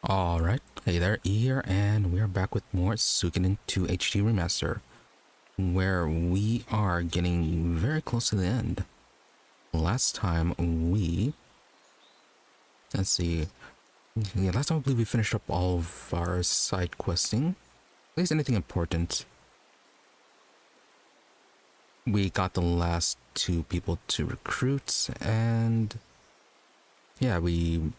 Alright, hey there, E here, and we are back with more Suikoden II HD Remaster, where we are getting very close to the end. Last time let's see, last time I believe we finished up all of our side questing, at least anything important. We got the last two people to recruit, and yeah, we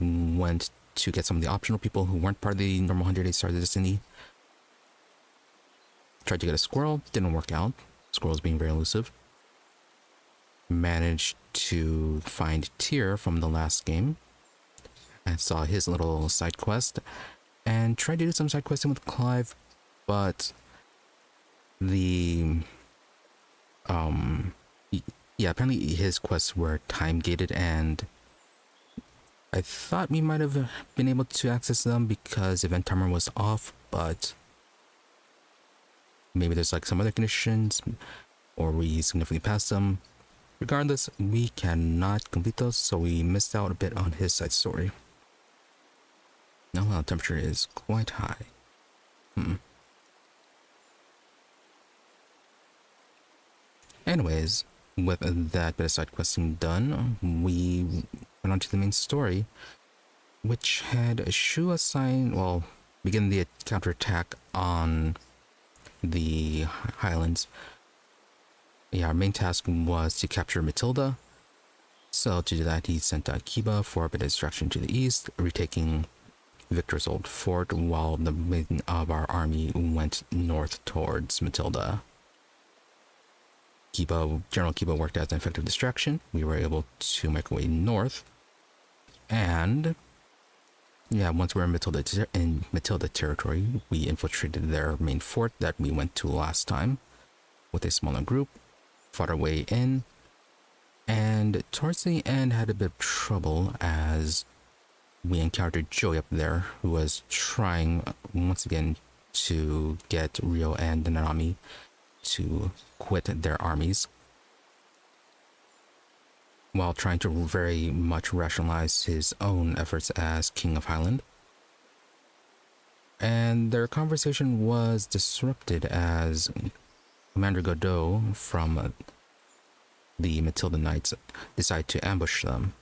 went to get some of the optional people who weren't part of the normal 100-day Stars of Destiny. Tried to get a squirrel, didn't work out. Squirrel's being very elusive. Managed to find Tir from the last game. I saw his little side quest and tried to do some side questing with Clive, but the apparently his quests were time gated, and I thought we might have been able to access them because event timer was off, but maybe there's like some other conditions, or we significantly passed them. Regardless, we cannot complete those, so we missed out a bit on his side story. Now the temperature is quite high. Anyways, with that bit of side questing done, we went on to the main story, which had Shu begin the counterattack on the Highlands. Yeah, our main task was to capture Matilda. So to do that, he sent out Kiba for a bit of distraction to the east, retaking Victor's old fort, while the main of our army went north towards Matilda. General Kiba worked as an effective distraction. We were able to make our way north, and yeah, once we were in Matilda territory, we infiltrated their main fort that we went to last time with a smaller group, fought our way in, and towards the end had a bit of trouble as we encountered Jowy up there, who was trying once again to get Riou and Nanami to quit their armies, while trying to very much rationalize his own efforts as King of Highland. And their conversation was disrupted as Commander Gordeau from the Matilda Knights decided to ambush them,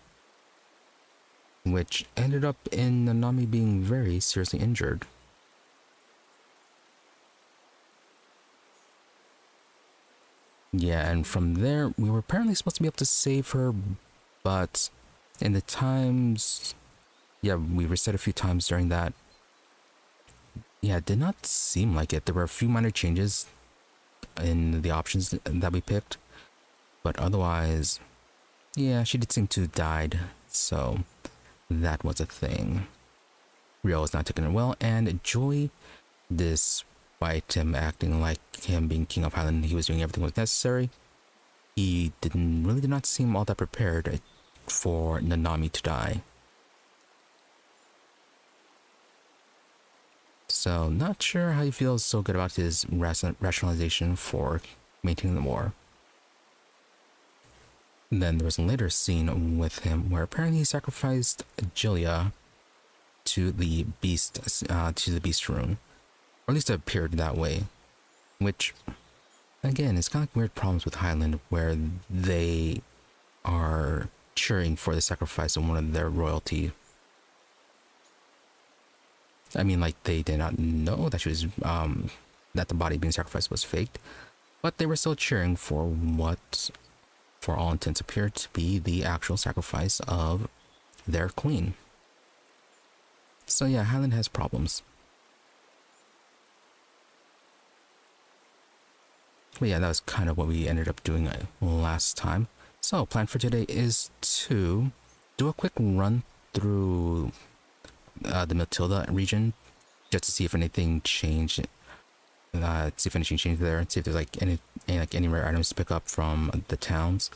which ended up in Nanami being very seriously injured. Yeah, and from there, we were apparently supposed to be able to save her, but in the times, we reset a few times during that. Yeah, it did not seem like it. There were a few minor changes in the options that we picked, but otherwise, yeah, she did seem to have died, so that was a thing. Riou was not taking it well, and Jowy, despite him acting like him being King of Highland, he was doing everything that was necessary. He did not seem all that prepared for Nanami to die. So, not sure how he feels so good about his rationalization for maintaining the war. Then there was a later scene with him where apparently he sacrificed Julia to the beast rune. Or at least it appeared that way. Which, again, is kind of like weird problems with Highland, where they are cheering for the sacrifice of one of their royalty. I mean, like, they did not know that she was, that the body being sacrificed was faked, but they were still cheering for what, for all intents, appeared to be the actual sacrifice of their queen. So yeah, Highland has problems. But yeah, that was kind of what we ended up doing last time. So, plan for today is to do a quick run through the Matilda region, just to see if anything changed. See if anything changed there, and see if there's like any rare items to pick up from the towns.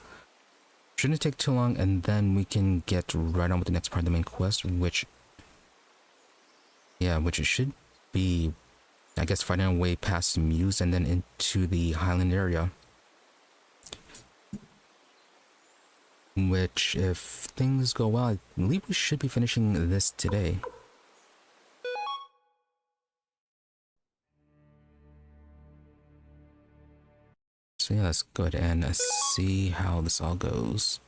Shouldn't take too long, and then we can get right on with the next part of the main quest, which it should be, I guess, fighting our way past Muse and then into the Highland area. Which, if things go well, I believe we should be finishing this today. So yeah, let's go ahead and see how this all goes.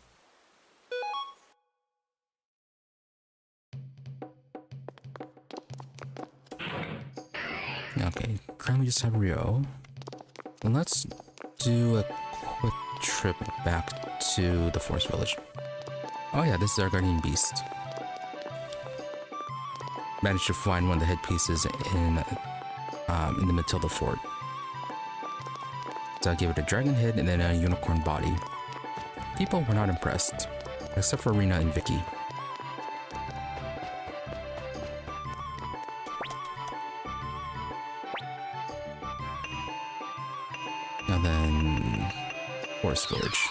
Okay, currently we just have Riou. Let's do a quick trip back to the forest village. Oh yeah, this is our guardian beast. Managed to find one of the headpieces in the Matilda fort. So I gave it a dragon head and then a unicorn body. People were not impressed, except for Rena and Vicky. And then forest village.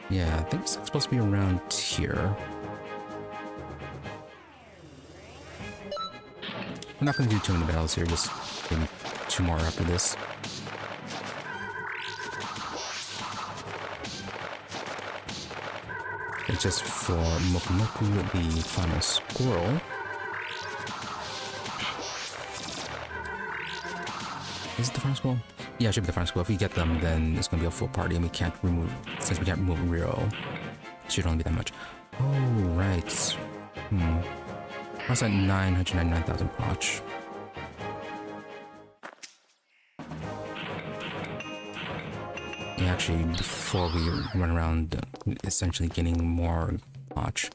Yeah, I think it's supposed to be around here. We're not going to do too many battles here, just maybe 2 more after this. It's just for Mokumoku, the final squirrel. Is it the final squirrel? Yeah, it should be the final squirrel. If we get them, then it's going to be a full party, and we can't remove, since we can't remove Riou, it should only be that much. Oh, right. What's that? 999,000 watch. Yeah, actually, before we run around essentially getting more watch.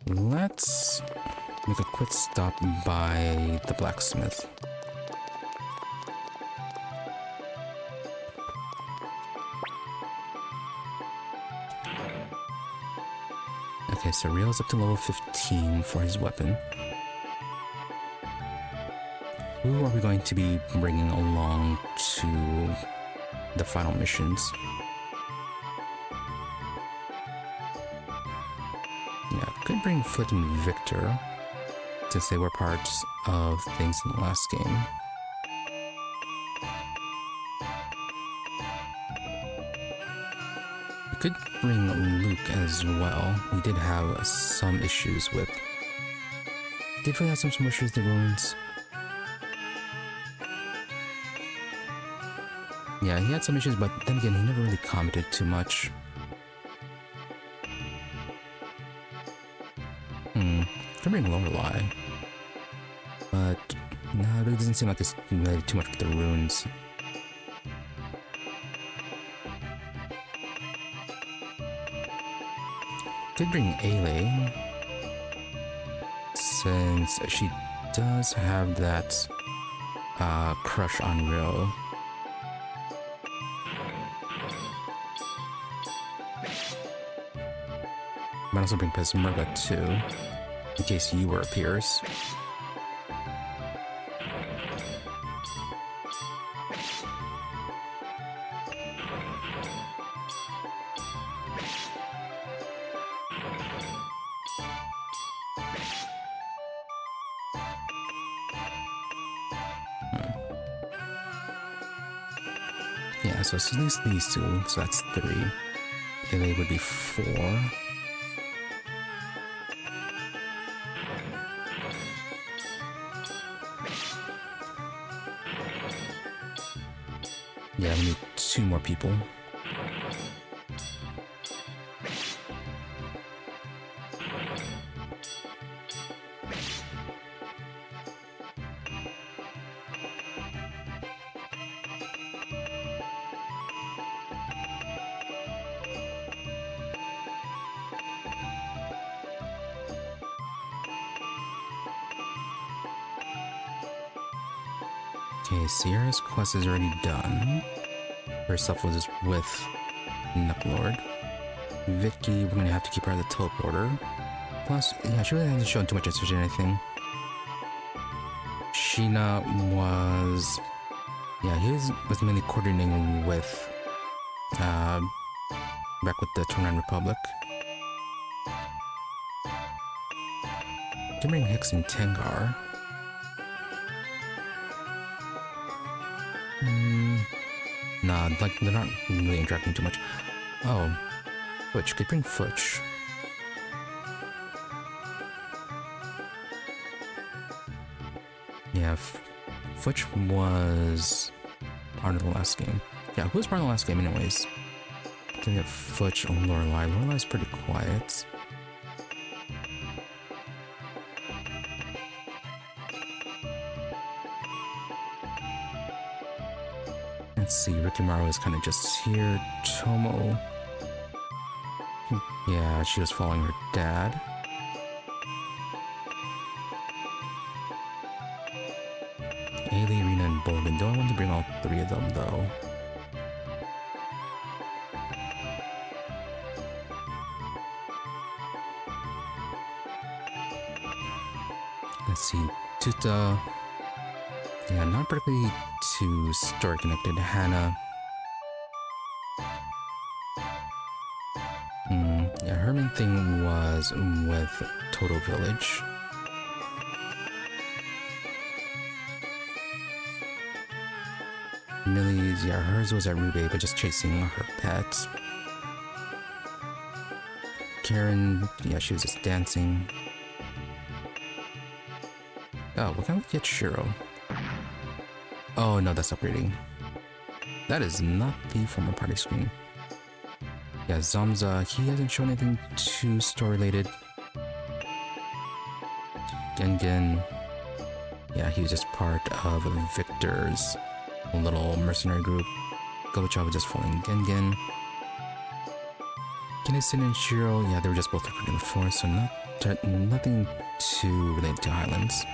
Let's make a quick stop by the blacksmith. Okay, so Riou's up to level 15 for his weapon. Who are we going to be bringing along to the final missions? Yeah, could bring Flit and Victor, since they were parts of things in the last game. We could bring Luke as well. We did have some issues with... Did we have some issues with the ruins? Yeah, he had some issues, but then again, he never really commented too much. Could bring Lorelei. But, no, it doesn't seem like it's related too much with the runes. Could bring Ailey, since she does have that crush on Riou. Might also bring Pesmerga too, in case Ewer appears. Yeah, so it's at least these two, so that's 3. Illy would be 4. Yeah, we need 2 more people. Okay, Sierra's quest is already done. Her stuff was just with Knucklord. Vicky, we're gonna have to keep her as a teleporter. Plus, yeah, she really hasn't shown too much interest in anything. Sheena was... Yeah, he was mainly coordinating with... back with the Dunan Republic. Can bring Hicks and Tengar. Nah, like, they're not really interacting too much. Oh, Futch. Could bring Futch. Yeah, Futch was part of the last game. Yeah, who was part of the last game anyways? Then we have Futch and Lorelei. Lorelai's pretty quiet. Let's see, Rikimaru is kind of just here. Tomo. Yeah, she was following her dad. Ailey, Rena, and Bolden. Don't want to bring all three of them though. Let's see, Tuta. Yeah, not particularly too story connected. Hannah. Yeah, her main thing was with Toto Village. Millie's, yeah, hers was at Rube, but just chasing her pets. Karen, yeah, she was just dancing. Oh, what can we get Shiro? Oh no, that's upgrading. That is not the former party screen. Yeah, Zamza, he hasn't shown anything too story related. Gengen, yeah, he was just part of Victor's little mercenary group. Gobicha was just following Gengen. Kinnison and Shiro, yeah, they were just both recruiting the force, so nothing too related to Highlands.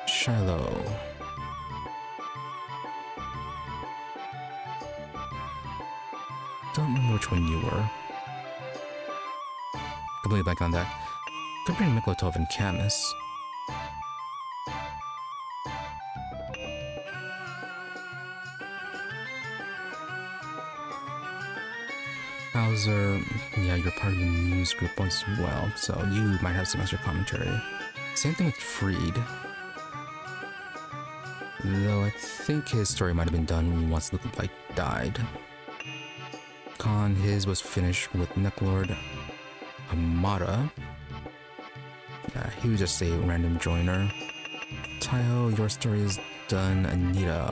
Shiloh. Don't remember which one you were. Completely blank on that. Could bring Miklotov and Camus. Hauser, yeah, you're part of the news group as well, so you might have some extra commentary. Same thing with Freed. Though I think his story might have been done once the light died. Khan, his was finished with Necklord. Amara. Yeah, he was just a random joiner. Taiho, your story is done. Anita.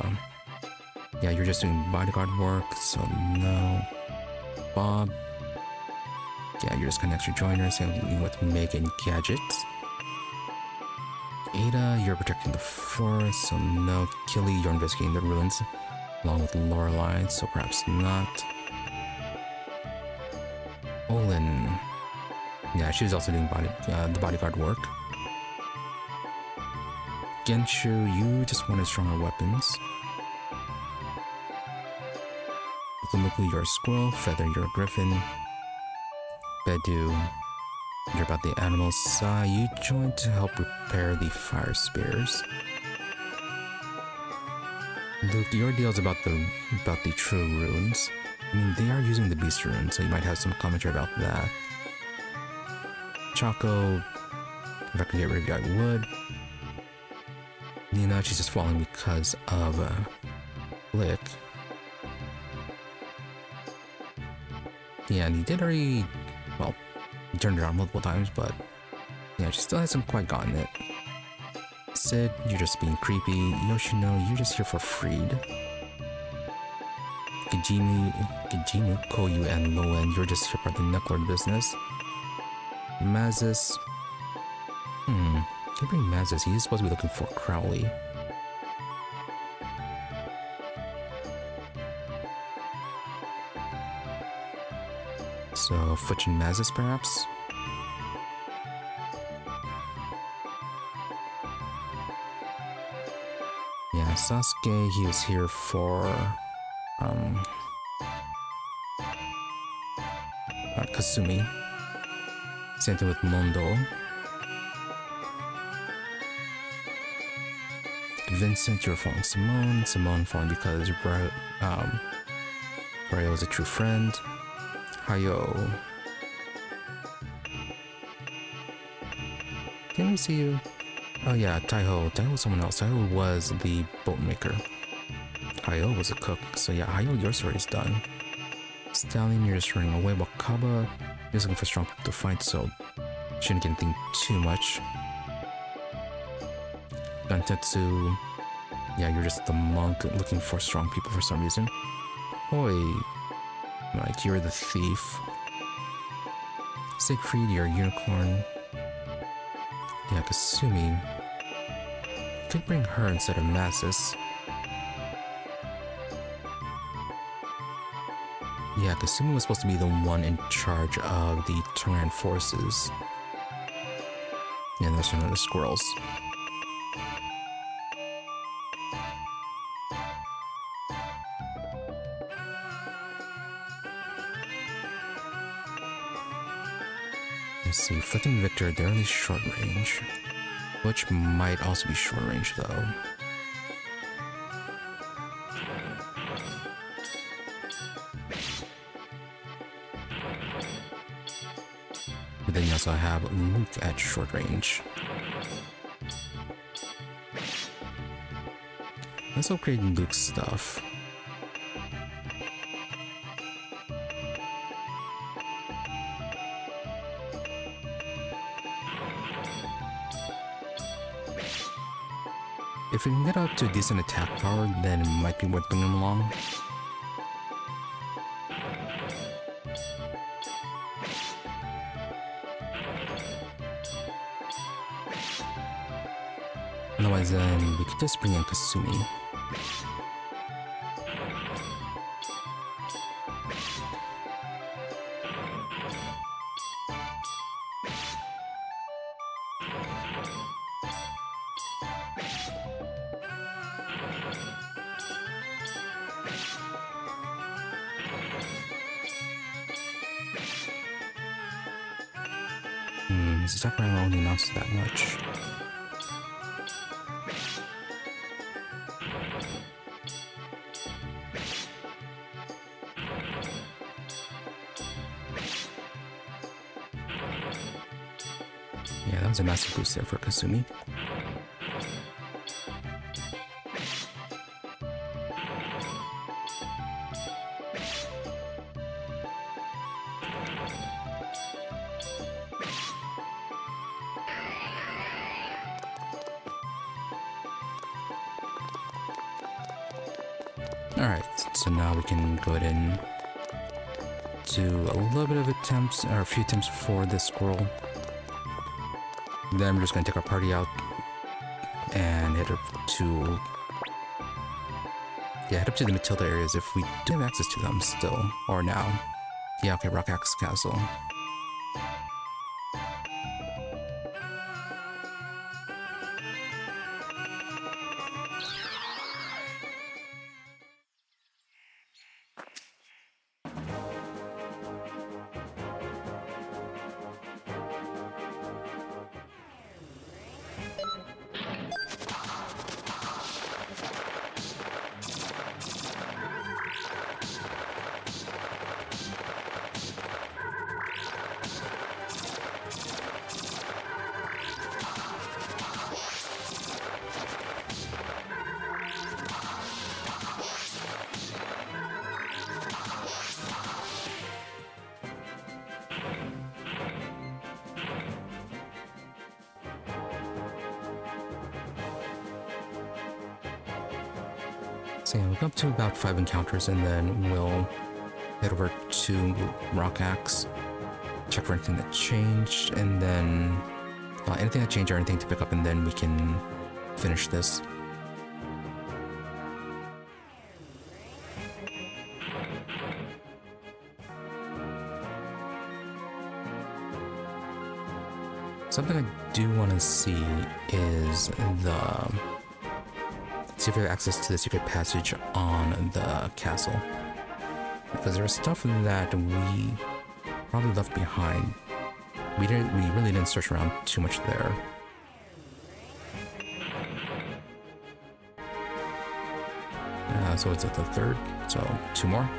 Yeah, you're just doing bodyguard work, so no. Bob. Yeah, you're just kind of extra joiner, same with Meg and Gadget. Ada, you're protecting the forest, so no. Killy, you're investigating the ruins, along with Lorelei, so perhaps not. Olin. Yeah, she was also doing the bodyguard work. Genshu, you just wanted stronger weapons. Mokumoku, you're a squirrel. Feather, you're a griffin. Bedu, you're about the animals. Sai, you joined to help repair the fire spears. Luke, your deal's about the true runes. I mean, they are using the beast rune, so you might have some commentary about that. Choco, if I can get rid of you, I would. Nina, she's just falling because of Blick. Yeah, and he did already, well, he turned it on multiple times, but yeah, she still hasn't quite gotten it. Sid, you're just being creepy. Yoshino, you're just here for Freed. Kijimu, Koyu, and Loen, you're just here for the Necklord business. Mazis, can't bring Mazis, he's supposed to be looking for Crowley. So, Futch and Mazis, perhaps? Yeah, Sasuke, he was here for, Kasumi. Same thing with Mondo. Vincent, you're following Simone. Simone following because Riou is a true friend. Hayo. Didn't we see you? Oh yeah, Taiho. Taiho was someone else. Taiho was the boat maker. Hayo was a cook. So yeah, Hayo, your story is done. Stallion, you're just running away. Wakaba, you're looking for strong people to fight, so Shouldn't get anything too much. Gantetsu, yeah, you're just the monk looking for strong people for some reason. Oi, right, you're the thief. Siegfried, you're a unicorn. Yeah, Kasumi. Could bring her instead of Massus. Yeah, Kasumi was supposed to be the one in charge of the Turan forces. Yeah, and that's one of the squirrels. Let's see, Flick and Victor, they're only short range. Which might also be short range though. But then you also have Luke at short range. Let's upgrade Luke's stuff. If we can get up to decent attack power, then it might be worth bringing him along. Otherwise, then we could just bring in Kasumi. His attack power only amounts to that much. Yeah, that was a massive boost there for Kasumi. Alright, so now we can go ahead and do a little bit of attempts, or a few attempts for this squirrel. Then we're just going to take our party out and head up to... yeah, head up to the Matilda areas if we do have access to them still, or now. Yeah, okay, Rock Axe Castle. So yeah, we'll go up to about 5 encounters and then we'll head over to Rock Axe, check for anything that changed, and then anything that changed or anything to pick up, and then we can finish this. Something I do want to see is see if we have access to the secret passage on the castle. Because there's stuff that we probably left behind. We really didn't search around too much there. So it's at the 3rd, so 2 more.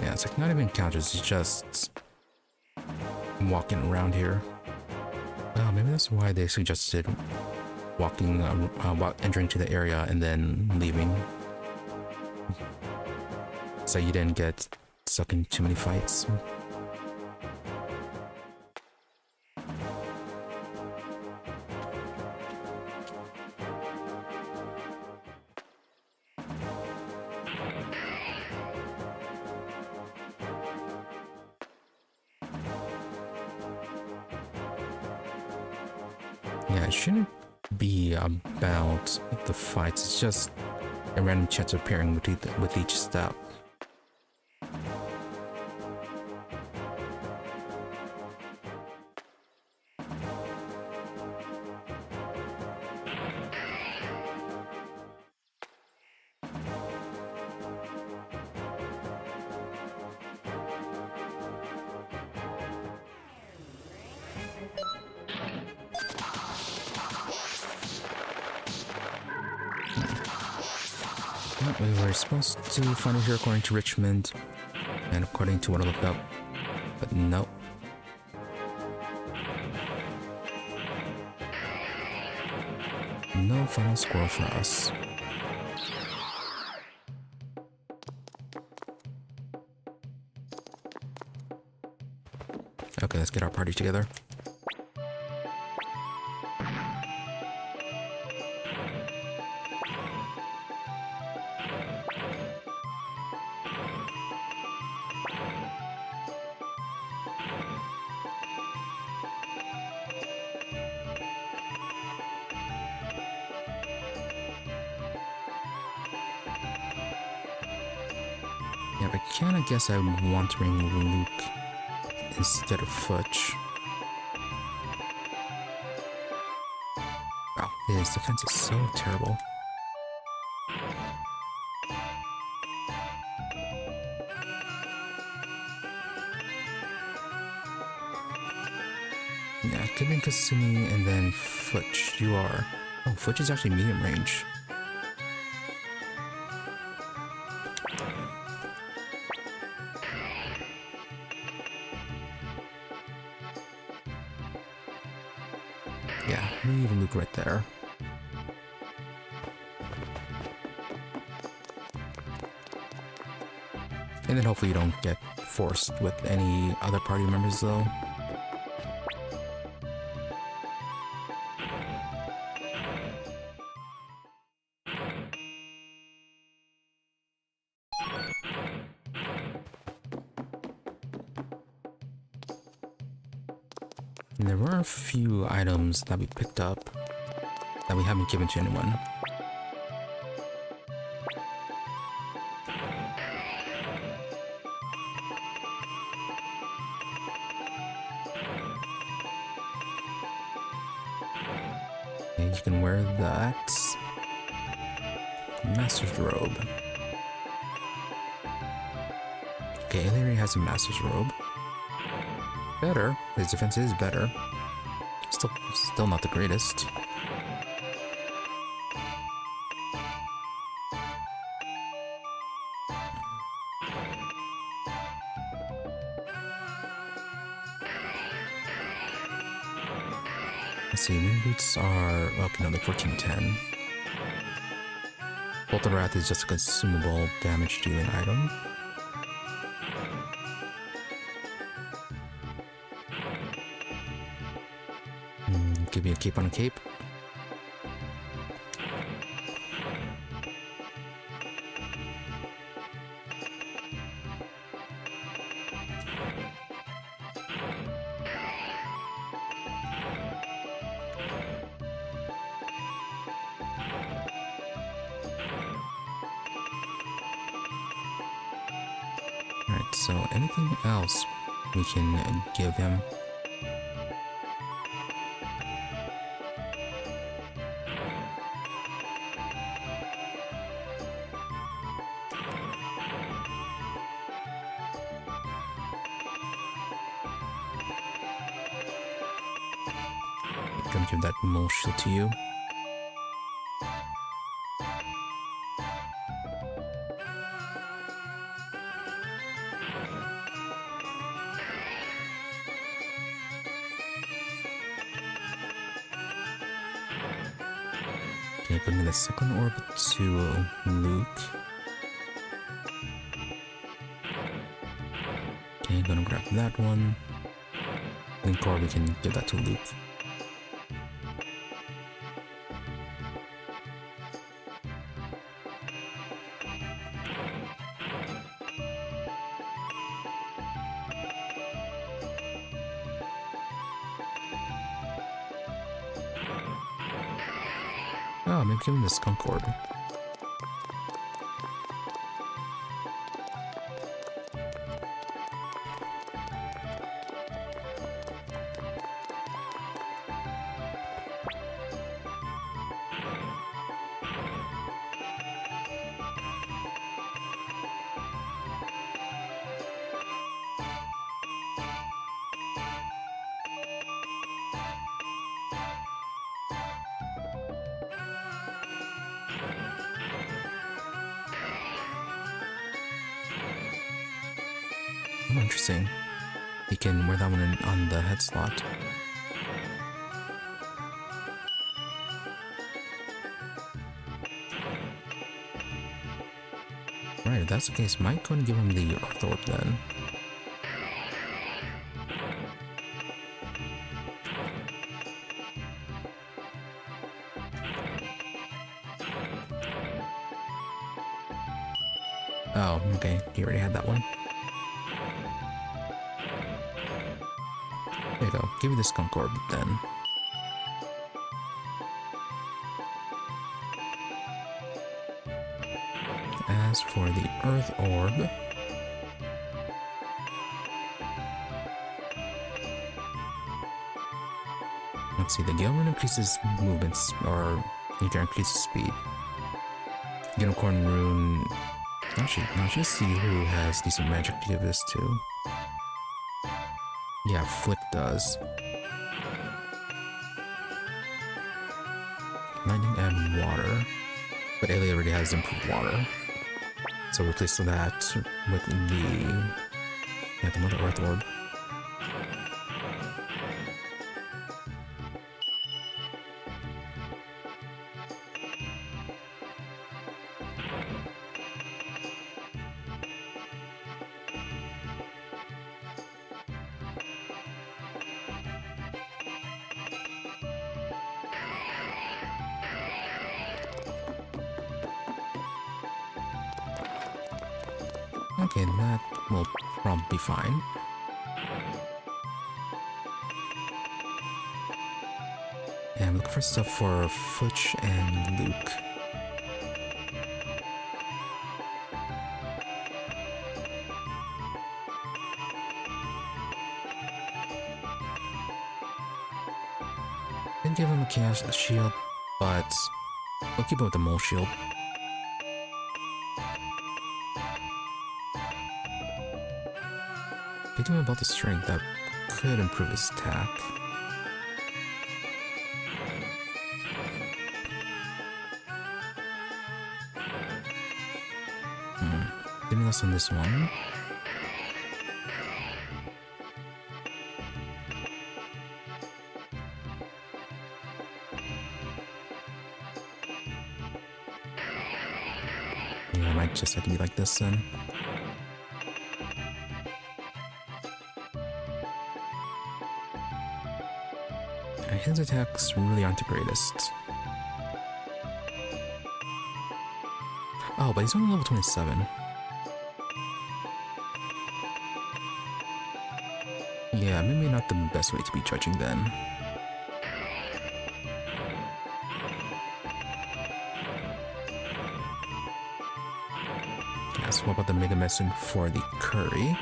Yeah, it's like not even encounters, it's just walking around here. Well, maybe that's why they suggested walking, entering to the area and then leaving, so you didn't get stuck in too many fights. Yeah, it shouldn't be about the fights, it's just a random chance of pairing with each step. We were supposed to find it here according to Richmond, and according to what I looked up, but nope. No final squirrel for us. Okay, let's get our party together. Yeah, but can I guess I want to bring Luke instead of Futch. Wow, his defense is so terrible. Yeah, it could be Kasumi and then Futch. You are... Oh, Futch is actually medium range. Yeah, leave Luke right there. And then hopefully you don't get forced with any other party members though. And there were a few items that we picked up that we haven't given to anyone. Okay, you can wear that. Master's robe. Okay, Illyria has a master's robe. Better. His defense is better. Still not the greatest. Let's see, moon boots are... Okay, no, they're 1410. Bolt of Wrath is just a consumable damage dealing item. Give me a cape on a cape. Alright, so anything else we can give him? Gonna give that mole shield to you. Okay, go to the second orb to Luke. Okay, gonna grab that one. Link orb, we can give that to Luke. Oh, maybe give him the skunk orb. Oh, interesting. You can wear that one on the head slot. Right, if that's the case, might go and give him the Earth Orb then. Oh, okay, he already had that one. There you go, give me the skunk orb then. As for the Earth Orb, let's see, the Gale Rune increases movements, or nature increases speed. Unicorn Rune, actually, let's just see who has decent magic to give this to. Yeah, Flick does. Lightning and water. But Aelia already has improved water. So replace that with the Mother Earth Orb. Okay, that will probably be fine. And I'm looking for stuff for Futch and Luke. Didn't give him a Chaos Shield, but we'll keep him with the Mole Shield. Give him about the strength that could improve his attack. Give me less on this one. Yeah, I might just have to be like this then. His attacks really aren't the greatest. Oh, but he's only level 27. Yeah, maybe not the best way to be judging then. Yeah, so what about the Mega Medicine for the curry?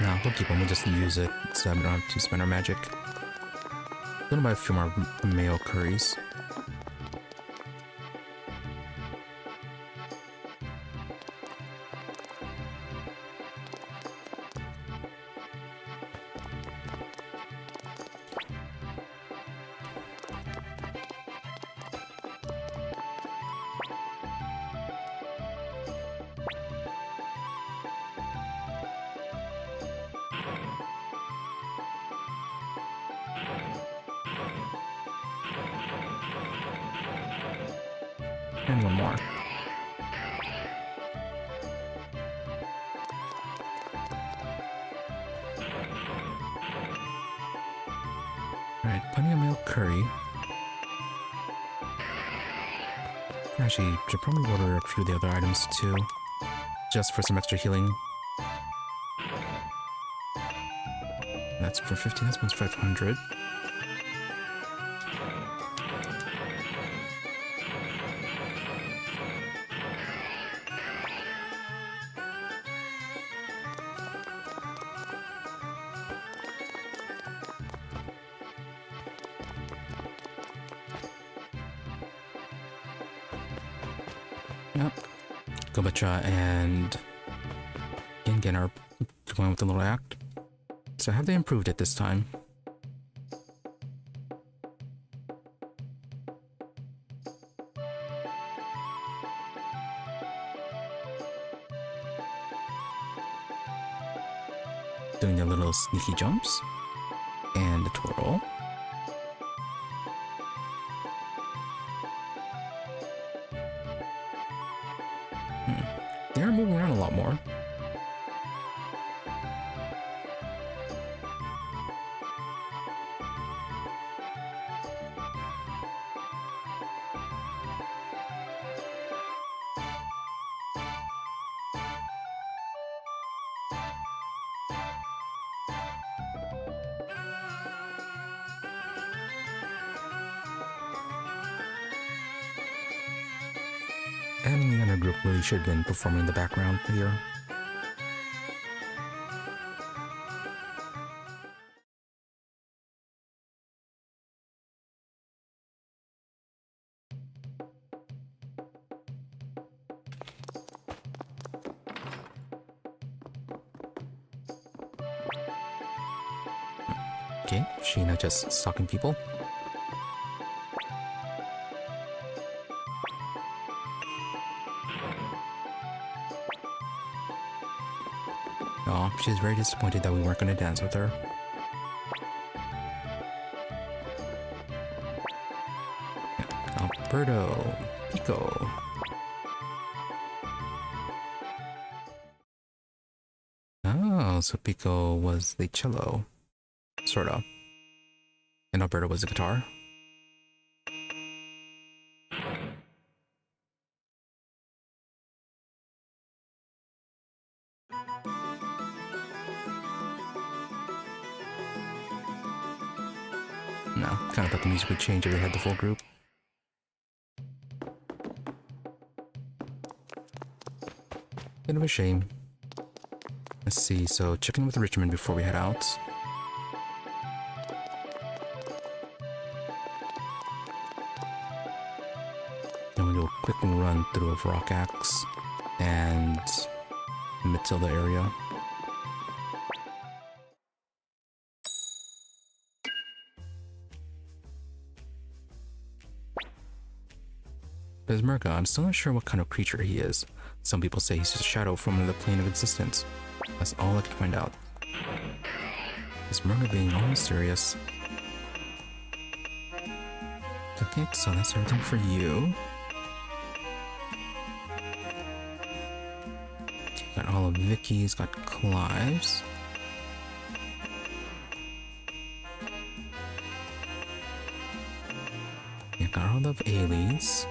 No, we'll keep them. We'll just use it so we don't have to spend our magic. I'm gonna buy a few more mayo curries. And one more. Alright, plenty of milk curry. Actually, should probably order a few of the other items too. Just for some extra healing. That's for 50, that's 500. Yep. Gobacha and Gengen are going with the little act. So have they improved it this time? Doing the little sneaky jumps. And the twirl. They're moving around a lot more. And the other group really should have been performing in the background here. Okay, Sheena just stalking people. Oh, she's very disappointed that we weren't going to dance with her. Yeah. Alberto, Pico. Oh, so Pico was the cello. Sorta. And Alberto was the guitar. No, kind of thought the music would change if they had the full group. Bit of a shame. Let's see, so check in with Richmond before we head out. Then we'll do a quick run through of Rock Axe and the Matilda area. Bismerga, I'm still not sure what kind of creature he is. Some people say he's just a shadow from another plane of existence. That's all I can find out. Bismerga being all mysterious. Okay, so that's everything for you. Got all of Vicky's, got Clive's. Yeah, got all of Ailey's.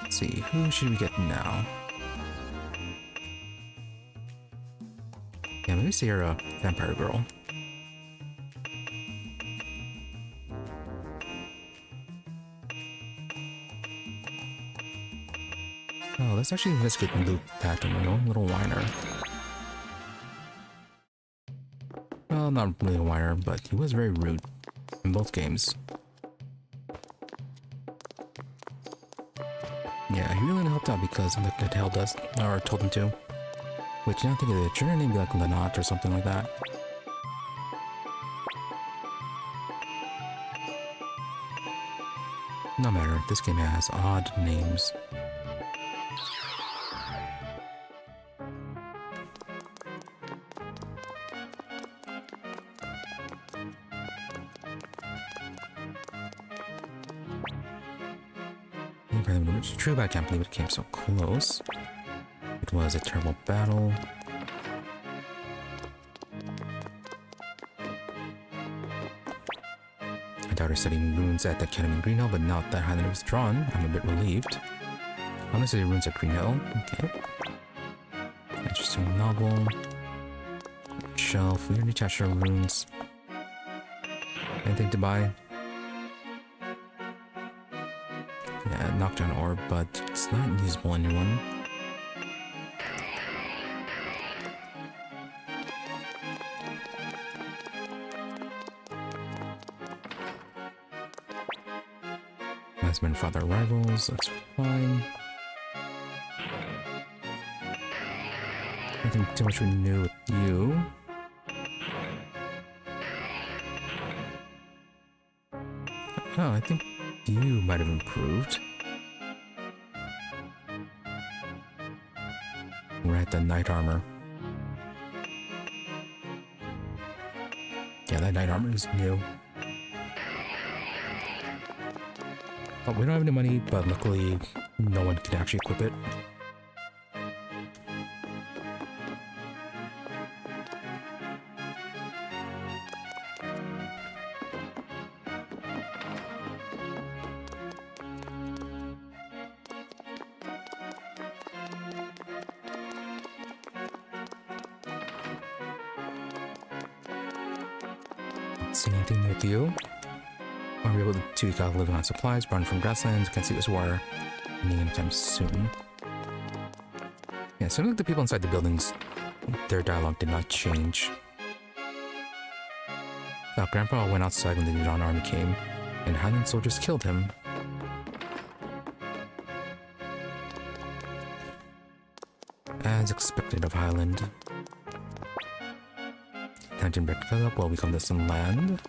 Let's see, who should we get now? Yeah, maybe Sierra, Vampire Girl. Oh, let's actually investigate Luke, that annoying little whiner. Well, not really a whiner, but he was very rude in both games. Yeah, he really helped out because Luke had told us, or told him to. Which, now think of it, shouldn't her name be like Lanat or something like that? No matter, this game has odd names. Apparently it's true, but I can't believe it came so close. It was a terrible battle. I doubt her studying runes at the Academy in Green Hill, but now that Highland was drawn, I'm a bit relieved. I'm gonna study runes at Green Hill. Okay. Interesting novel. Shelf. We already touched our runes. Anything to buy? Yeah, knockdown orb, but it's not usable anyone. Husband and father rivals, that's fine. Nothing too much new with you. Oh, I think you might have improved. We're at the knight armor. Yeah, that knight armor is new. Oh, we don't have any money, but luckily no one can actually equip it. See anything new with you? Are we able to eke out living on supplies, run from grasslands? Can't see this war ending anytime soon. Yeah, it seems like the people inside the buildings, their dialogue did not change. Grandpa went outside when the Dunan army came, and Highland soldiers killed him. As expected of Highland. Hampton breakfast up while we come to some land.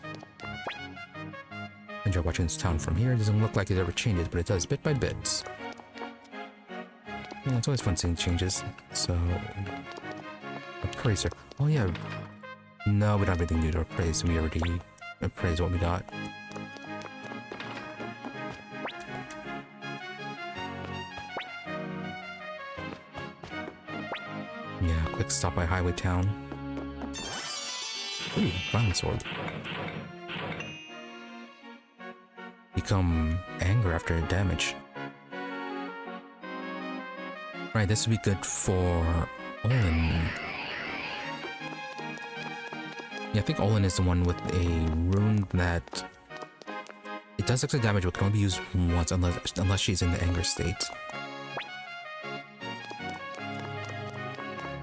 Enjoy watching this town from here. It doesn't look like it ever changes, but it does bit by bit. Yeah, it's always fun seeing changes. So, appraiser. Oh yeah. No, we don't have anything new to appraise. We already appraised what we got. Yeah, quick stop by Highway Town. Ooh, violent sword. Become anger after damage. Right, this would be good for Olin. Yeah, I think Olin is the one with a rune that it does extra damage, but can only be used once unless she's in the anger state.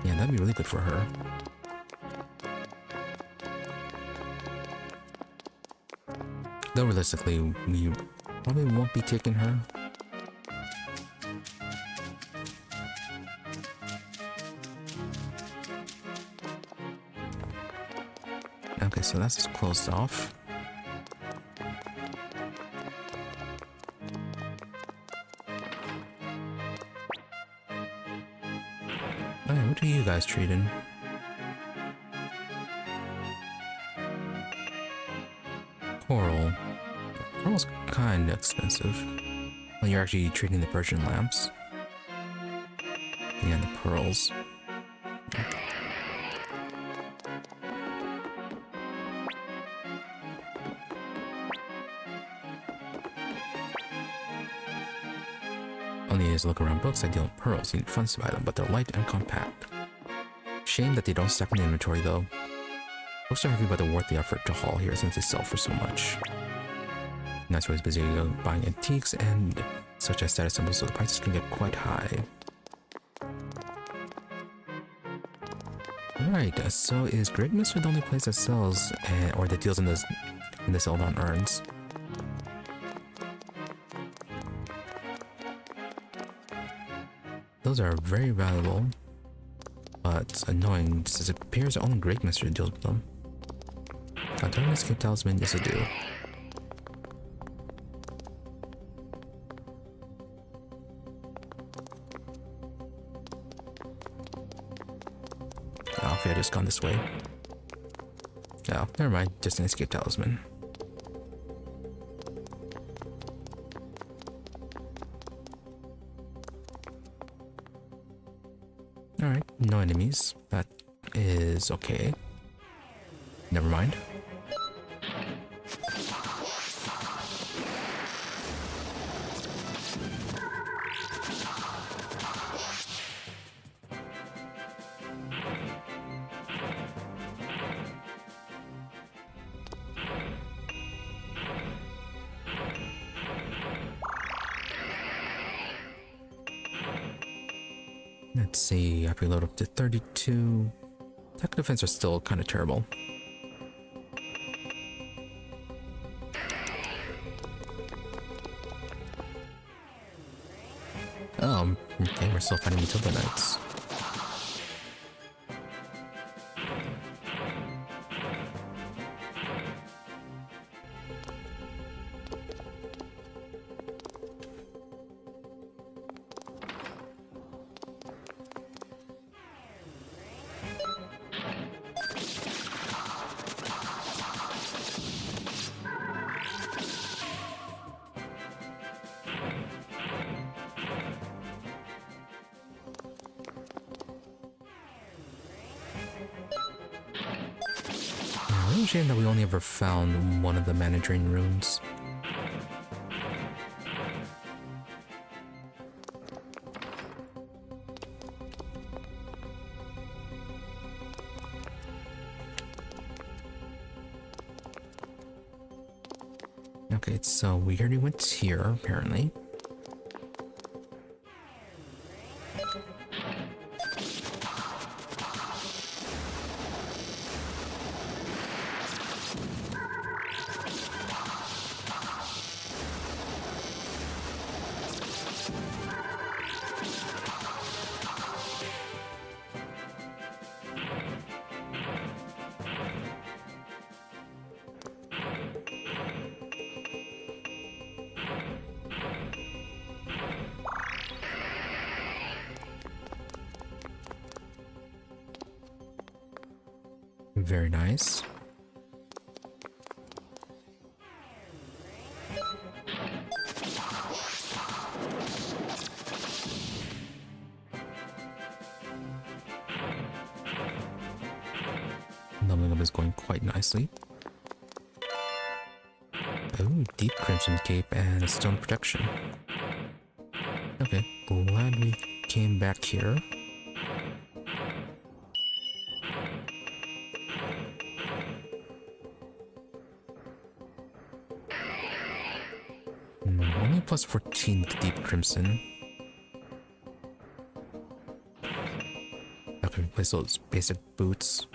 Yeah, that'd be really good for her. Though realistically, we probably won't be taking her. Okay, so that's just closed off. Okay, what are you guys trading? Coral. Coral's kinda expensive. Well, you're actually trading the Persian lamps. Yeah, the pearls. Only as look around books, I deal in pearls. You need funds to buy them, but they're light and compact. Shame that they don't stack in the inventory though. Books are heavy, but they're worth the effort to haul here since they sell for so much. And that's why he's busy buying antiques and such as status symbols, so the prices can get quite high. Right, so is Great Mister the only place that sells or that deals in this Eldon urns? Those are very valuable, but annoying since it appears only Great Mister deals with them. Don't escape talisman, yes I do. Oh, if I had just gone this way. Oh, never mind, just an escape talisman. no enemies. That is okay. Never mind. Let's see, after we load up to 32, attack and defense are still kind of terrible. Okay, we're still fighting Matilda Knights. Really shame that we only ever found one of the managing runes. Okay, so we already went here, apparently. Very nice. Leveling up is going quite nicely. Oh, deep crimson cape and a stone protection. Okay, glad we came back here. Only plus 14 with deep crimson. Okay, replace those basic boots.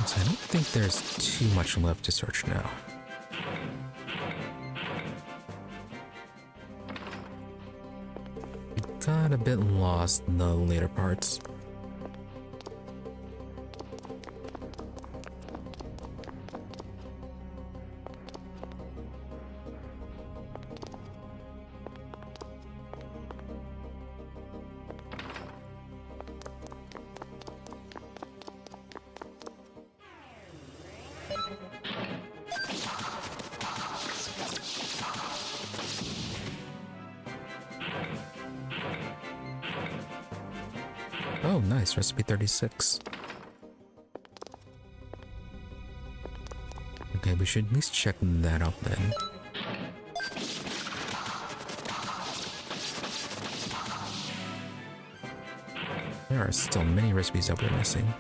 I don't think there's too much left to search now. We got a bit lost in the later parts. Oh, nice. Recipe 36. Okay, we should at least check that out then. There are still many recipes that we're missing.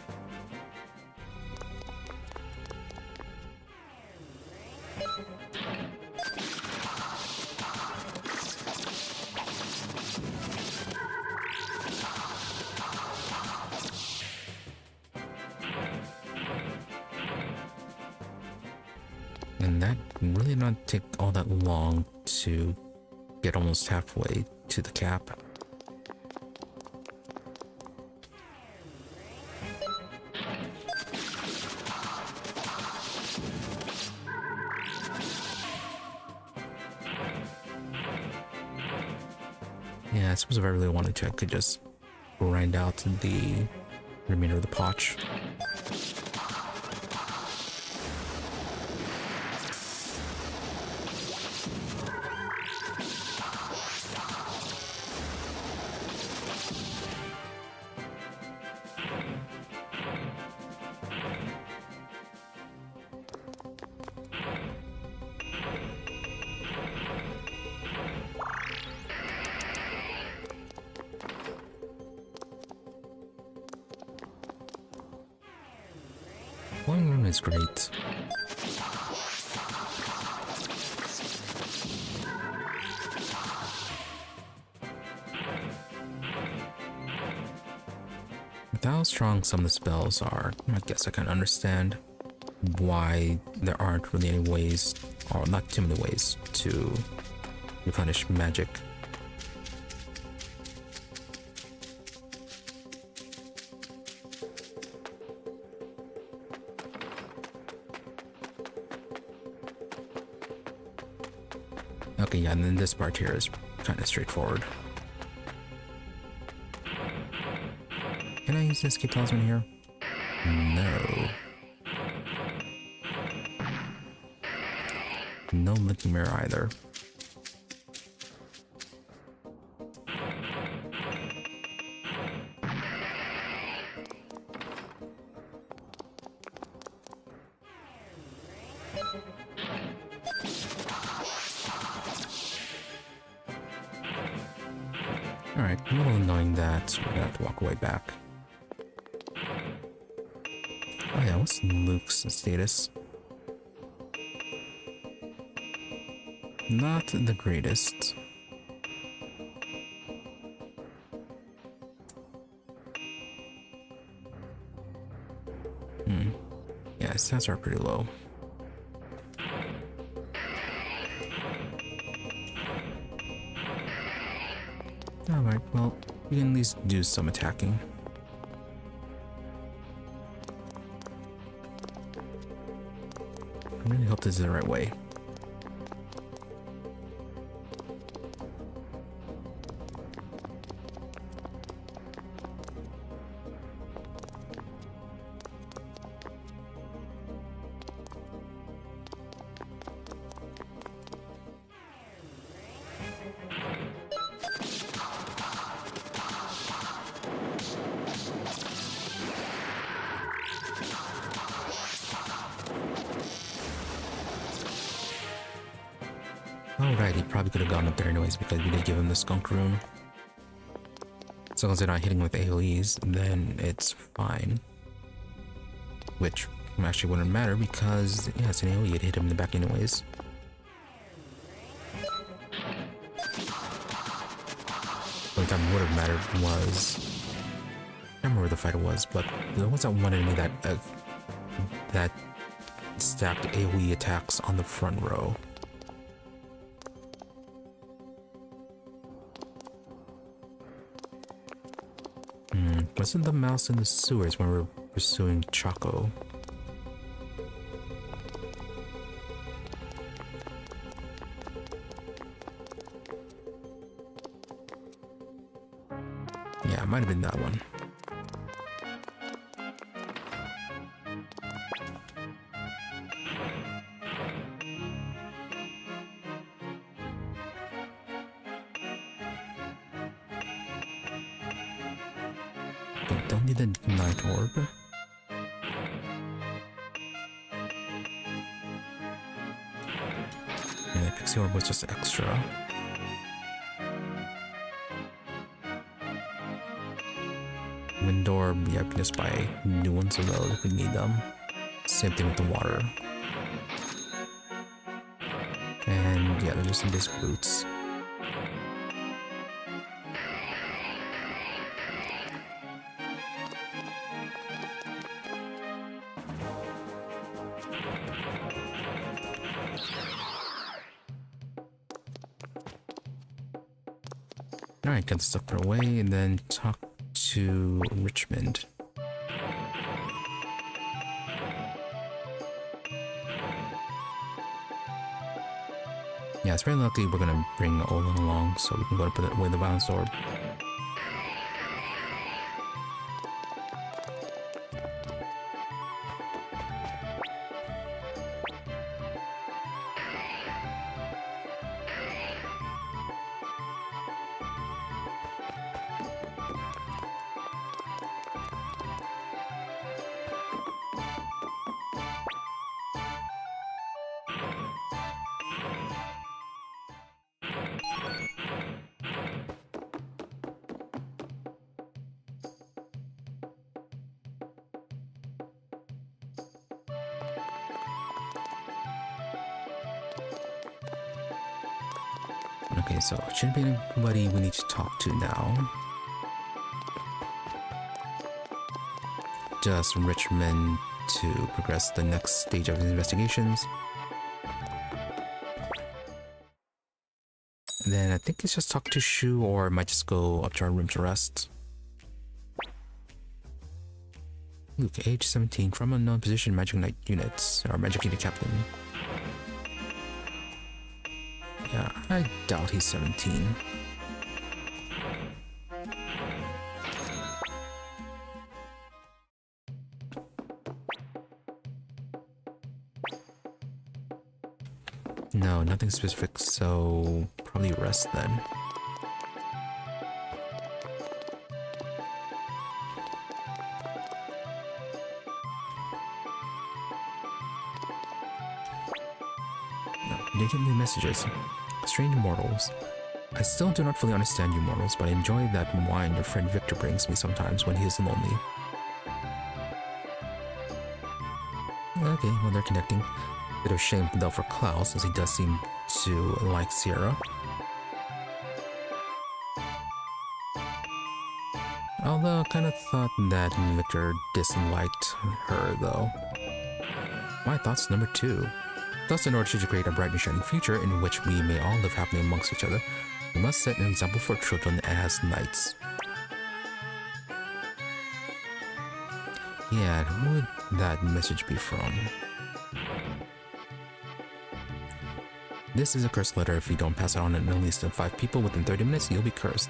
And that really did not take all that long to get almost halfway to the cap. Yeah, I suppose if I really wanted to, I could just grind out the remainder of the potch. One room is great. With how strong some of the spells are, I guess I can understand why there aren't really any ways, or not too many ways, to replenish magic. Okay, yeah, and then this part here is kind of straightforward. Can I use this escape talisman here? No. No blinking mirror either. Alright, a little annoying that we're gonna have to walk away back. Oh yeah, what's Luke's status? Not the greatest. Yeah, his stats are pretty low. Alright, well, we can at least do some attacking. I really hope this is the right way. Alright, he probably could have gone up there anyways because we did give him the skunk rune. As long as they're not hitting with AoEs, then it's fine. Which actually wouldn't matter because, yeah, it's an AoE, it hit him in the back anyways. The only time it would have mattered was... I don't remember where the fight was, but there was that one enemy that stacked AoE attacks on the front row. Wasn't the mouse in the sewers when we were pursuing Choco? Yeah, it might have been that one. Don't need the night orb. Yeah, the pixie orb was just extra. Wind orb, yeah, we can just buy new ones of those if we need them. Same thing with the water. And yeah, they're just some basic boots. Alright, get the stuff put away and then talk to Richmond. Yeah, it's very likely we're gonna bring Olin along so we can go to put away the Violence Orb. Okay, so it shouldn't be anybody we need to talk to now. Just Richmond to progress the next stage of his investigations. And then I think it's just talk to Shu, or I might just go up to our room to rest. Luke, age 17, from unknown position, Magic Knight units, or Magic Unit Captain. Yeah, I doubt he's 17. No, nothing specific, so probably rest then. No, they get new messages. Strange mortals. I still do not fully understand you mortals, but I enjoy that wine your friend Victor brings me sometimes when he is lonely. Okay, well they're connecting. Bit of shame though for Klaus, as he does seem to like Sierra. Although I kind of thought that Victor disliked her though. My thoughts number 2. Thus, in order to create a bright and shining future in which we may all live happily amongst each other, we must set an example for children as knights. Yeah, who would that message be from? This is a cursed letter. If you don't pass it on to at least 5 people within 30 minutes, you'll be cursed.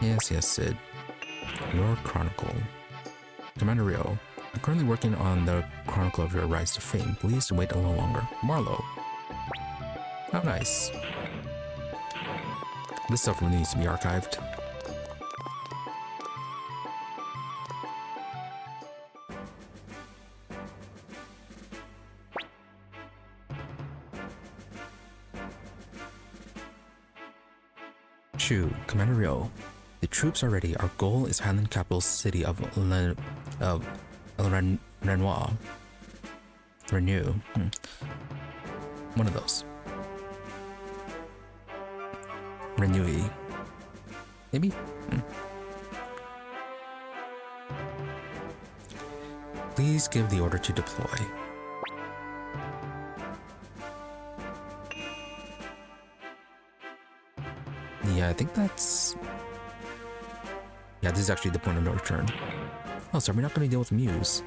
Yes, Sid. Your chronicle. Commander Riou, I'm currently working on the chronicle of your rise to fame. Please wait a little longer. Marlowe. How nice. This stuff really needs to be archived. Shu, Commander Riou. The troops are ready. Our goal is Highland capital city of Renoir. Renew. One of those. Renewy. Maybe? Please give the order to deploy. Yeah, I think that's... Yeah, this is actually the point of no return. Oh, so we're not going to deal with Muse.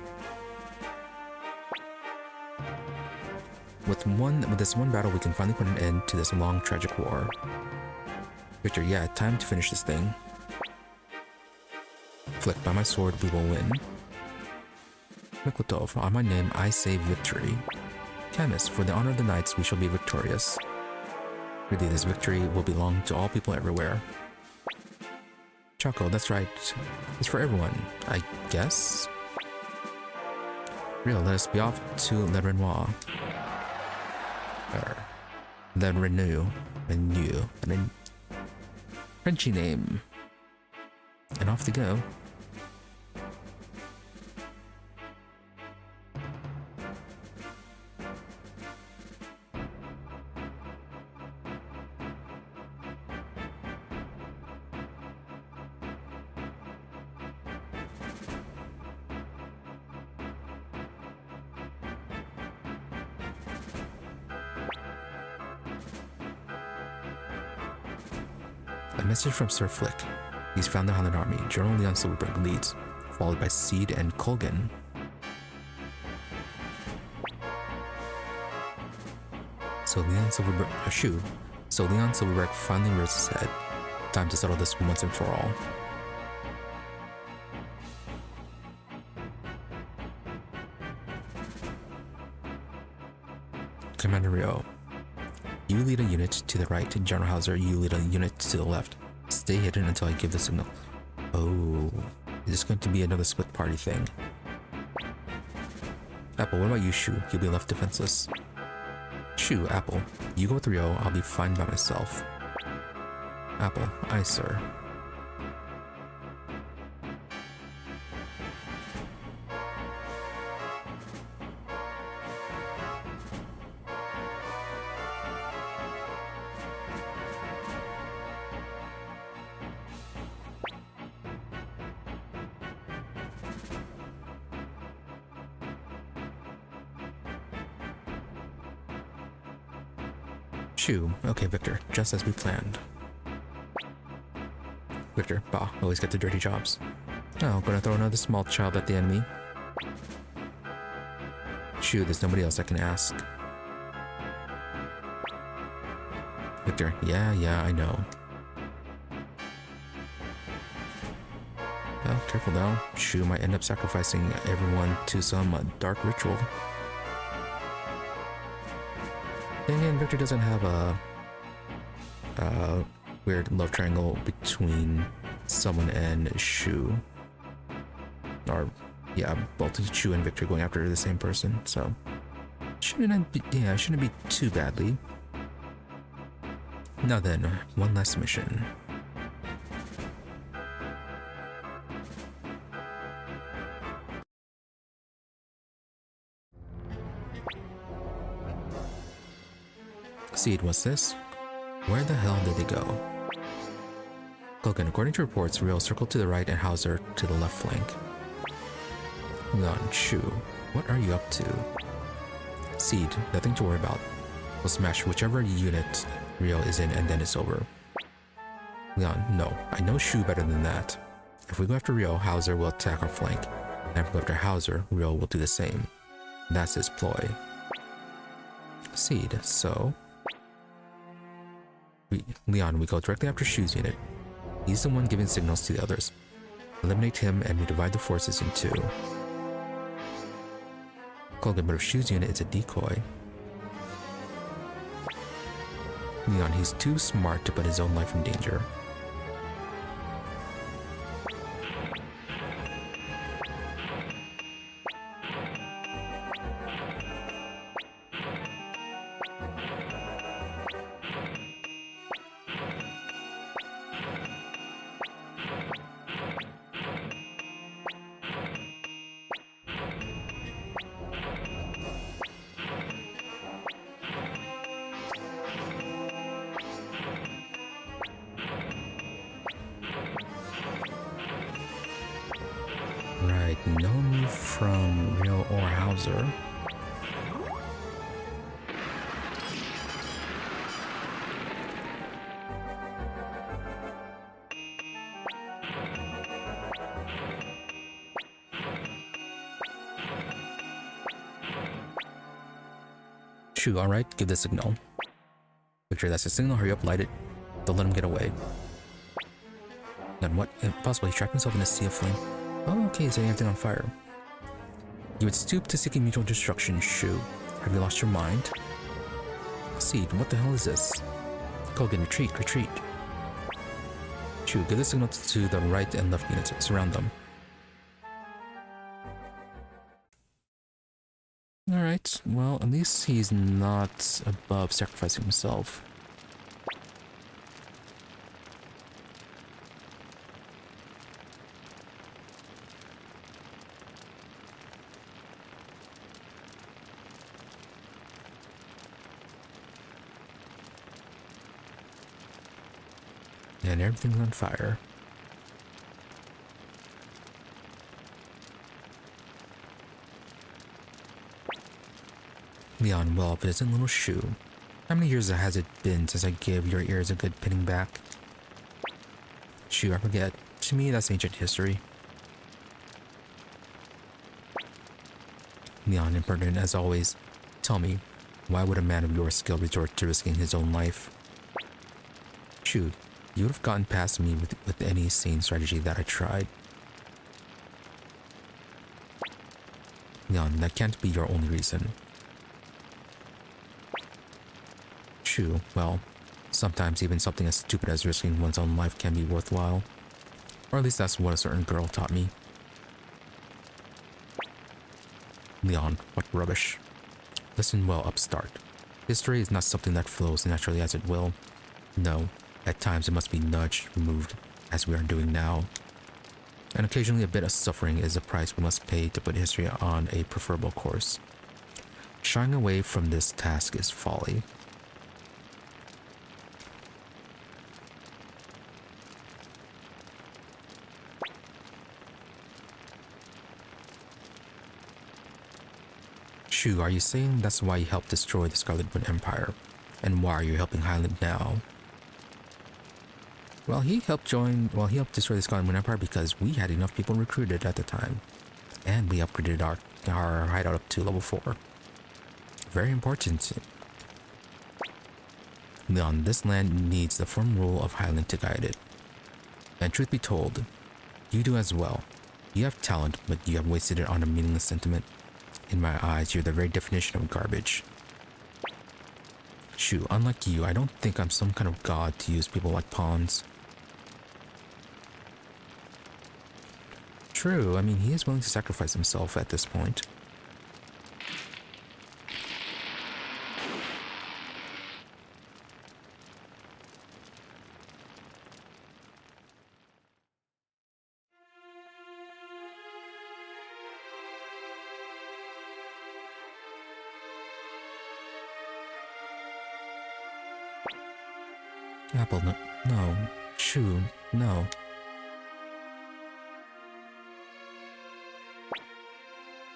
With this one battle, we can finally put an end to this long, tragic war. Victor, yeah, time to finish this thing. Flick, by my sword, we will win. Miklotov, on my name, I say victory. Camus, for the honor of the knights, we shall be victorious. Really, this victory will belong to all people everywhere. Choco, that's right. It's for everyone, I guess? Real, let us be off to Le Renoir. Le Renew. Frenchy name. And off they go. A message from Sir Flick. He's found the Highland army. General Leon Silverberg leads, followed by Seed and Colgan. So Leon Silverberg finally rears his head. Time to settle this once and for all. Commander Riou, you lead a unit to the right. General Hauser, you lead a unit to the left. Stay hidden until I give the signal. Oh, is this going to be another split party thing? Apple, what about you, Shu? You'll be left defenseless. Shu, Apple, you go with Riou, I'll be fine by myself. Apple, aye, sir. Shu, okay, Victor, just as we planned. Victor, bah, always get the dirty jobs. Oh, gonna throw another small child at the enemy. Shu, there's nobody else I can ask. Victor, yeah, I know. Well, careful now. Shu might end up sacrificing everyone to some dark ritual. Then again, Victor doesn't have a weird love triangle between someone and Shu. Or, yeah, both Shu and Victor going after the same person, so shouldn't be too badly. Now then, one last mission. Seed, what's this? Where the hell did they go? Colgan, according to reports, Riou circled to the right and Hauser to the left flank. Leon, Shu, what are you up to? Seed, nothing to worry about. We'll smash whichever unit Riou is in and then it's over. Leon, no, I know Shu better than that. If we go after Riou, Hauser will attack our flank. And if we go after Hauser, Riou will do the same. That's his ploy. Seed, so... Leon, we go directly after Shu's unit. He's the one giving signals to the others. Eliminate him and we divide the forces in two. Colgan, but if Shu's unit is a decoy... Leon, he's too smart to put his own life in danger. Right, no move from Riou or Hauser. Shu, alright, give the signal. Victor, that's the signal, hurry up, light it. Don't let him get away. Then what? Impossible, he trapped himself in a sea of flame. Oh, okay, setting everything on fire. You would stoop to seeking mutual destruction, Shu. Have you lost your mind? Seed, what the hell is this? Colgan, retreat, retreat. Shu, give the signal to the right and left units. Surround them. Alright, well, at least he's not above sacrificing himself. And everything's on fire. Leon, well, if it isn't little Shu. How many years has it been since I gave your ears a good pinning back? Shoot, I forget. To me, that's ancient history. Leon, impertinent as always. Tell me, why would a man of your skill resort to risking his own life? Shoot, you would have gotten past me with any sane strategy that I tried. Leon, that can't be your only reason. True, well, sometimes even something as stupid as risking one's own life can be worthwhile. Or at least that's what a certain girl taught me. Leon, what rubbish. Listen well, upstart. History is not something that flows naturally as it will. No, at times it must be nudged, removed, as we are doing now. And occasionally a bit of suffering is the price we must pay to put history on a preferable course. Shying away from this task is folly. Shu, are you saying that's why you helped destroy the Scarlet Moon Empire? And why are you helping Highland now? Well, he helped destroy the Scarlet Moon Empire because we had enough people recruited at the time. And we upgraded our hideout up to level 4. Very important. Leon, this land needs the firm rule of Highland to guide it. And truth be told, you do as well. You have talent, but you have wasted it on a meaningless sentiment. In my eyes, you're the very definition of garbage. Shu, unlike you, I don't think I'm some kind of god to use people like pawns. True, I mean, he is willing to sacrifice himself at this point. Apple, no. Shu, no.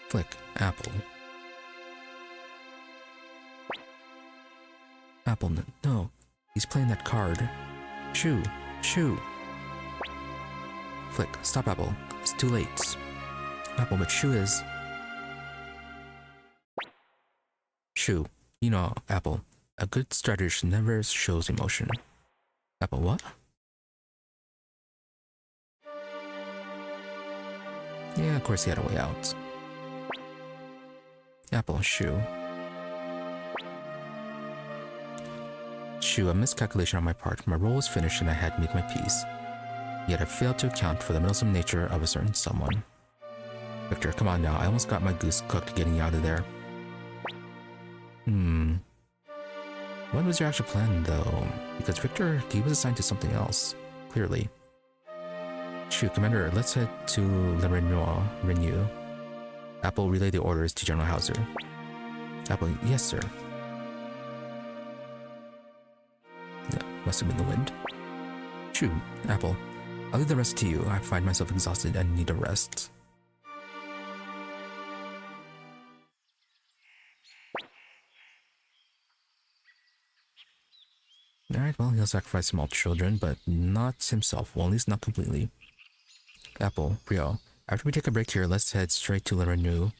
Flick, Apple. Apple, no. He's playing that card. Shu. Flick, stop, Apple. It's too late. Apple, but Shu is... Shu, you know, Apple, a good strategist never shows emotion. Apple, what? Yeah, of course he had a way out. Apple, Shu. Shu, a miscalculation on my part. My role was finished and I had made my peace. Yet I failed to account for the meddlesome nature of a certain someone. Victor, come on now. I almost got my goose cooked getting you out of there. What was your actual plan, though? Because Victor, he was assigned to something else. Clearly. Shoot, Commander, let's head to Le Riou. Apple, relay the orders to General Hauser. Apple, yes, sir. Yeah, must have been the wind. Shoot, Apple, I'll leave the rest to you. I find myself exhausted and need a rest. Alright, well, he'll sacrifice small children, but not himself. Well, at least not completely. Apple, Riou, after we take a break here, let's head straight to Le Riou,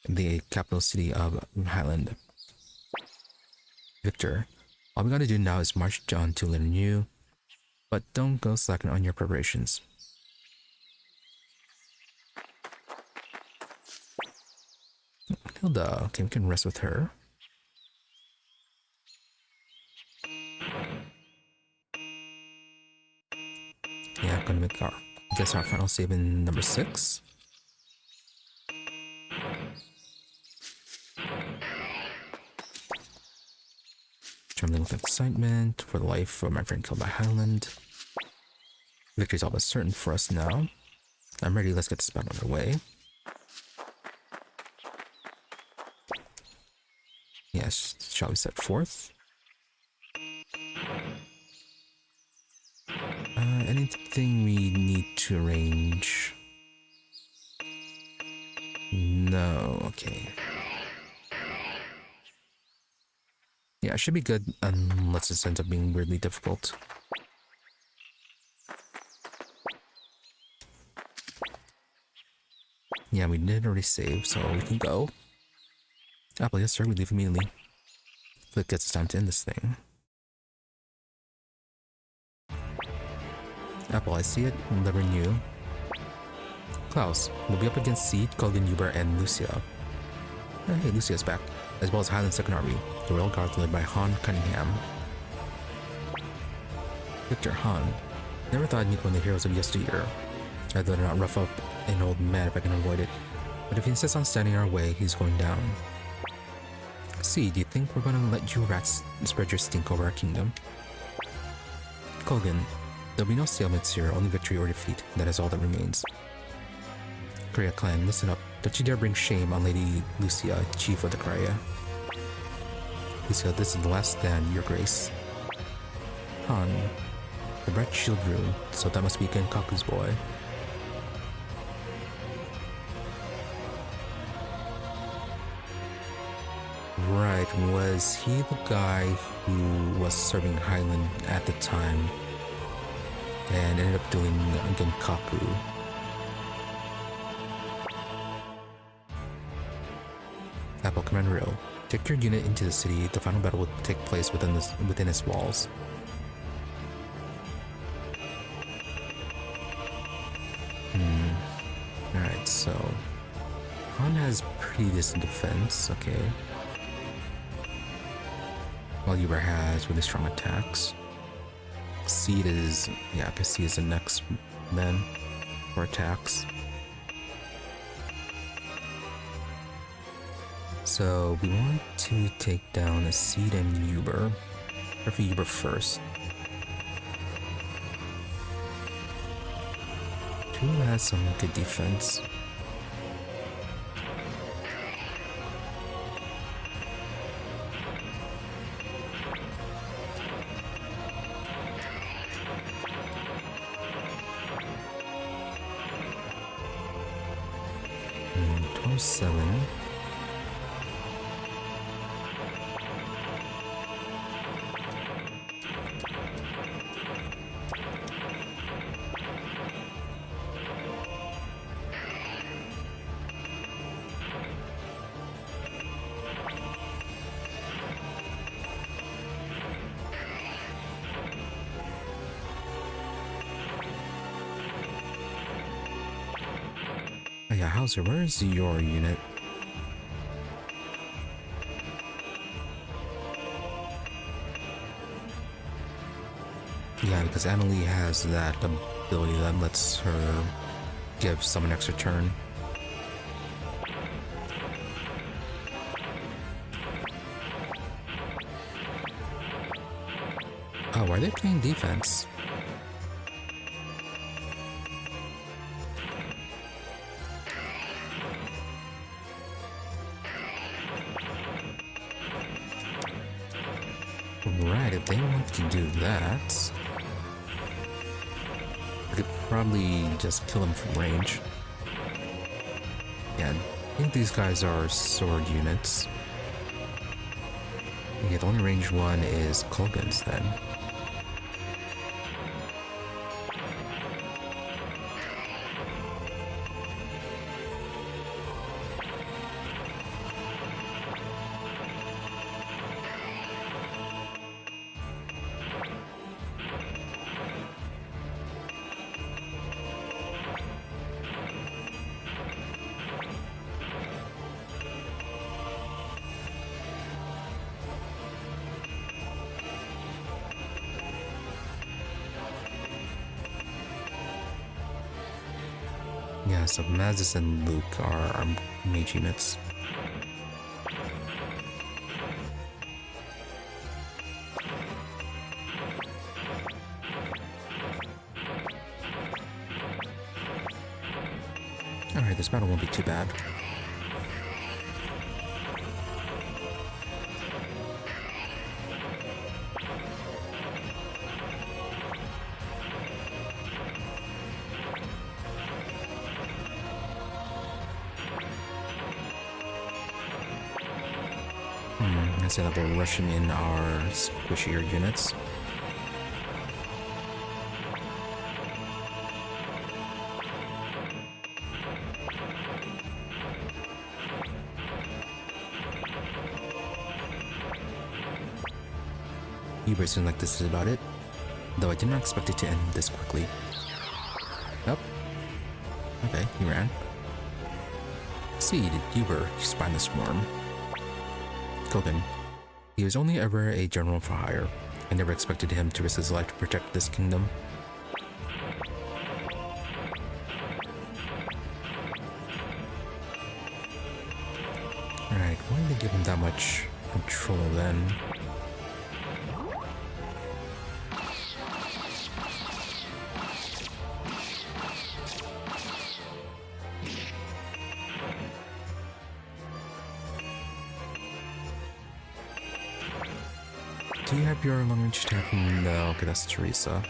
the capital city of Highland. Victor, all we gotta do now is march on to Le Riou, but don't go slacking on your preparations. Matilda, okay, we can rest with her. Yeah, I'm gonna make our final save in number 6. Trembling with excitement for the life of my friend killed by Highland. Victory's almost certain for us now. I'm ready, let's get this battle underway. Yes, shall we set forth? Anything we need to arrange? No, okay. Yeah, it should be good unless it ends up being weirdly difficult. Yeah, we did already save, so we can go. Apple, yes sir, we leave immediately. But it gets time to end this thing. Apple, I see it. Delivering you. Klaus, we'll be up against Seed, Kogan Uber, and Lucia. Oh, hey, Lucia's back, as well as Highland Second Army, the Royal Guard led by Han Cunningham. Victor Han. Never thought I'd meet one of the heroes of yesteryear. I'd rather not rough up an old man if I can avoid it. But if he insists on standing in our way, he's going down. See, do you think we're gonna let you rats spread your stink over our kingdom? Kogan, there'll be no stalemates here, only victory or defeat. That is all that remains. Korea clan, listen up. Don't you dare bring shame on Lady Lucia, chief of the Korea. Lucia, this is the last stand, your grace. Han, the bright shield rune, so that must be Genkaku's boy. Right, was he the guy who was serving Highland at the time and ended up doing Genkaku? Apple, Commander Riou, take your unit into the city. The final battle will take place within its walls. Alright, so Han has pretty decent defense, okay. While Uber has really strong attacks. Seed is, yeah, I guess Seed is the next then for attacks. So we want to take down a Seed and Uber. Prefer Uber first. Who has some good defense? Hmm, 27. Yeah, Hauser, where is your unit? Yeah, because Annalie has that ability that lets her give someone an extra turn. Oh, why are they playing defense? Right, if they want to do that, we could probably just kill them from range. Yeah, I think these guys are sword units. Yeah, the only ranged one is Kogan's then. Yeah, so Mazis and Luke are our mage units. Alright, this battle won't be too bad. I say that we're rushing in our squishier units. Uber seemed like this is about it, though I did not expect it to end this quickly. Nope. Okay, he ran. Seed, Uber, spineless worm. Kogan. He was only ever a general for hire. I never expected him to risk his life to protect this kingdom. Alright, why did they give him that much control then? Do you have your long-range attack? No, okay, that's Teresa.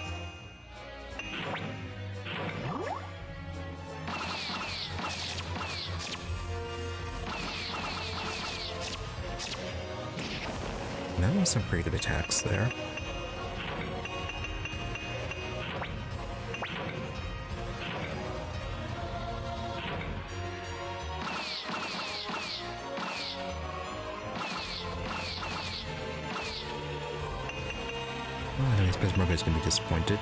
That was some pretty good attacks there. I suppose Margaret's gonna be disappointed.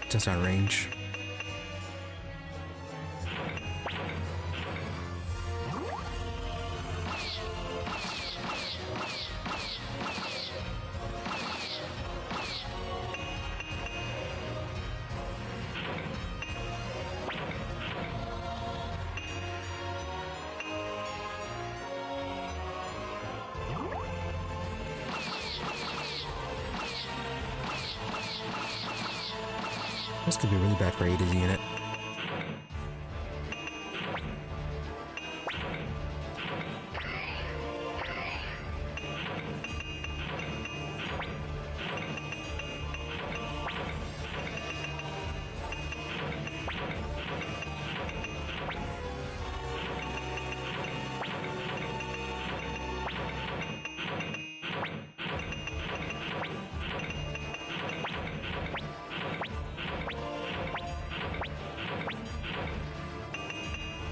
Just out of range. This could be really bad for Ada's unit.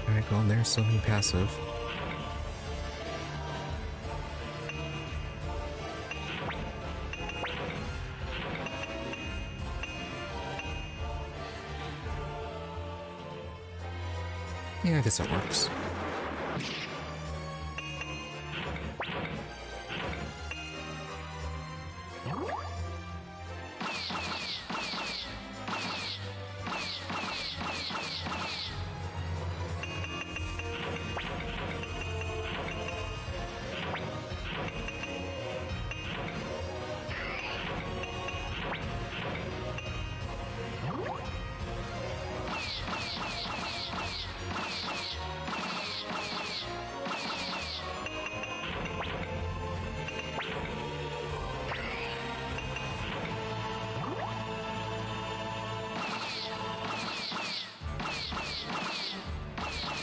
Alright, well, there's something passive. Yeah, I guess that works.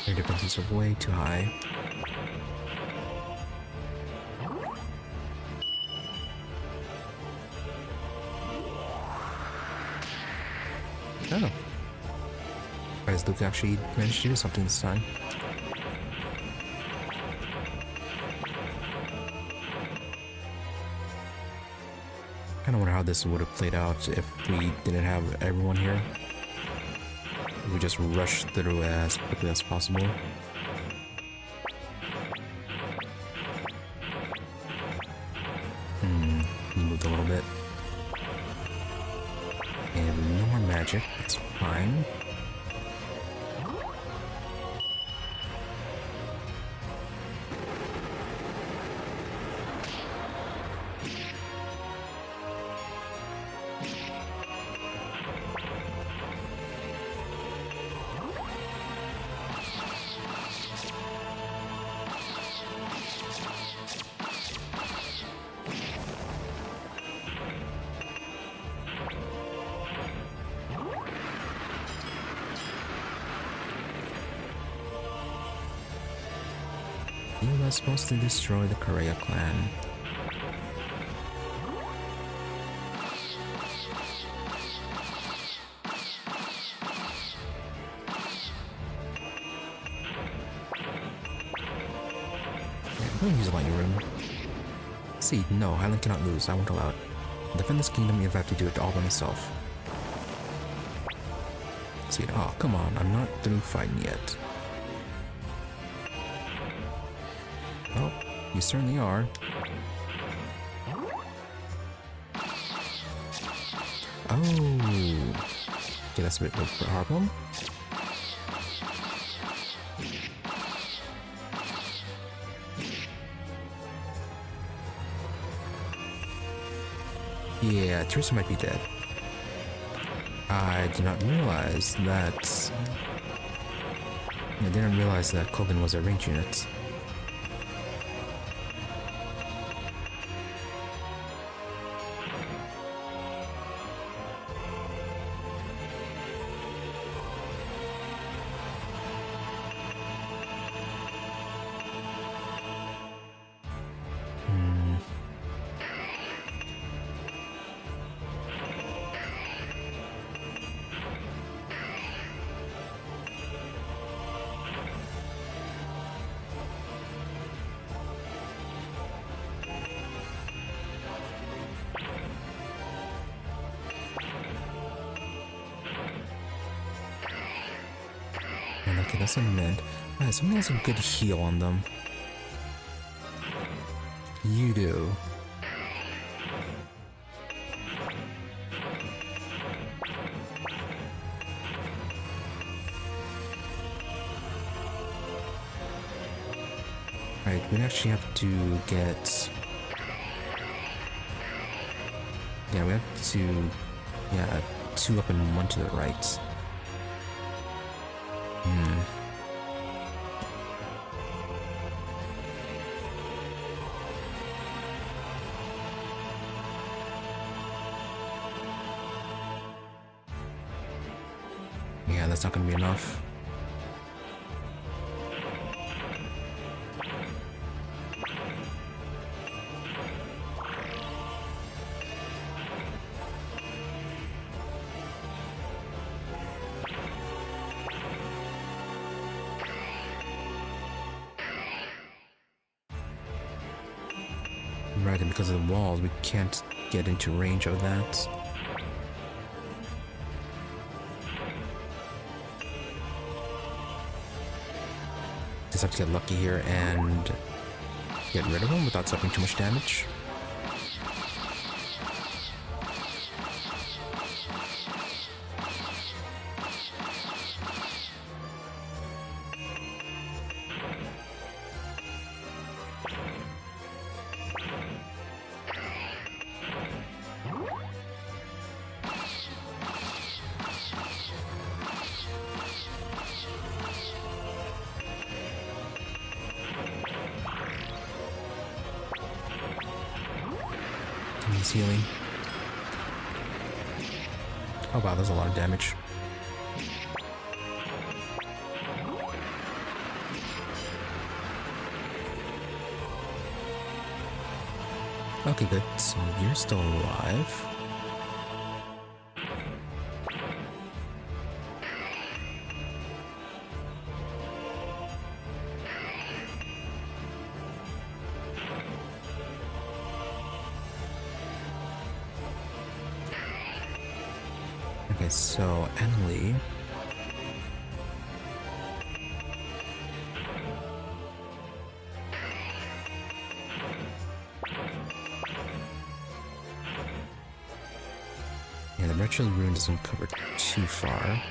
Their differences are way too high. Oh. Guys, Luke actually managed to do something this time. Kinda wonder how this would have played out if we didn't have everyone here. We just rush through as quickly as possible. He moved a little bit. And no more magic, that's fine. He was supposed to destroy the Korea clan. I'm gonna use a lightning rune. See, no, Highland cannot lose. I won't allow it. Defend this kingdom if I have to do it all by myself. See, oh, come on, I'm not through fighting yet. Oh, you certainly are. Oh, okay, that's a bit of a problem. Yeah, Teresa might be dead. I did not realize that. I didn't realize that Kogan was a range unit. Okay, that's a mid. Alright, someone has a good heal on them. You do. Alright, we actually have to get... Yeah, we have to... Yeah, 2 up and 1 to the right. Yeah, that's not gonna be enough. Right, and because of the walls, we can't get into range of that. Just have to get lucky here and get rid of him without suffering too much damage. He's healing. Oh wow, that's a lot of damage. Okay, good. So you're still alive. Okay, so Emily. Yeah, the Retro Rune doesn't cover too far.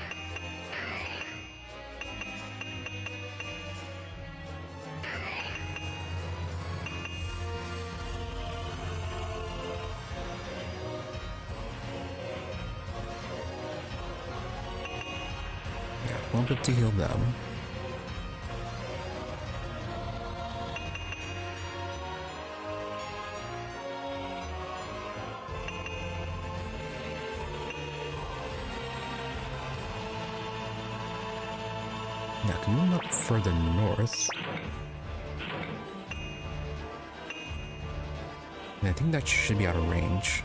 Won't be able to heal them. Yeah, I can move up further north. And I think that should be out of range.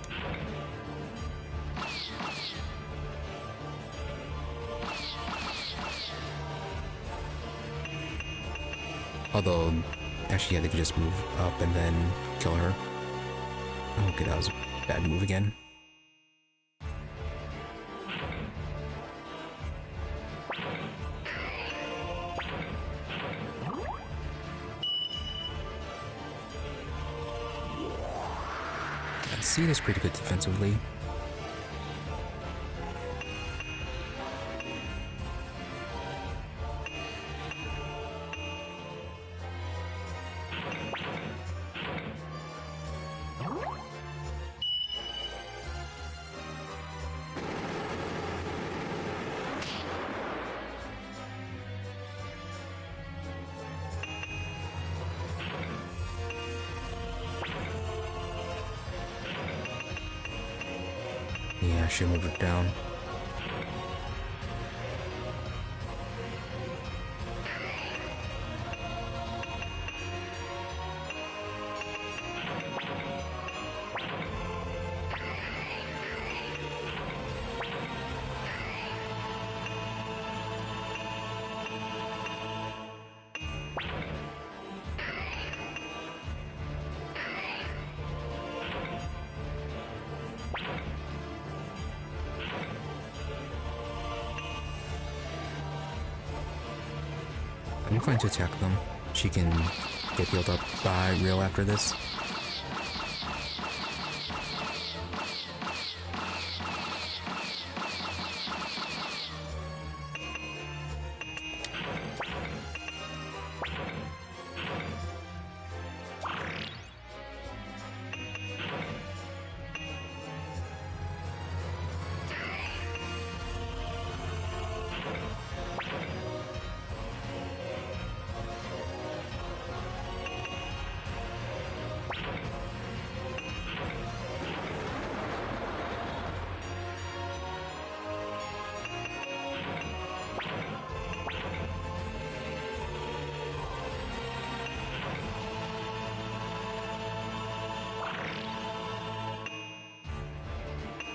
Although, actually, yeah, they could just move up and then kill her. Okay, that was a bad move again. Seed is pretty good defensively. Yeah, I should move it down. I'm fine to attack them. She can get healed up by Riou after this.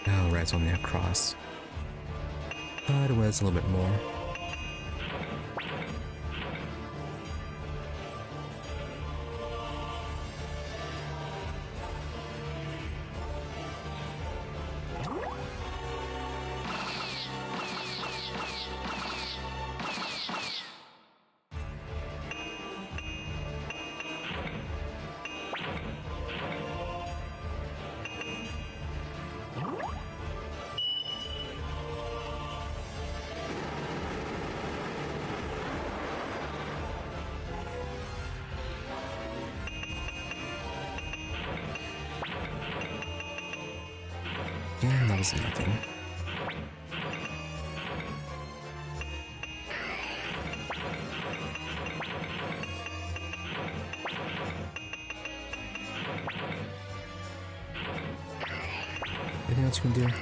Oh, right, it's only across. But it was a little bit more. And that was nothing. Anything else you can do?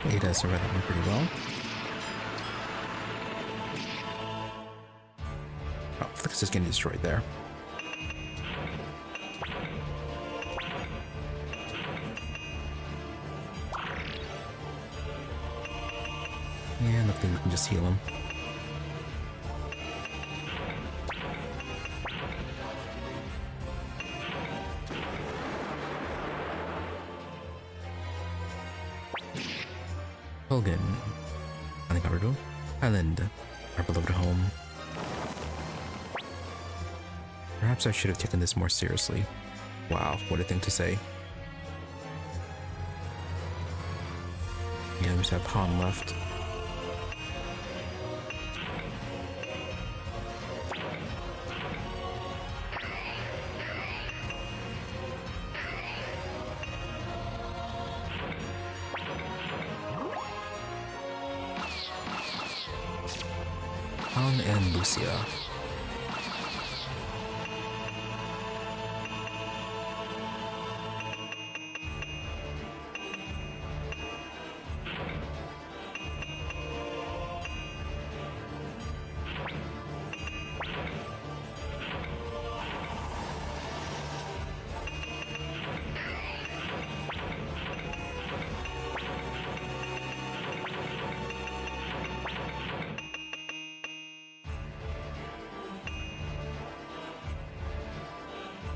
Ada survived that one pretty well. Oh, Flix is getting destroyed there. Yeah, nothing, we can just heal him. Hogan, Gordeau, Highland, our beloved home. Perhaps I should have taken this more seriously. Wow, what a thing to say. Yeah, we just have Han left. Dunan and Lucia.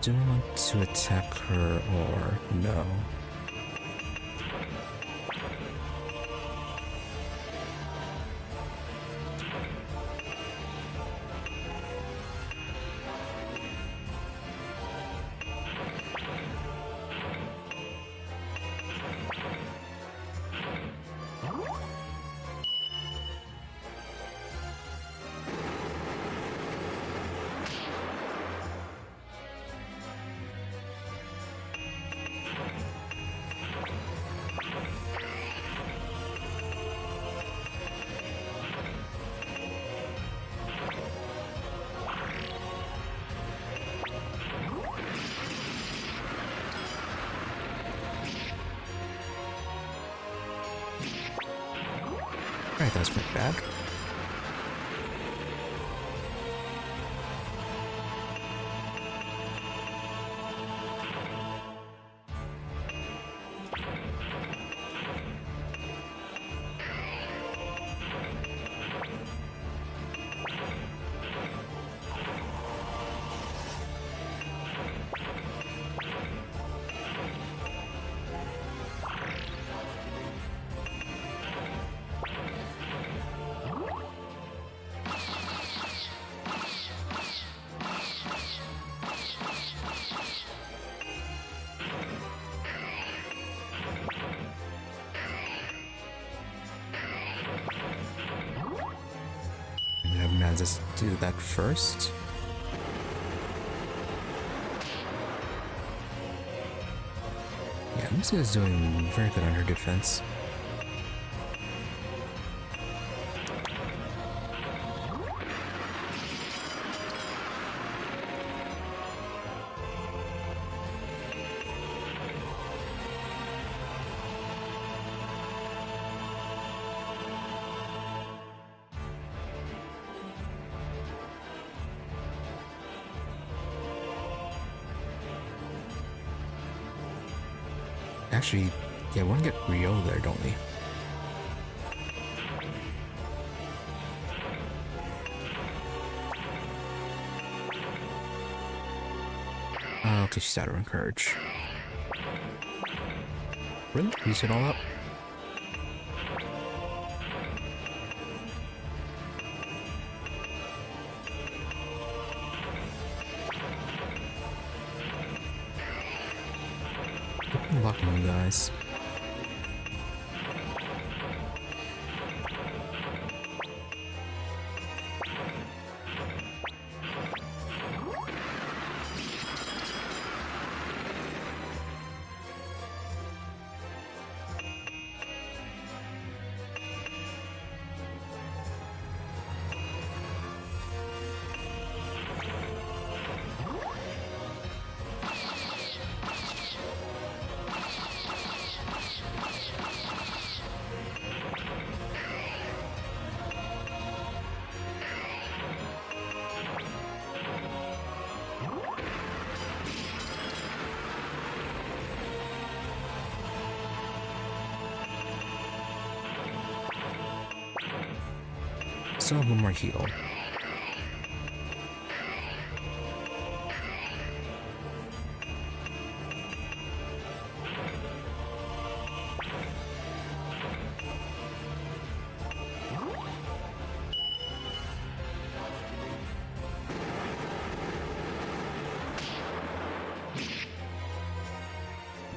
Do I want to attack her or no? Alright, that's pretty bad. Let's do that first. Yeah, Lucia is doing very good on her defense. Actually, yeah, we want to get Riou there, don't we? Okay, she's out of encourage. Really? Use it all up? Locking you guys. Still have one more heal.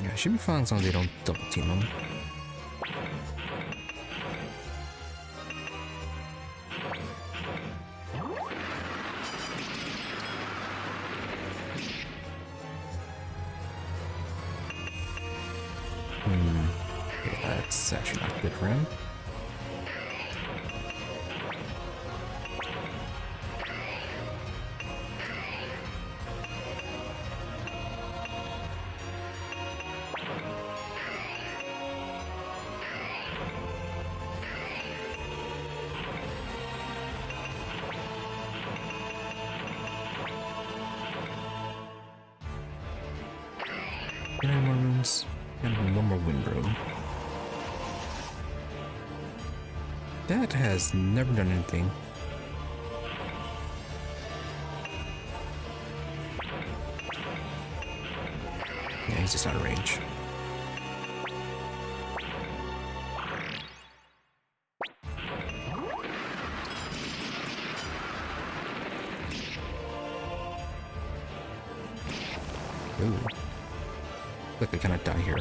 Yeah, should be fine as long as they don't double team them. That's actually not good for him. 9 more runes. And 1 more wind rune. That has never done anything. Yeah, he's just out of range. Ooh. Look, I cannot die here.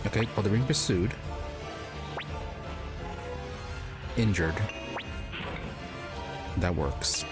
Okay, while they're being pursued. Injured. That works.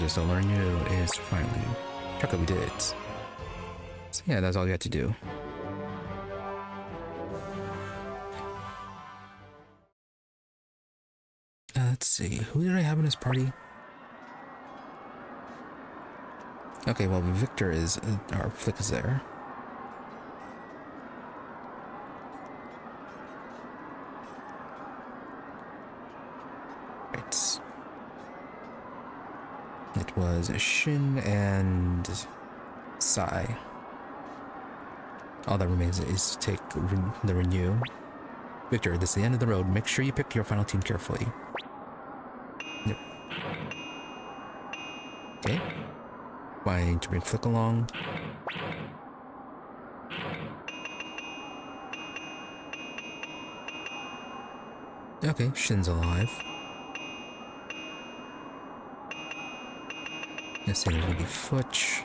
So learn new is finally check out we did. So yeah, that's all you had to do. Let's see, who did I have in this party? Okay, well Victor is our Flick is there. Right. It was Shin and Sai. All that remains is to take the renew. Victor, this is the end of the road. Make sure you pick your final team carefully. Yep. Okay. Going to bring Flick along. Okay, Shin's alive. Yes, it's gonna be Futch.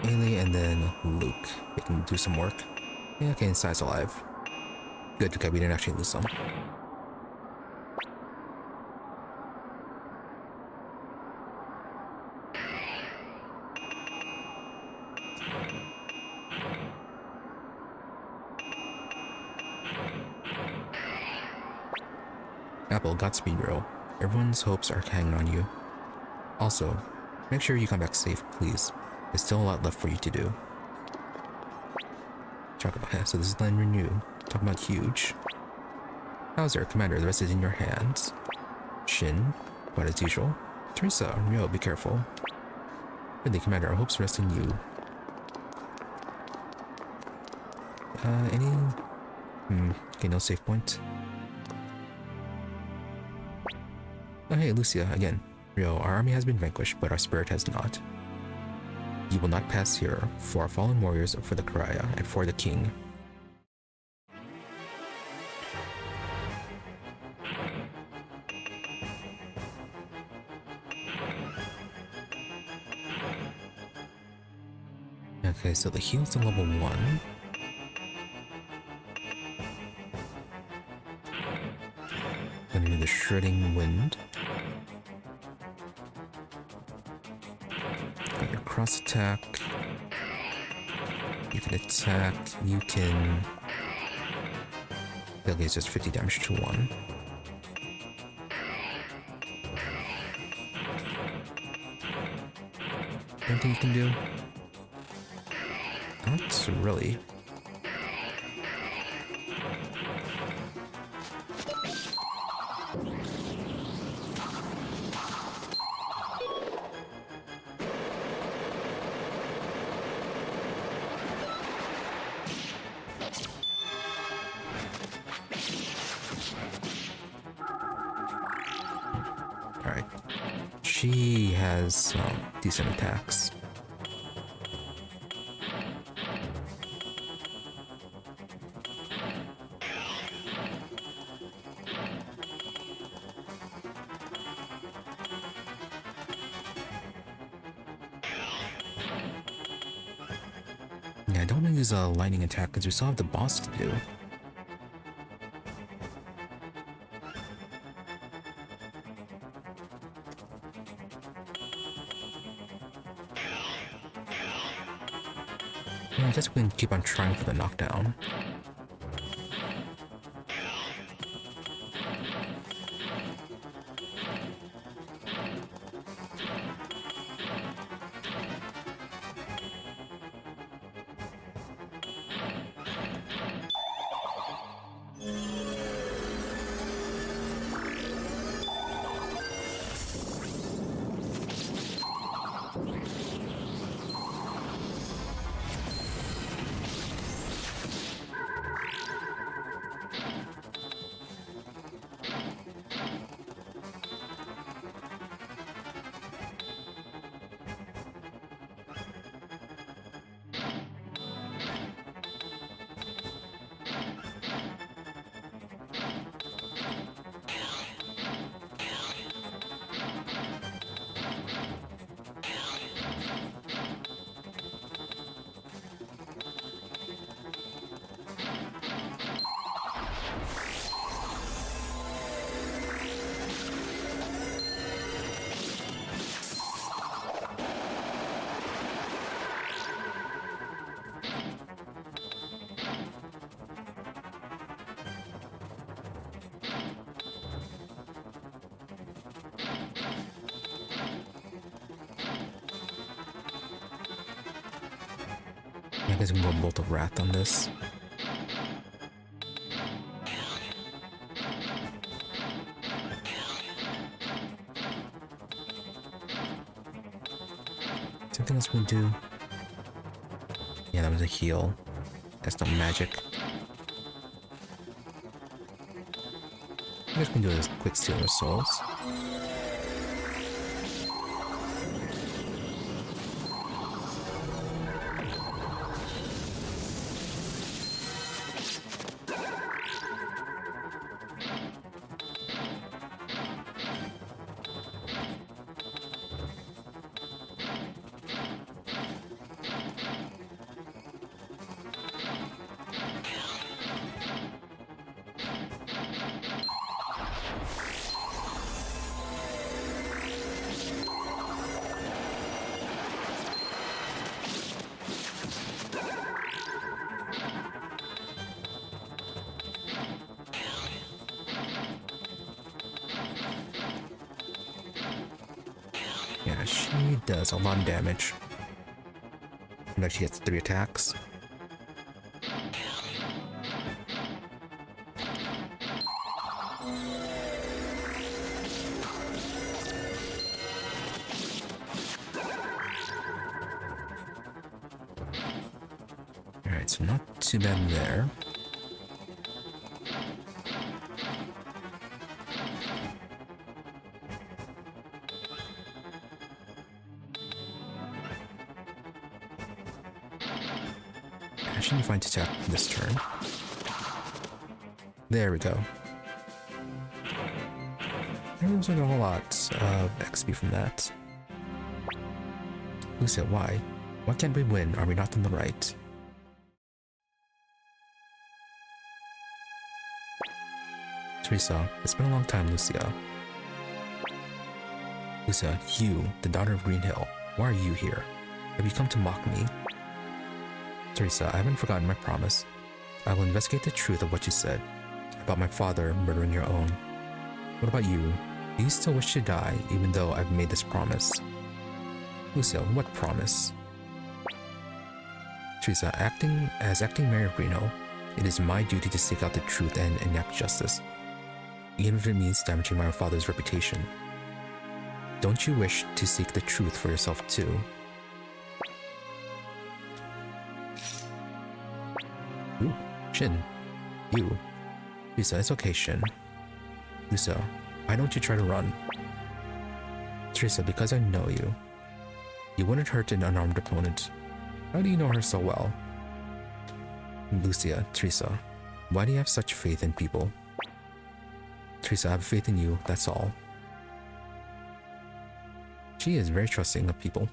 Ailey and then Luke. They can do some work. Yeah, okay, and Sai's alive. Good, okay, we didn't actually lose them. Apple, Godspeed, bro. Everyone's hopes are hanging on you. Also, make sure you come back safe, please. There's still a lot left for you to do. Talk about so this is Len Renew. Talk about huge. How's there, Commander? The rest is in your hands. Shin, quite as usual. Teresa, Riou, be careful. Really, Commander, our hopes rest in you. Any? Okay, no save point. Oh hey, Lucia, again. Riou, our army has been vanquished, but our spirit has not. You will not pass here, for our fallen warriors, for the Karaya, and for the king. Okay, so the heal's at level 1. Gonna do the Shredding Wind. Got your cross attack. You can attack, you can... Okay, it's just 50 damage to 1. Anything you can do? Not really. Alright. She has decent attacks. Yeah, I don't want to use a lightning attack because we still have the boss to do. I guess we can keep on trying for the knockdown. I guess we can go Bolt of Wrath on this. Something else we can do. Yeah, that was a heal. That's not magic. I guess we can do this quick steal of souls. Yeah, she does a lot of damage. No, she gets 3 attacks. Alright, so not too bad there. I shouldn't find attack this turn. There we go. I was doing a whole lot of XP from that. Who said why? Why can't we win? Are we not in the right? Teresa, it's been a long time, Lucia. Lucia, you, the daughter of Green Hill, why are you here? Have you come to mock me? Teresa, I haven't forgotten my promise. I will investigate the truth of what you said about my father murdering your own. What about you? Do you still wish to die even though I've made this promise? Lucia, what promise? Teresa, as acting mayor of Green Hill, it is my duty to seek out the truth and enact justice, even if it means damaging my father's reputation. Don't you wish to seek the truth for yourself too? Ooh, Shin. You. Lisa, it's okay, Shin. Lisa, why don't you try to run? Teresa, because I know you. You wouldn't hurt an unarmed opponent. How do you know her so well? Lucia, Teresa, why do you have such faith in people? Teresa, I have faith in you, that's all. She is very trusting of people.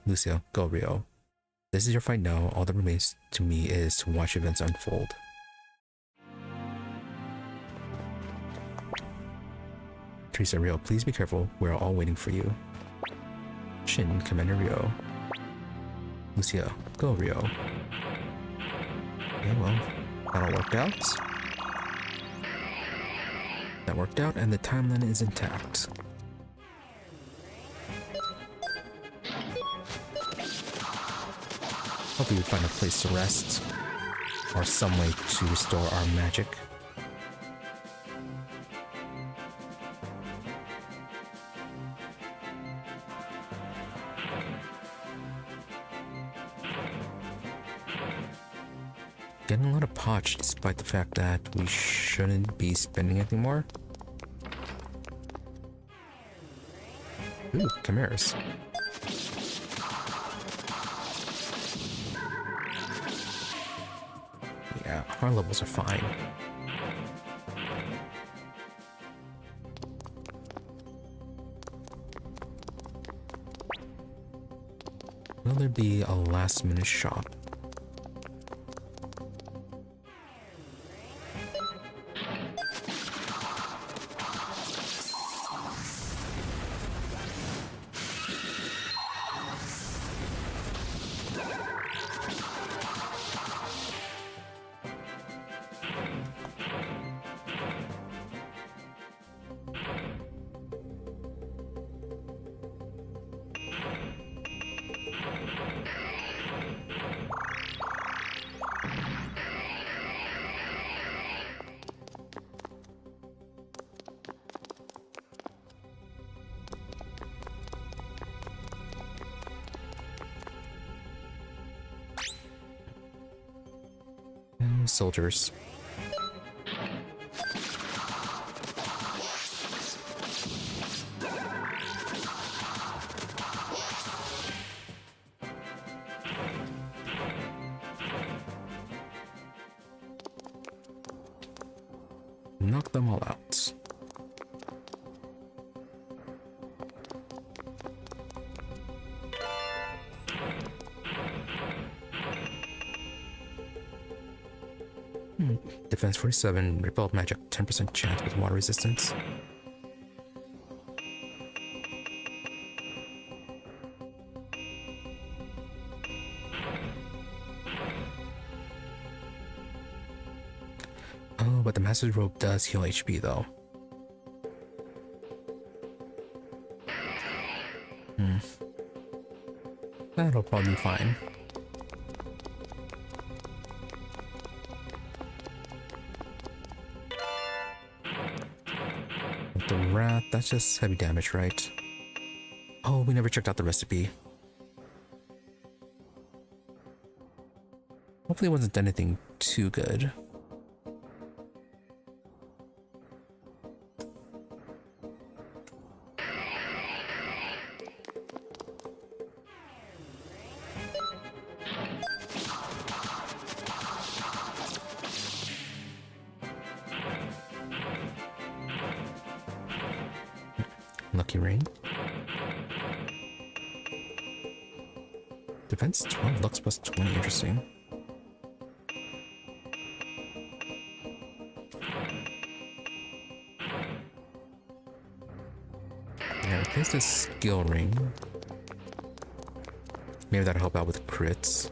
Lucia, go Riou. This is your fight now. All that remains to me is to watch events unfold. Teresa, Riou, please be careful. We're all waiting for you. Shin, Commander Riou. Lucia, go Riou. Okay, well, that all worked out. That worked out, and the timeline is intact. Hopefully we find a place to rest, or some way to restore our magic. Getting a lot of potch despite the fact that we shouldn't be spending anything more. Ooh, chimeras. Yeah, our levels are fine. Will there be a last minute shop? Soldiers. Knock them all out. Defense 47, repel magic 10% chance with water resistance. Oh, but the Master's Robe does heal HP though. That'll probably be fine. The rat, that's just heavy damage, right? Oh, we never checked out the recipe. Hopefully it wasn't anything too good. Lucky ring. Defense 12, looks plus 20, interesting. Yeah, replace this skill ring. Maybe that'll help out with crits.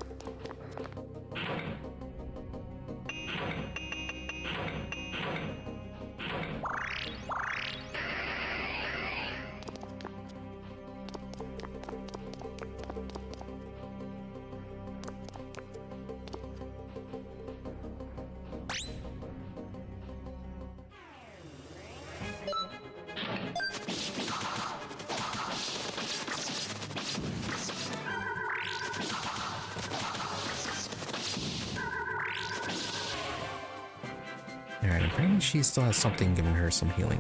Alright, apparently she still has something giving her some healing.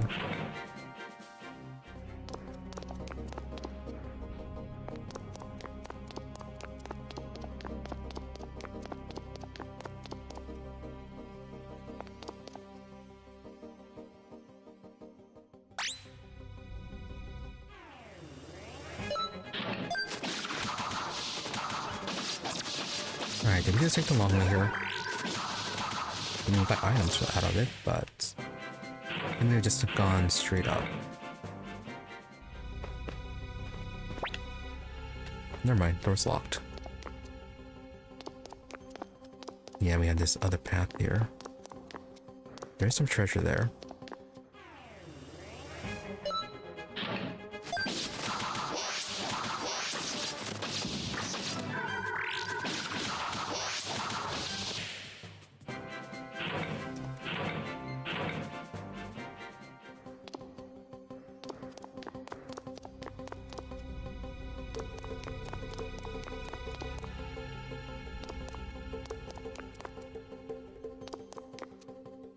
Alright, did we just take the long way here? We can buy items out of it, but I may have just gone straight up. Never mind, door's locked. Yeah, we have this other path here. There's some treasure there.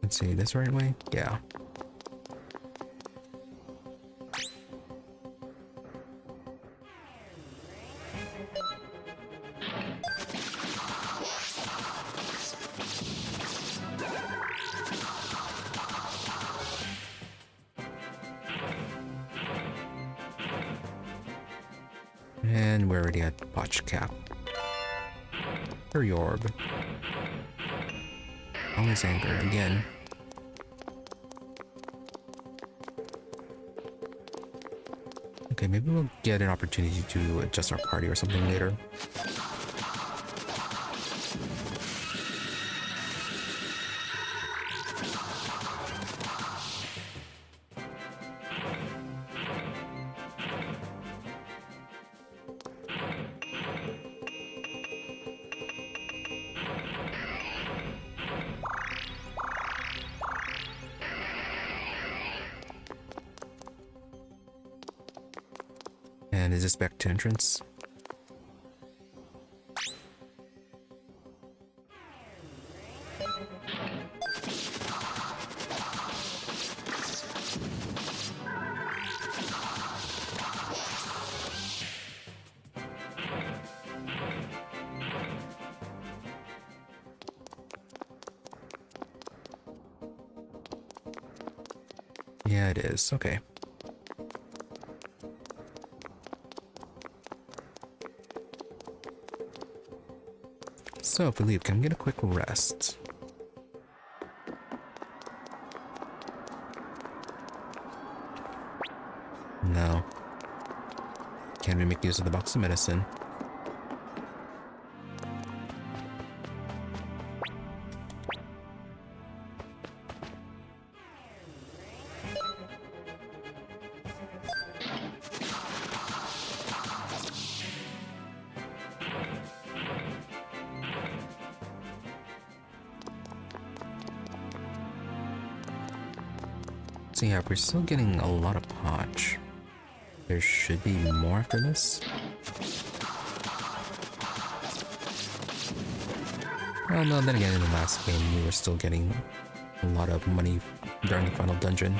Let's see, this right way? Yeah. And we're already at Botch Cap. Her Yorb. Always anger again. Okay, maybe we'll get an opportunity to adjust our party or something later. And is this back to entrance? Yeah, it is. Okay. So if we leave, can we get a quick rest? No. Can we make use of the box of medicine? So yeah, we're still getting a lot of potch. There should be more after this. Well, no, then again, in the last game, we were still getting a lot of money during the final dungeon.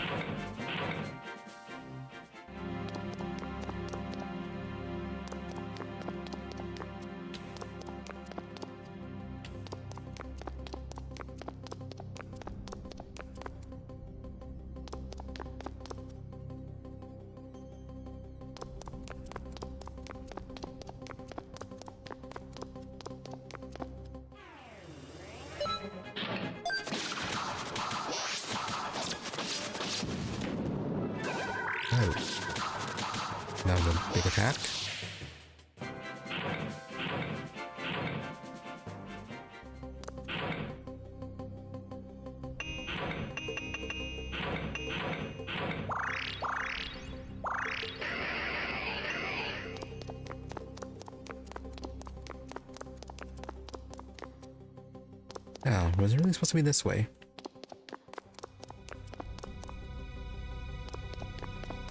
Now the big attack. Oh, was it really supposed to be this way?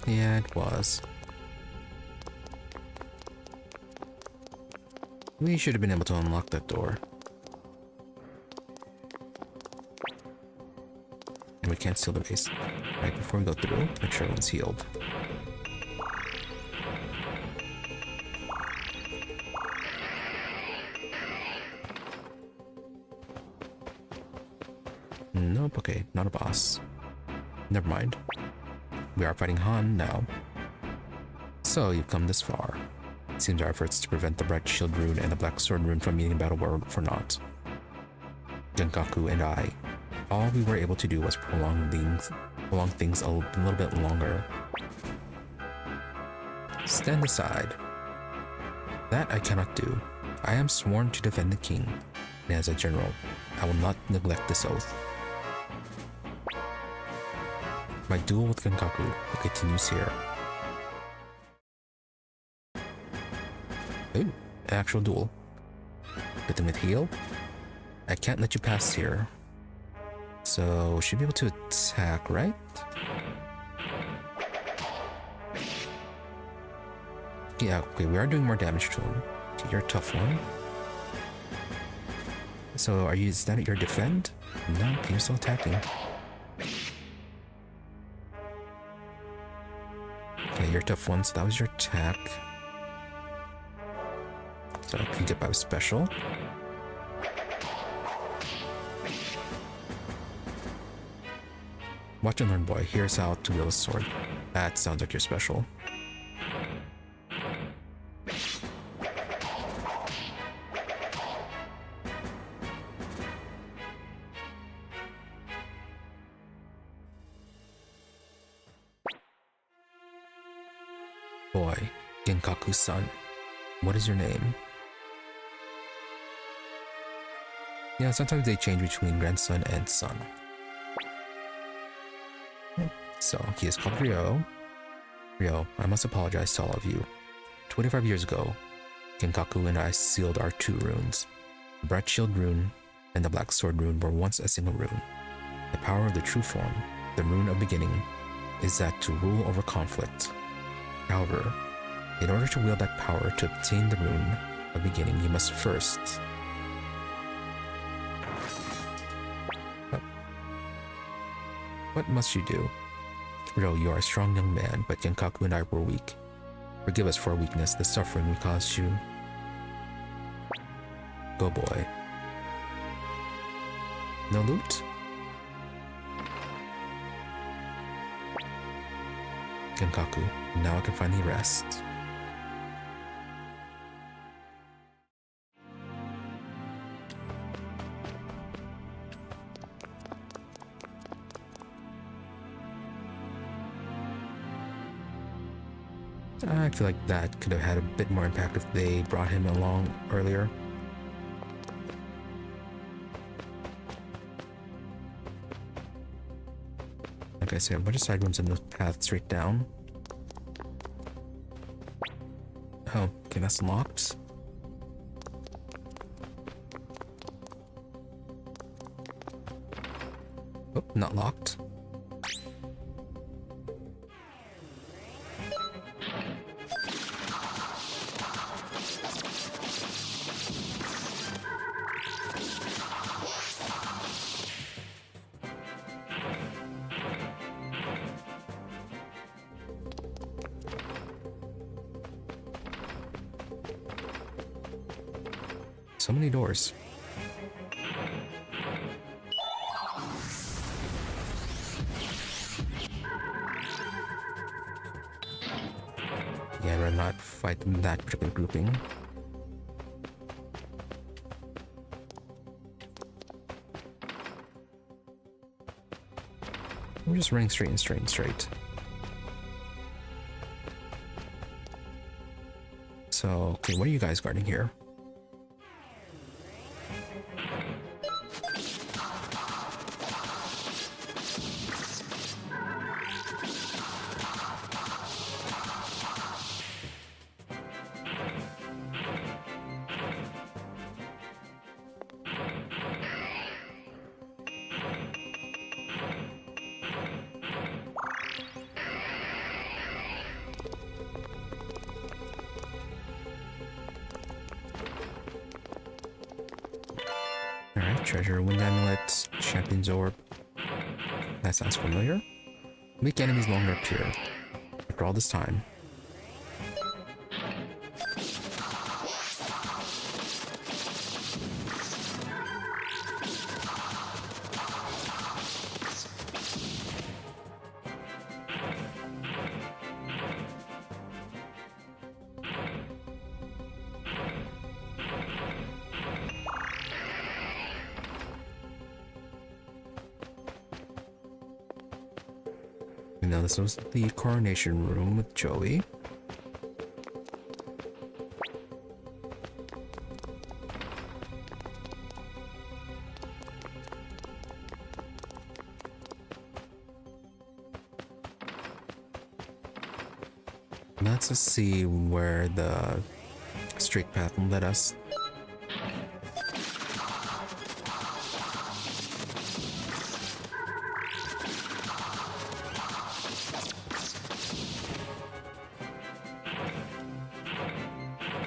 Yeah, it was. We should have been able to unlock that door. And we can't seal the base. Right before we go through, make sure everyone's healed. Nope, okay, not a boss. Never mind. We are fighting Han now. So you've come this far. It seems our efforts to prevent the Bright Shield Rune and the Black Sword Rune from meeting battle were for naught. Genkaku and I, all we were able to do was prolong things a little bit longer. Stand aside. That I cannot do. I am sworn to defend the king, and as a general, I will not neglect this oath. My duel with Genkaku continues here. Ooh, actual duel. Good thing with heal. I can't let you pass here. So, should be able to attack, right? Yeah, okay, we are doing more damage to him. Okay, you're a tough one. So, is that your defend? No, you're still attacking. Okay, you're a tough one, so that was your attack. So, you can get by with special. Watch and learn, boy. Here's how to wield a sword. That sounds like your special. Boy, Genkaku-san, what is your name? Yeah, sometimes they change between grandson and son. So, he is called Riou. Riou, I must apologize to all of you. 25 years ago, Genkaku and I sealed our two runes. The Bright Shield rune and the Black Sword rune were once a single rune. The power of the true form, the rune of beginning, is that to rule over conflict. However, in order to wield that power to obtain the rune of beginning, you must first... What must you do? Riou, you are a strong young man, but Genkaku and I were weak. Forgive us for our weakness, the suffering we caused you. Go, boy. No loot? Genkaku, now I can finally rest. I feel like that could have had a bit more impact if they brought him along earlier. Like I said, a bunch of side rooms in the path straight down. Oh, okay, that's locked. Oh, not locked. So many doors. Yeah, we're not fighting that particular grouping. We're just running straight and straight and straight. So, okay, what are you guys guarding here? Treasure, Wind Amulet, Champion's Orb. That sounds familiar. Weak enemies no longer appear. After all this time. Now this was the coronation room with Jowy. Let's just see where the straight path led us.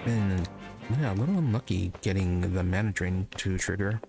And yeah, a little unlucky getting the mana drain to trigger.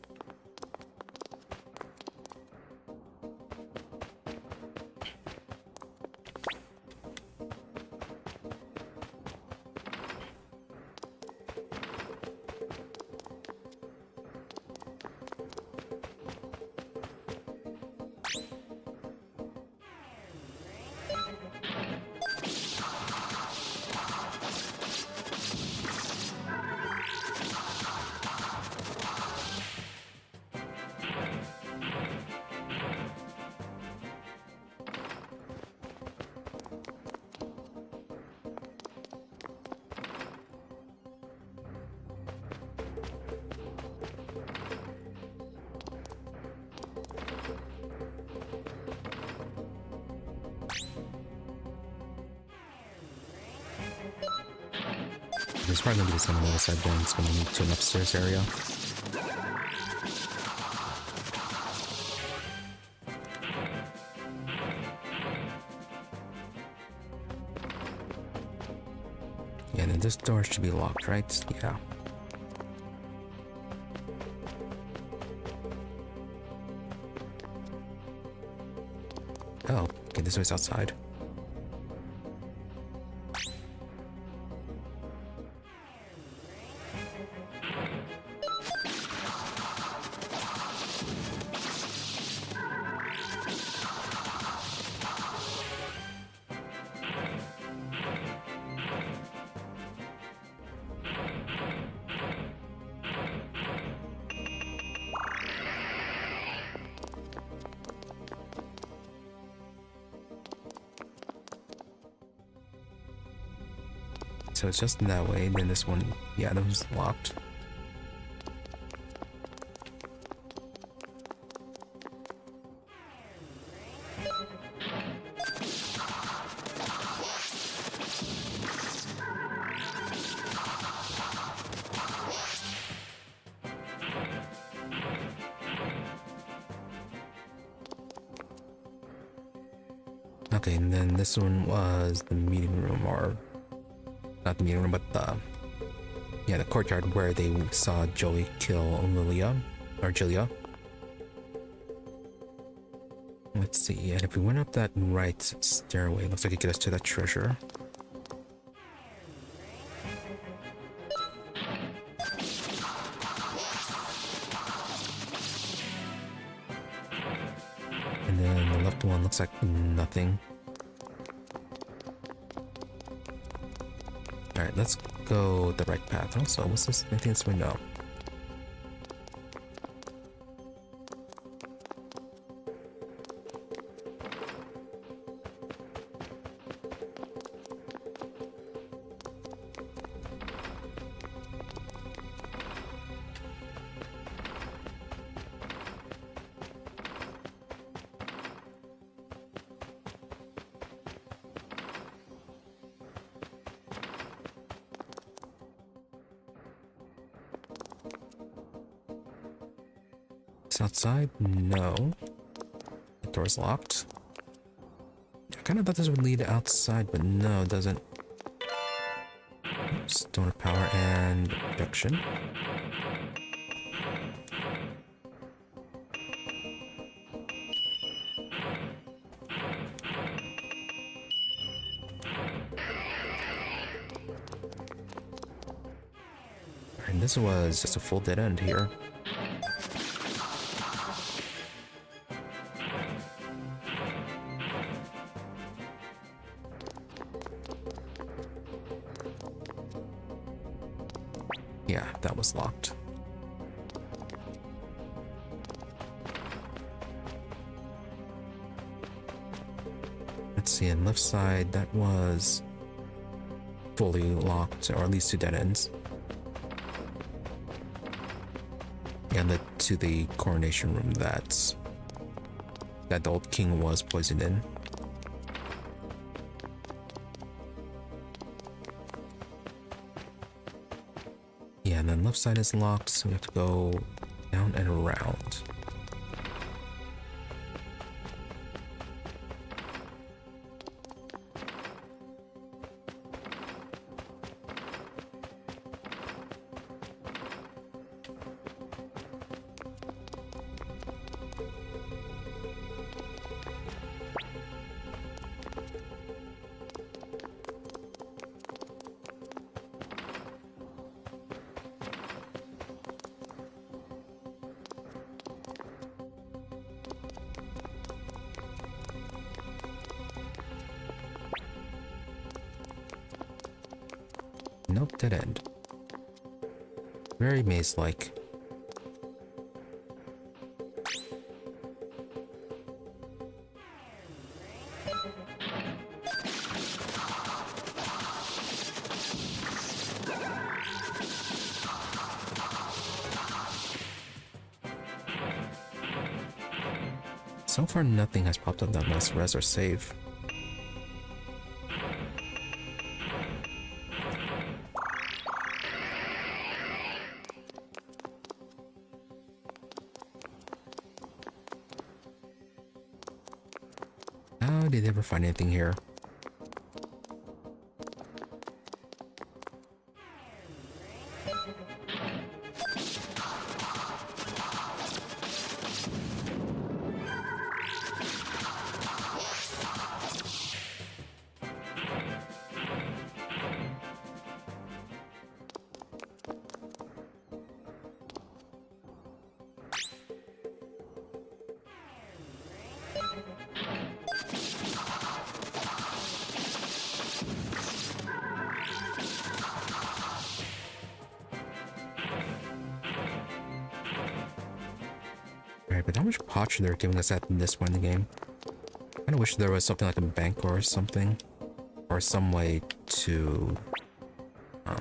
There's probably gonna be some on the other side, then it's gonna lead to an upstairs area. Yeah, and then this door should be locked, right? Yeah. Oh, okay, this way's outside. So it's just in that way, and then this one, yeah, that was locked. Okay, and then this one was the meeting room, or not the meeting room, but the courtyard where they saw Jowy kill Lilia, or Jilia. Let's see, and if we went up that right stairway, looks like it gets us to that treasure. And then the left one looks like nothing. Alright, let's go the right path. Also, what's this? Anything this window? Outside? No. The door's locked. I kind of thought this would lead outside, but no, it doesn't. Stone of power and reduction. And this was just a full dead end here. Yeah, that was locked. Let's see, on the left side, that was fully locked, or at least two dead ends. And led to the coronation room that the old king was poisoned in. left side is locked, so we have to go down and around. Nope, dead end. Very maze-like. So far, nothing has popped up that must res or save. How did they ever find anything here? Right, but how much potch they're giving us at this point in the game? I kind of wish there was something like a bank or something, or some way to,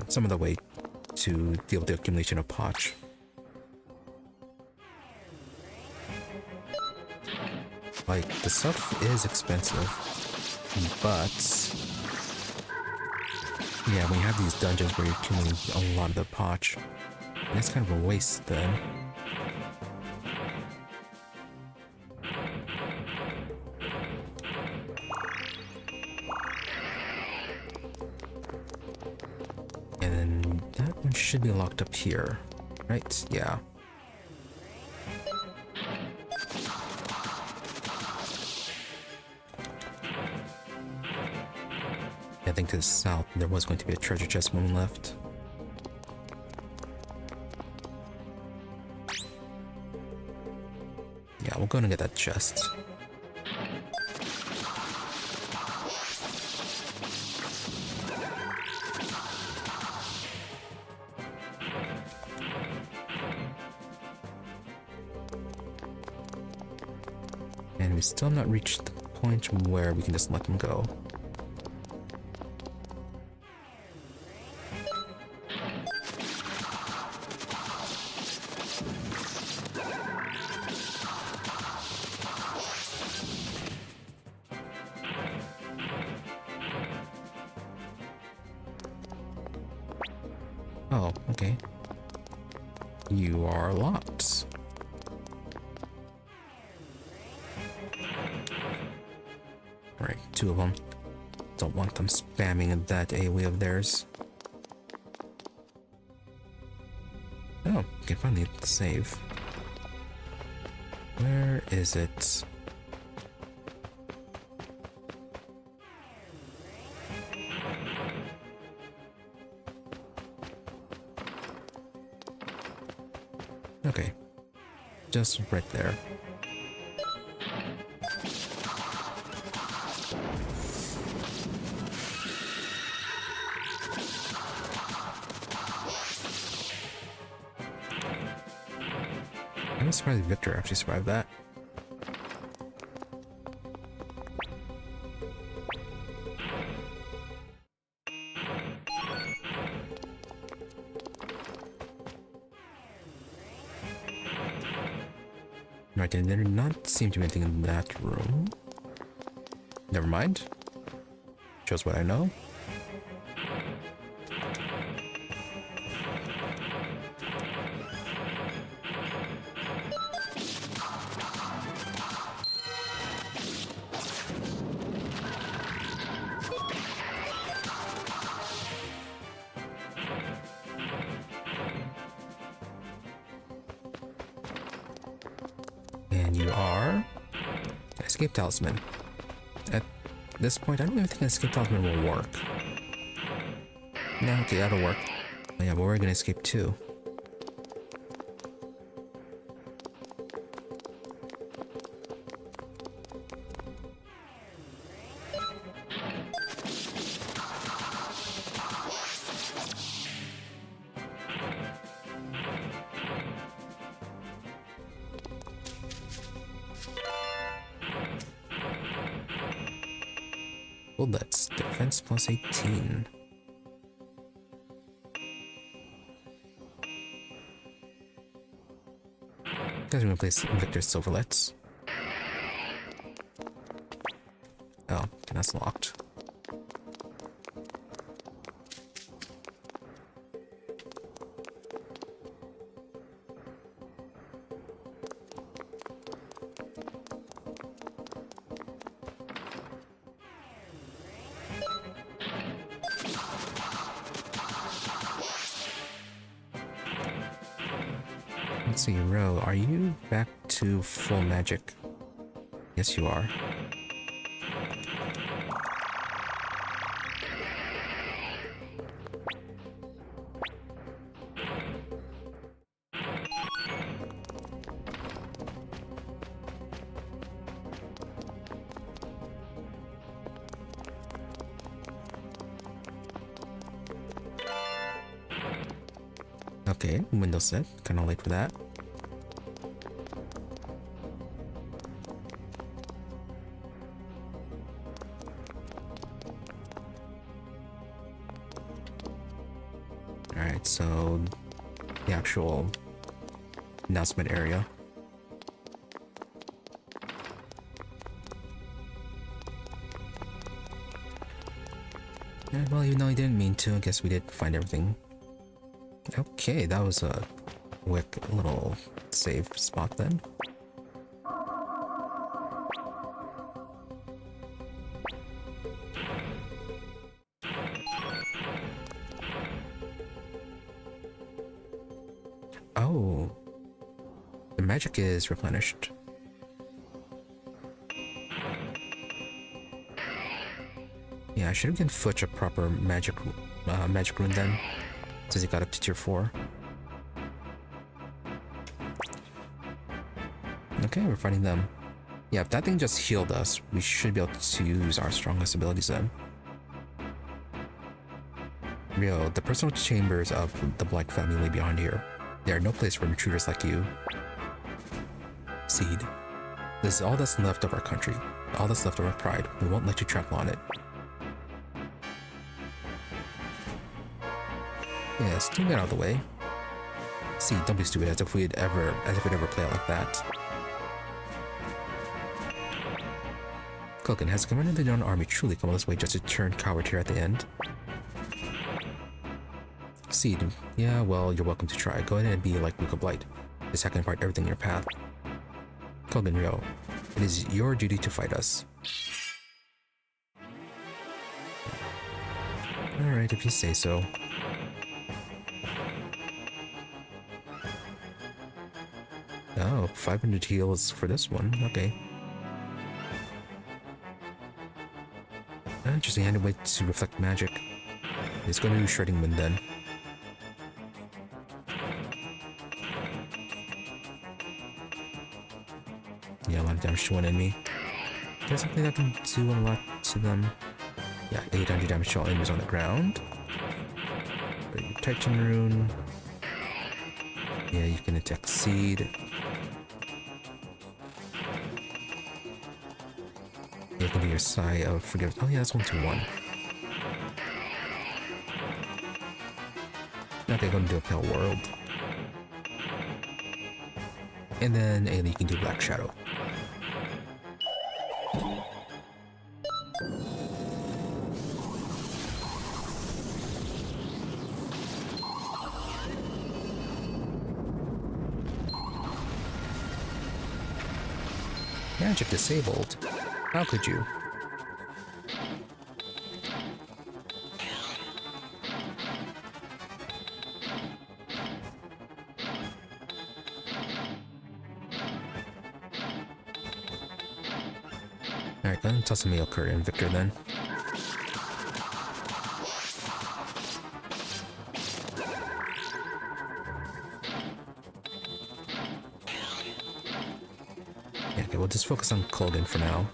some other way to deal with the accumulation of potch. Like, the stuff is expensive, but yeah, when you have these dungeons where you're accumulating a lot of the potch, it's kind of a waste then. And then that one should be locked up here, right? Yeah. I think to the south there was going to be a treasure chest one left. Yeah, we'll go and get that chest. And we still have not reached the point where we can just let them go. Oh, okay. You are locked. Alright, two of them. Don't want them spamming that AoE of theirs. Oh, we can finally save. Where is it? Okay, just right there. I'm surprised Victor actually survived that. Right, and there did not seem to be anything in that room. Never mind. Shows what I know. And you are... Escape Talisman. At this point, I don't even think an Escape Talisman will work. No, okay, that'll work. Oh, yeah, but we're gonna escape too. Well, that's defense plus 18. Guys, we're gonna place Victor's Silverlets. Oh, that's locked. Let's see, Ro, are you back to full magic? Yes, you are. Okay, window set. Kind of late for that. Alright, so the actual announcement area. Well, even though I didn't mean to, I guess we did find everything. Okay, that was a quick little save spot then. Oh, the magic is replenished. Yeah, I should have given Futch a proper magic rune then, since he got up to tier 4. Okay, we're fighting them. Yeah, if that thing just healed us, we should be able to use our strongest abilities then. Riou, the personal chambers of the Black family lay behind here. There are no place for intruders like you. Seed. This is all that's left of our country. All that's left of our pride. We won't let you trample on it. Yes, do get out of the way. See, don't be stupid as if we'd ever play it like that. Koken, has the commander of the Dunan army truly come all this way just to turn coward here at the end? Seed, yeah, well, you're welcome to try. Go ahead and be like Luca Blight. Just hack apart everything in your path. Kogen Riou, it is your duty to fight us. Alright, if you say so. Oh, 500 heals for this one. Okay. Interesting, hand away to reflect magic. It's going to do Shredding Wind then. Yeah, a lot of damage to one enemy. There's something that can do a lot to them. Yeah, 800 damage to all enemies on the ground. Titan Rune. Yeah, you can attack Seed. You can do your Sigh of Forgiveness. Oh yeah, that's 1-2-1. Okay, go and do a Pale World. And then Ailey, you can do Black Shadow. Magic disabled. How could you? Alright, go ahead and toss a Mayoker in Victor then. Yeah, okay, we'll just focus on Colgan for now.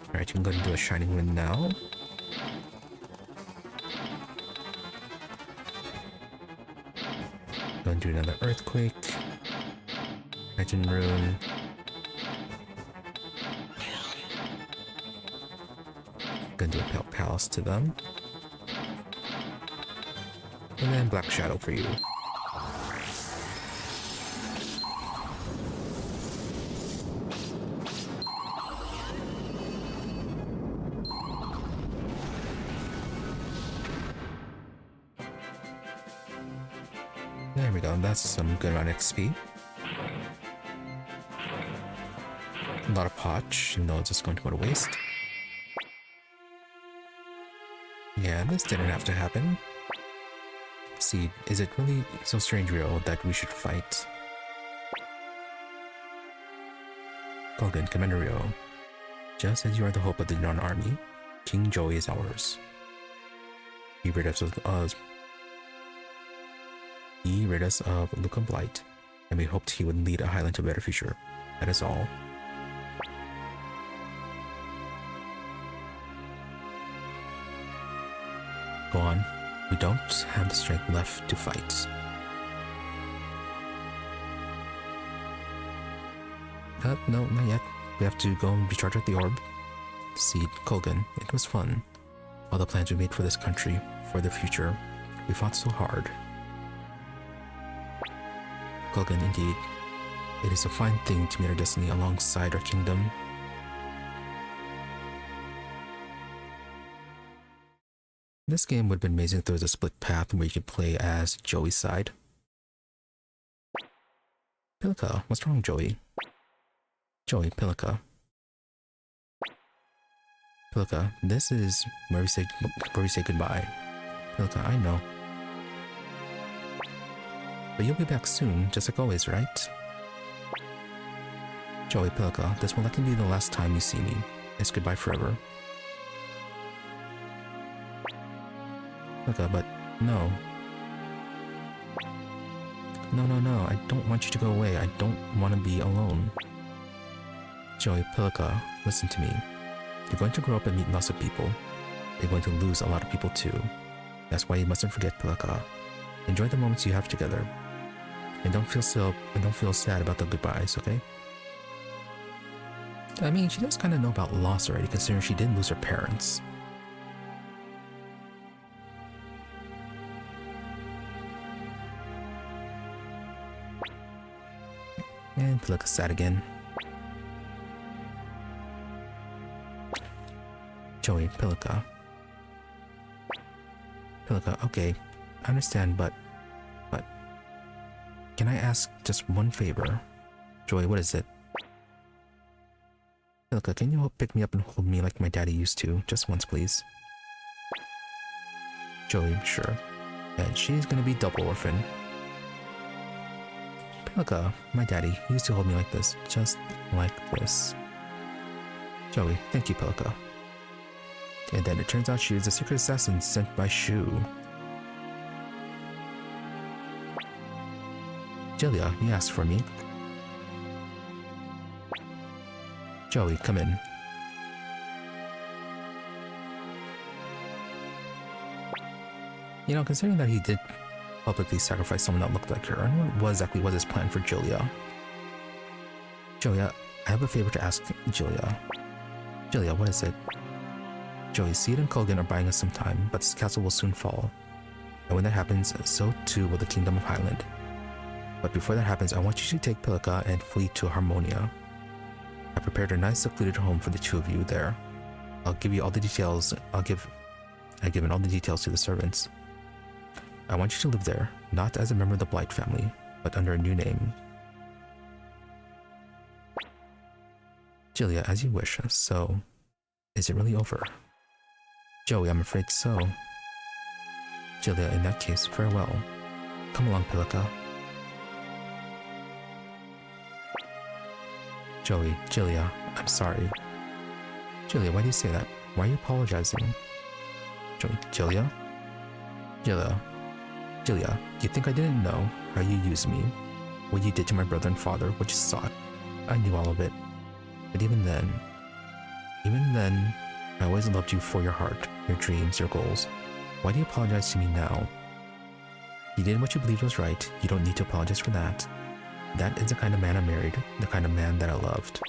Alright, you can go ahead and do a Shining Wind now. Go and do another Earthquake. Legend Rune. Gonna do a Pale Palace to them. And then Black Shadow for you. There we go, that's some good amount of XP. A lot of potch, even though it's just going to go to waste. Yeah, this didn't have to happen. See, is it really so strange, Riou, that we should fight? Colgan, Commander Riou. Just as you are the hope of the Dunan army, King Jowy is ours. He rid us of Luke of Blight, and we hoped he would lead a Highland to a better future. That is all. Go on. We don't have the strength left to fight. No, not yet. We have to go and recharge at the orb. See, Colgan, it was fun. All the plans we made for this country, for the future. We fought so hard. Colgan, indeed. It is a fine thing to meet our destiny alongside our kingdom. This game would have been amazing if there was a split path where you could play as Jowy's side. Pilika, what's wrong, Jowy? Jowy, Pilika. Pilika, this is where we say goodbye. Pilika, I know. But you'll be back soon, just like always, right? Jowy, Pilika, this will likely be the last time you see me. It's goodbye forever. Pilika, but no. No, I don't want you to go away. I don't want to be alone. Jowy, Pilika, listen to me. You're going to grow up and meet lots of people. You're going to lose a lot of people too. That's why you mustn't forget, Pilika. Enjoy the moments you have together. And don't feel sad about the goodbyes, okay? I mean, she does kind of know about loss already, considering she did lose her parents. And Pilika's sad again. Jowy, Pilika. Pilika, okay, I understand, but can I ask just one favor? Jowy, what is it? Pilika, can you pick me up and hold me like my daddy used to? Just once, please. Jowy, sure. And she's gonna be double orphan. Pilika, my daddy, used to hold me like this. Just like this. Jowy, thank you, Pilika. And then it turns out she was a secret assassin sent by Shu. Julia, you asked for me. Jowy, come in. You know, considering that he did publicly sacrifice someone that looked like her, I don't know what exactly was his plan for Julia. Julia, I have a favor to ask Julia. Julia, what is it? Jowy, Seed and Colgan are buying us some time, but this castle will soon fall. And when that happens, so too will the Kingdom of Highland. But before that happens, I want you to take Pilika and flee to Harmonia. I prepared a nice secluded home for the two of you there. I'll give you all the details. I've given all the details to the servants. I want you to live there, not as a member of the Blight family, but under a new name. Julia, as you wish. So, is it really over? Jowy, I'm afraid so. Julia, in that case, farewell. Come along, Pilika. Jowy, Julia, I'm sorry. Julia, why do you say that? Why are you apologizing? Jowy, Julia? Julia, you think I didn't know how you used me? What you did to my brother and father, what you sought? I knew all of it. But even then, I always loved you for your heart, your dreams, your goals. Why do you apologize to me now? You did what you believed was right. You don't need to apologize for that. That is the kind of man I married, the kind of man that I loved.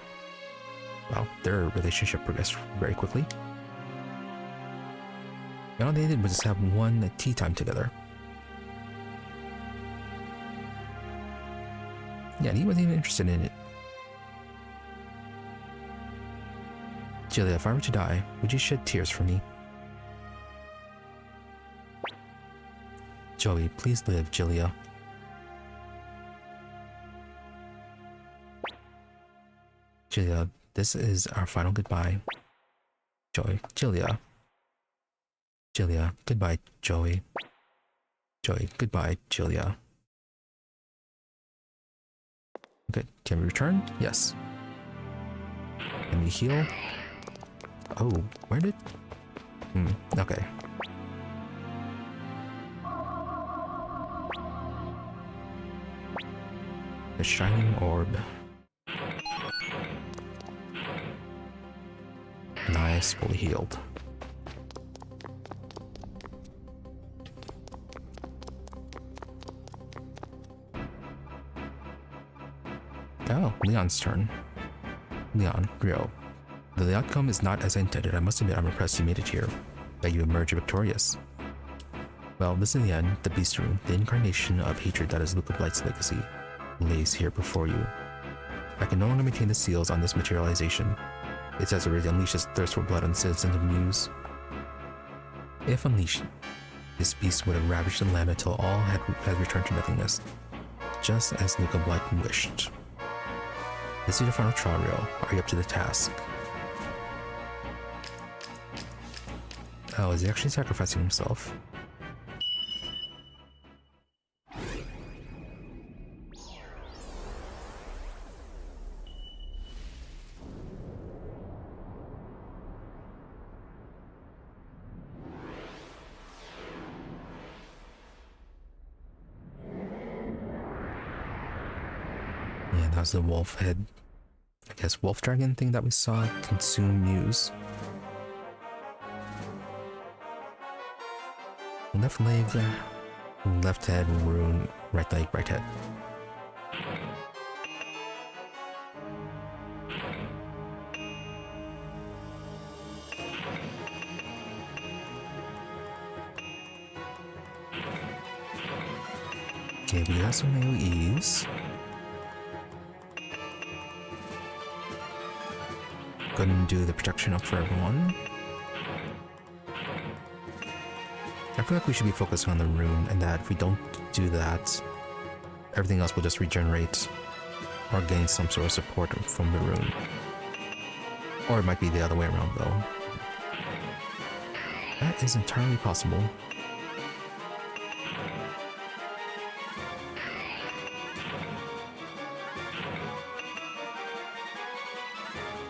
Well, their relationship progressed very quickly. And all they did was just have one tea time together. Yeah, and he wasn't even interested in it. Julia, if I were to die, would you shed tears for me? Jowy, please live, Julia. Julia, this is our final goodbye. Jowy, Julia. Julia, goodbye, Jowy. Jowy, goodbye, Julia. Okay, can we return? Yes. Can we heal? Oh, where did... okay. The shining orb. Nice, fully healed. Oh, Leon's turn. Leon, Riou. Though the outcome is not as I intended, I must admit I'm impressed you made it here, that you emerged victorious. Well, this is the end, the Beast Room, the incarnation of hatred that is Luca Blight's legacy, lays here before you. I can no longer maintain the seals on this materialization. It's as it unleashes thirst for blood on the citizens of Muse. If unleashed, this beast would have ravaged the land until all had returned to nothingness, just as Luca Blight wished. This is your final trial, Riou. Are you up to the task? Oh, is he actually sacrificing himself? Yeah, that was the wolf head, I guess, wolf dragon thing that we saw consume Muse. Left leg, left head, rune, right leg, right head. Okay, we got some AoEs. Go ahead and do the protection up for everyone. I feel like we should be focusing on the rune, and that if we don't do that, everything else will just regenerate or gain some sort of support from the rune. Or it might be the other way around, though. That is entirely possible.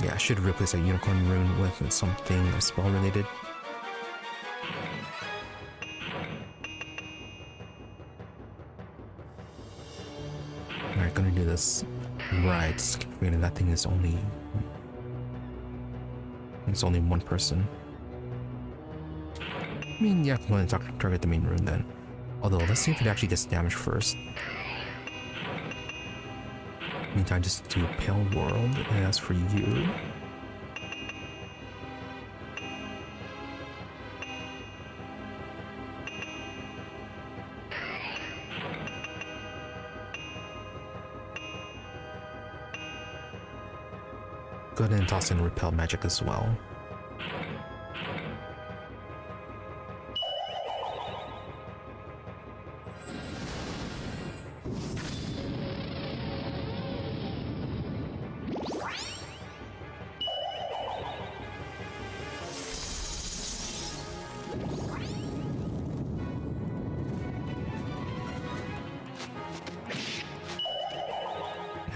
Yeah, I should replace that unicorn rune with something spell related. Alright, gonna do this right. Granted, that thing is only... it's only one person. I mean, yeah, I'm going to target the main rune then. Although, let's see if it actually gets damaged first. Meantime, just do Pale World, and as for you... go ahead and toss in Repel Magic as well.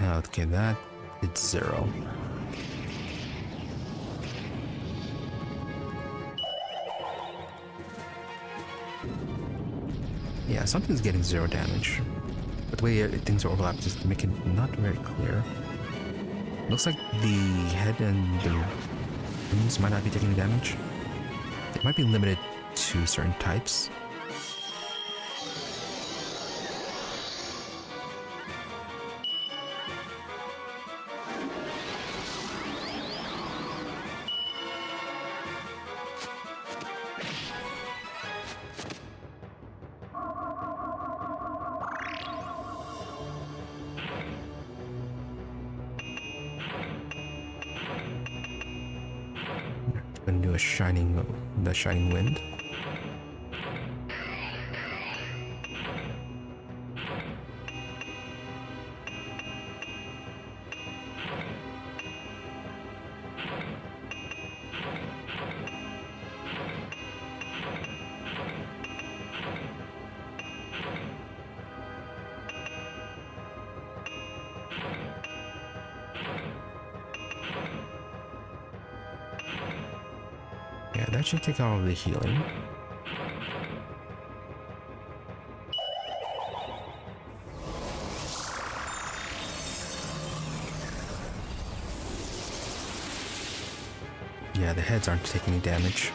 Okay, that did 0. Yeah, something's getting 0 damage. But the way things are overlapped just make it not very clear. Looks like the head and the wings might not be taking damage. It might be limited to certain types. Gonna do the shining wind. Yeah, that should take all of the healing. Yeah, the heads aren't taking any damage.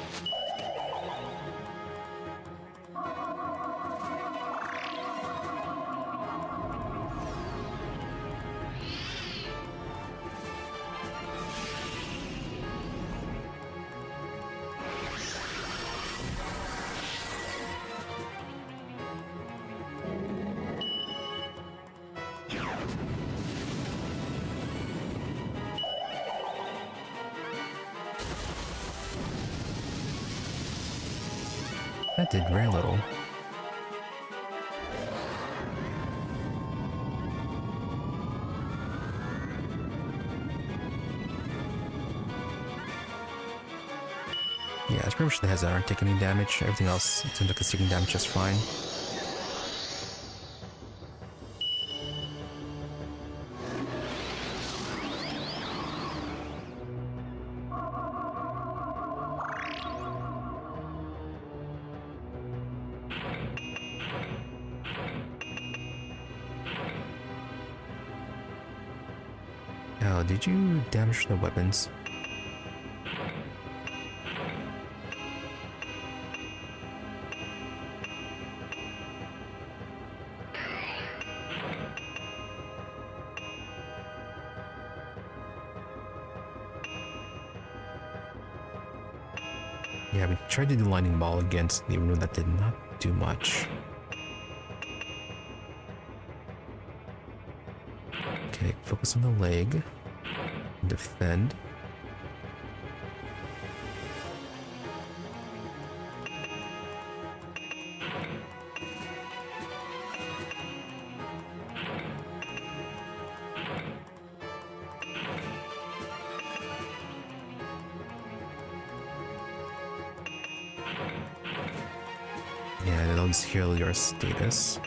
That did very little. Yeah, it's pretty much the heads that aren't taking any damage. Everything else seems like it's taking damage just fine. Oh, did you damage the weapons? Yeah, we tried to do lightning ball against the rune, that did not do much. Okay, focus on the leg. Defend. Yeah, it'll just heal your status.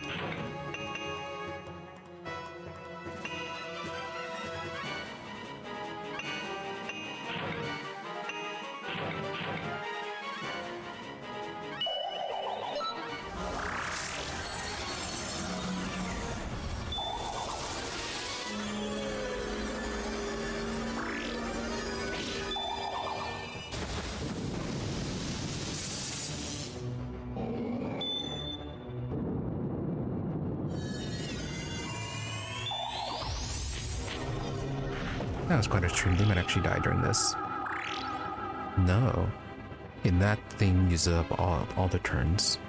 That was quite a stream. They might actually die during this. No. And that thing uses up all the turns.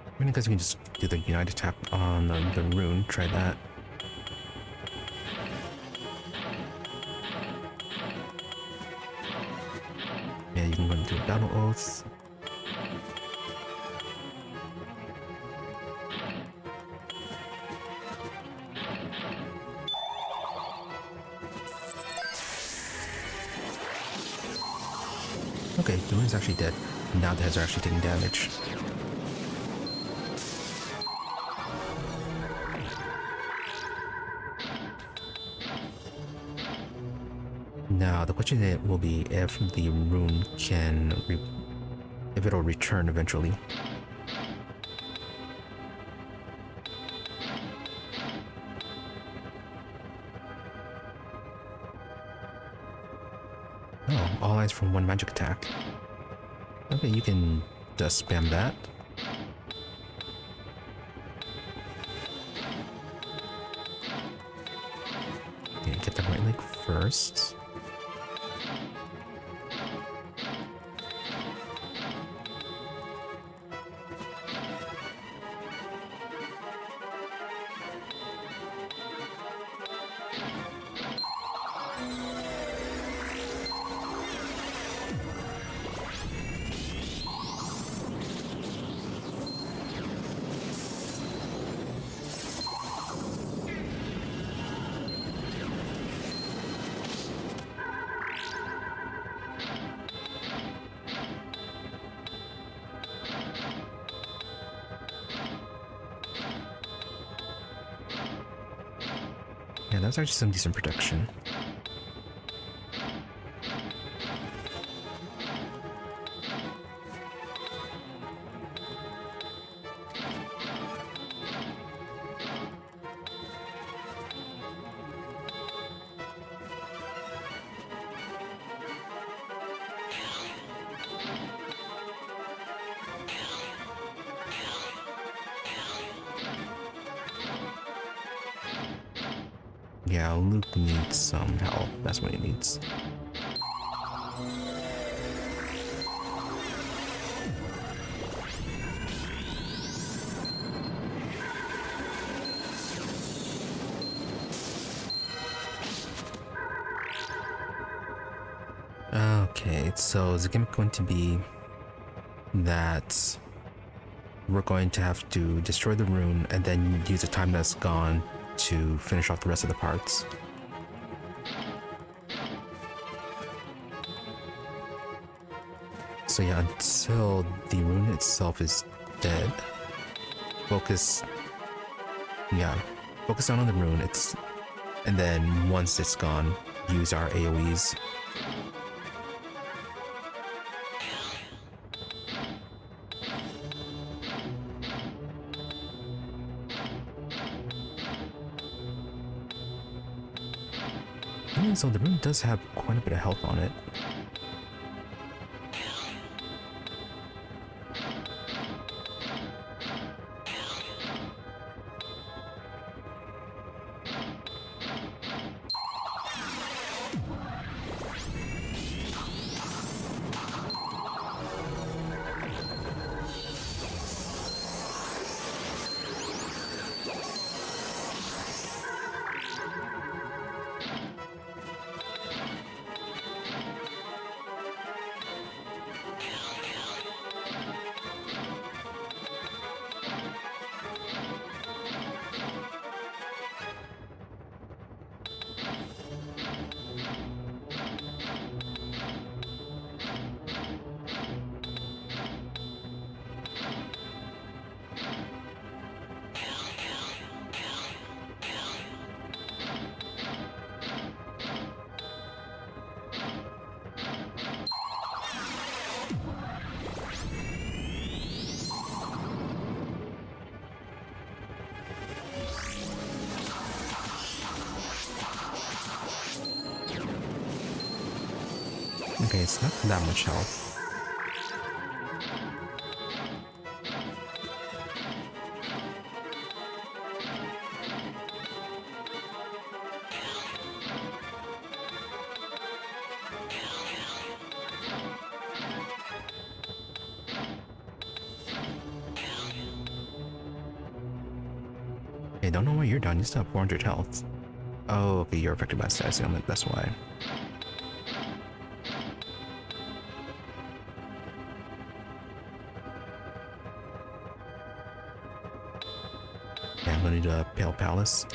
I mean, because you can just do the United tap on the rune. Try that. Yeah, you can go into a battle oath. Okay, the rune's actually dead. Now the heads are actually taking damage. Now, the question will be if the rune can, if it'll return eventually. Oh, all eyes from one magic attack. Okay, you can just spam that. Okay, get the right leg first. Yeah, that's actually some decent protection. Yeah, Luke needs some help. That's what he needs. Okay, so is the gimmick going to be that we're going to have to destroy the rune and then use the time that's gone to finish off the rest of the parts? So yeah, until the rune itself is dead, focus on the rune, and then once it's gone, use our AoEs. So the rune does have quite a bit of health on it. Okay, it's not that much health. Okay, don't know why you're done. You still have 400 health. Oh, okay, you're affected by status ailment, that's why. Yeah, I'm gonna need a Pale Palace.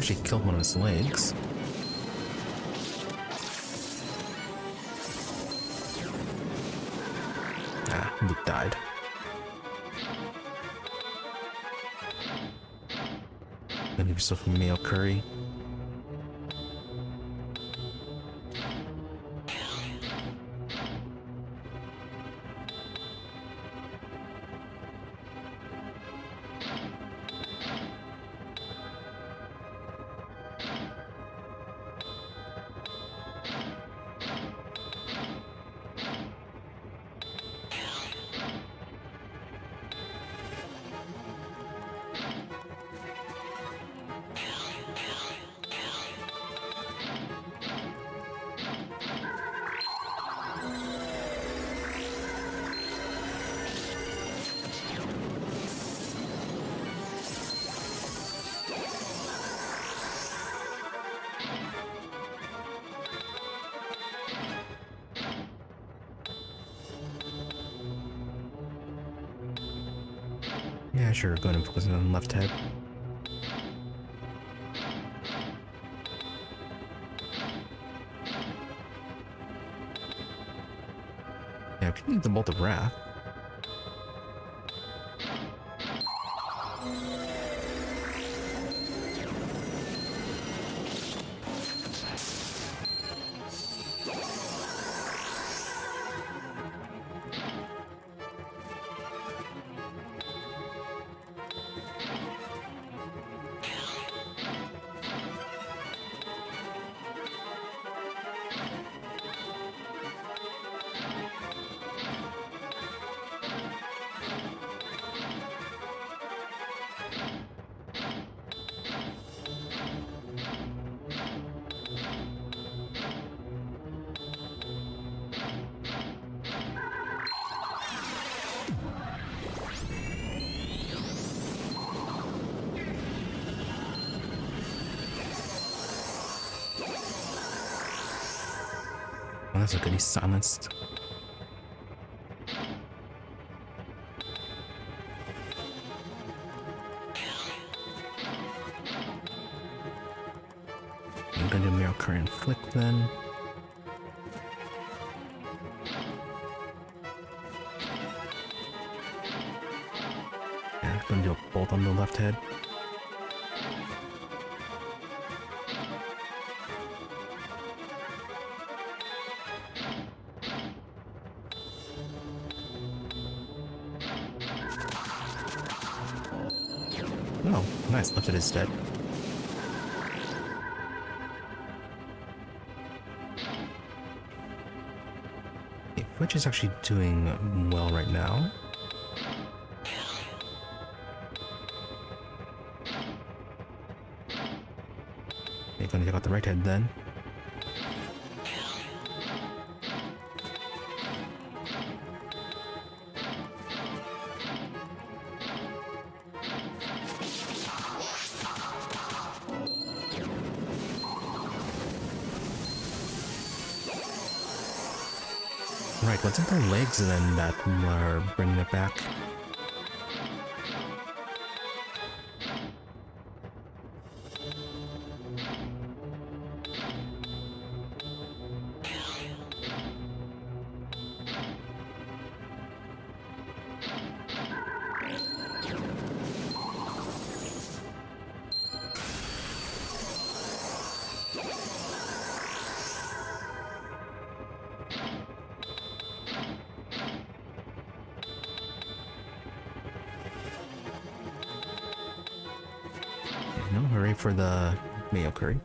actually killed one of his legs. Ah, Luke died. Then leave yourself a mayo curry. Yeah, sure, go ahead and focus on the left head. Yeah, if you need the Bolt of Wrath. Oh, that's a good, he's silenced. I'm gonna do Mirror Current Flick then. Yeah, I'm gonna do a bolt on the left head. Oh, nice, left it is dead. Which is actually doing well right now. You're gonna take out the right head then. Right, what's in the legs then that are bringing it back? No hurry for the mayo curry.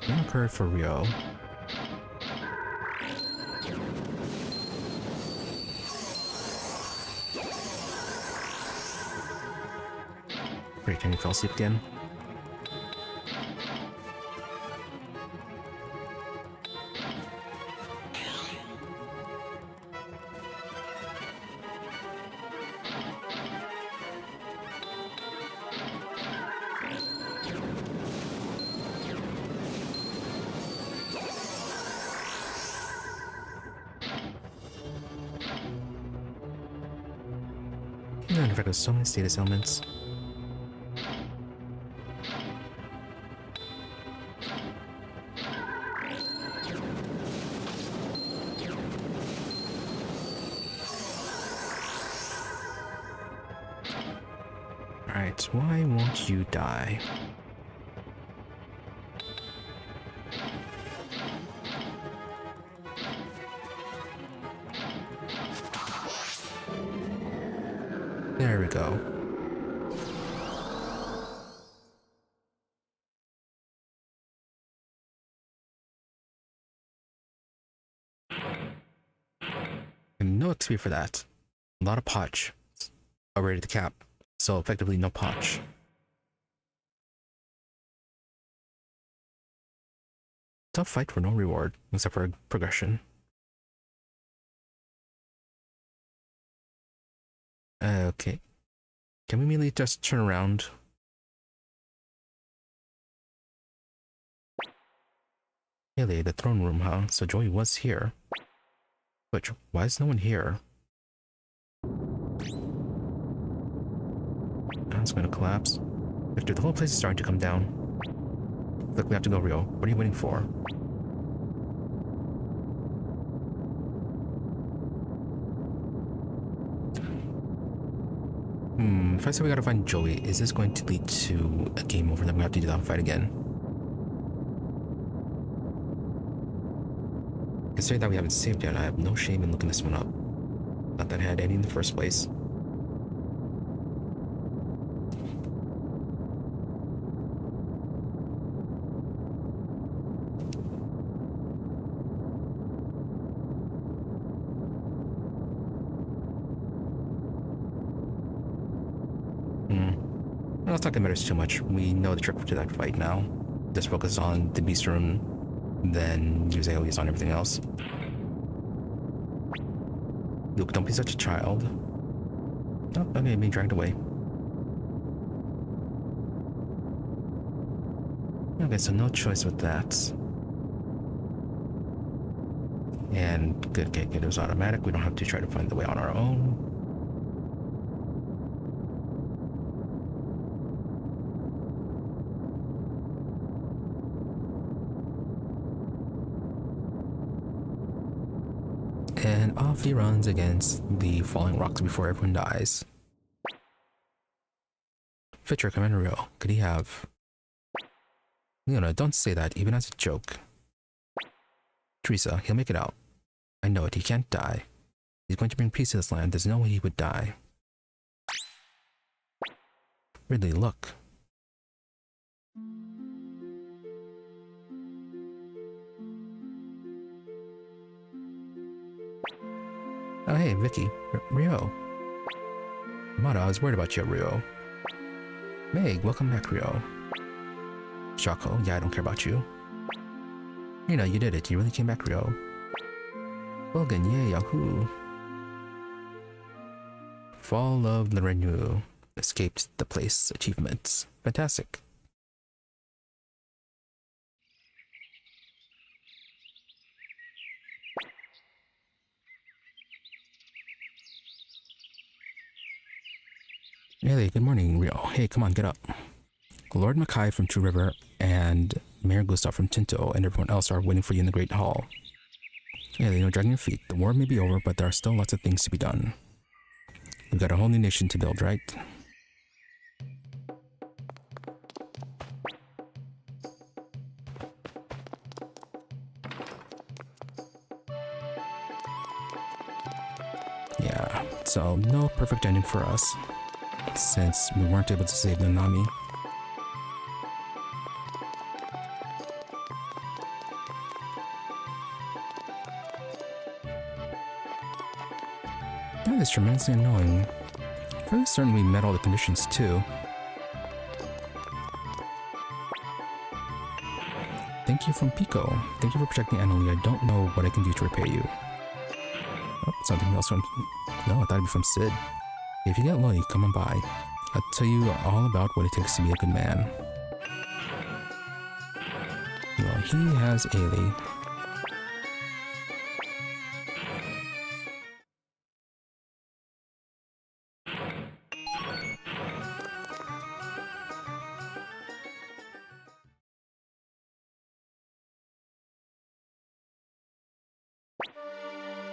Mayo curry for Riou. Great, and you fell asleep again. Yeah, in fact, there's so many status elements. Alright, why won't you die? There we go. And no XP for that. A lot of potch. Already the cap. So effectively no potch. Tough fight for no reward, except for progression. Okay. Can we immediately just turn around? Really, the throne room, huh? So Jowy was here. But why is no one here? It's gonna collapse. Victor, the whole place is starting to come down. Look, we have to go, Riou. What are you waiting for? If I say we gotta find Jowy, is this going to lead to a game over? Then we have to do that fight again. Considering that we haven't saved yet, I have no shame in looking this one up. Not that I had any in the first place. Well, it's not gonna matter too much. We know the trick to that fight now. Just focus on the beast rune, then use AoEs on everything else. Luke, don't be such a child. Oh, okay, being dragged away. Okay, so no choice with that. And good, okay, it was automatic. We don't have to try to find the way on our own. And off he runs against the falling rocks before everyone dies. Fitcher, Commander Riou, could he have... Leona, don't say that, even as a joke. Teresa, he'll make it out. I know it, he can't die. He's going to bring peace to this land, there's no way he would die. Ridley, look. Oh hey, Vicky. Riou. Mata, I was worried about you, Riou. Meg, welcome back, Riou. Shako, yeah, I don't care about you. Rina, you did it. You really came back, Riou. Logan, yay, yahoo. Fall of the Renew. Escaped the place. Achievements. Fantastic. Hey, good morning, Riou. Hey, come on, get up. Lord Mackay from True River and Mayor Gustav from Tinto and everyone else are waiting for you in the Great Hall. Hey, no dragging your feet. The war may be over, but there are still lots of things to be done. We've got a whole new nation to build, right? Yeah, so no perfect ending for us, since we weren't able to save Nanami. That is tremendously annoying. I'm fairly certain we met all the conditions too. thank you from Pico. Thank you for protecting Annalie. I don't know what I can do to repay you. Oh, something else from... No, I thought it'd be from Sid. If you get lonely, come on by. I'll tell you all about what it takes to be a good man. Well, he has Ailey.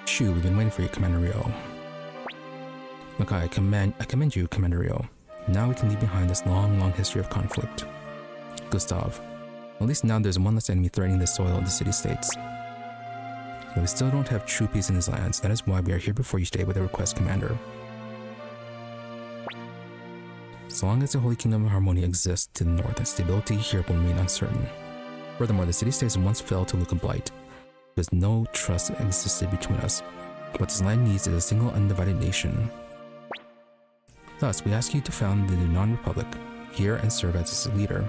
Shoo, we've been waiting for you, Commander Riou. Okay, I commend you, Commander Riou. Now we can leave behind this long, long history of conflict. Gustav, at least now there's one less enemy threatening the soil of the city-states. But we still don't have true peace in these lands. That is why we are here before you today with a request, Commander. So long as the Holy Kingdom of Harmonia exists to the north, stability here will remain uncertain. Furthermore, the city-states once fell to Luca Blight, because no trust existed between us. What this land needs is a single undivided nation. Thus, we ask you to found the Dunan Republic here and serve as its leader.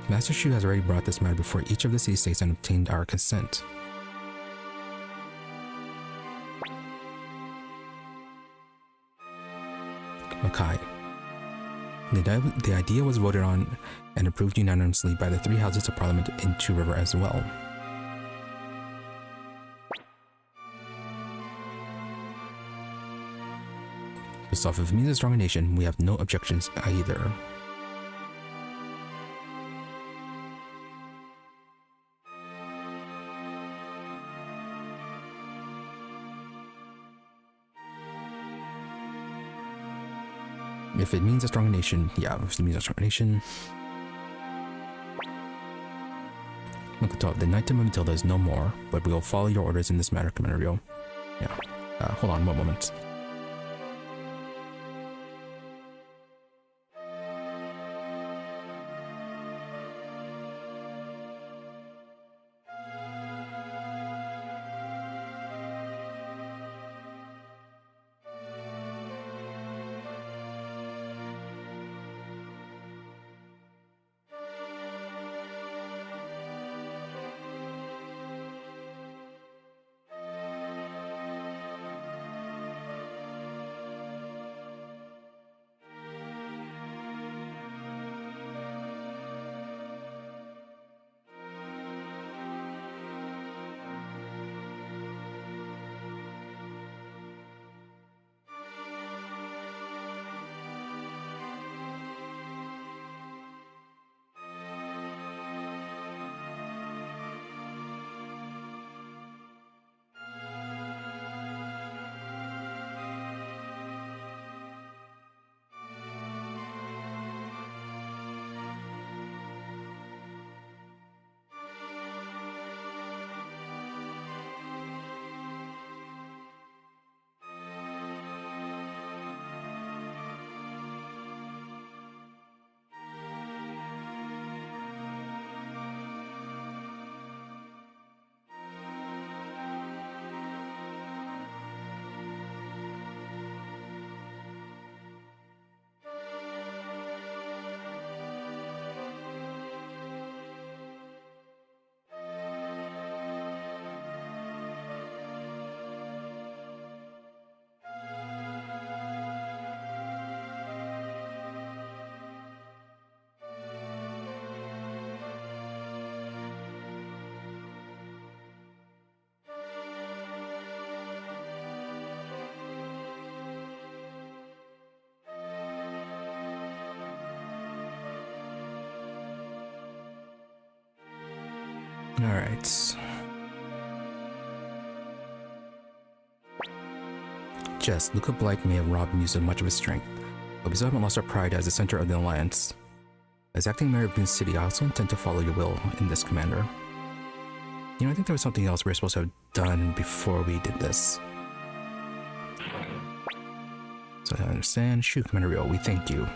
Master Shu has already brought this matter before each of the city-states and obtained our consent. Makai. The idea was voted on and approved unanimously by the three houses of parliament in Two River as well. Gustav, if it means a stronger nation, we have no objections either. If it means a stronger nation, yeah, if it means a stronger nation. Makoto, the Knight of Matilda is no more, but we will follow your orders in this matter, Commander Riou. Yeah, hold on one moment. Alright. Yes, Luca Blight may have robbed Muse of much of his strength, but we still haven't lost our pride as the center of the Alliance. As acting mayor of Boone City, I also intend to follow your will in this, Commander. You know, I think there was something else we were supposed to have done before we did this. So I understand. Shoot, Commander Riou, we thank you.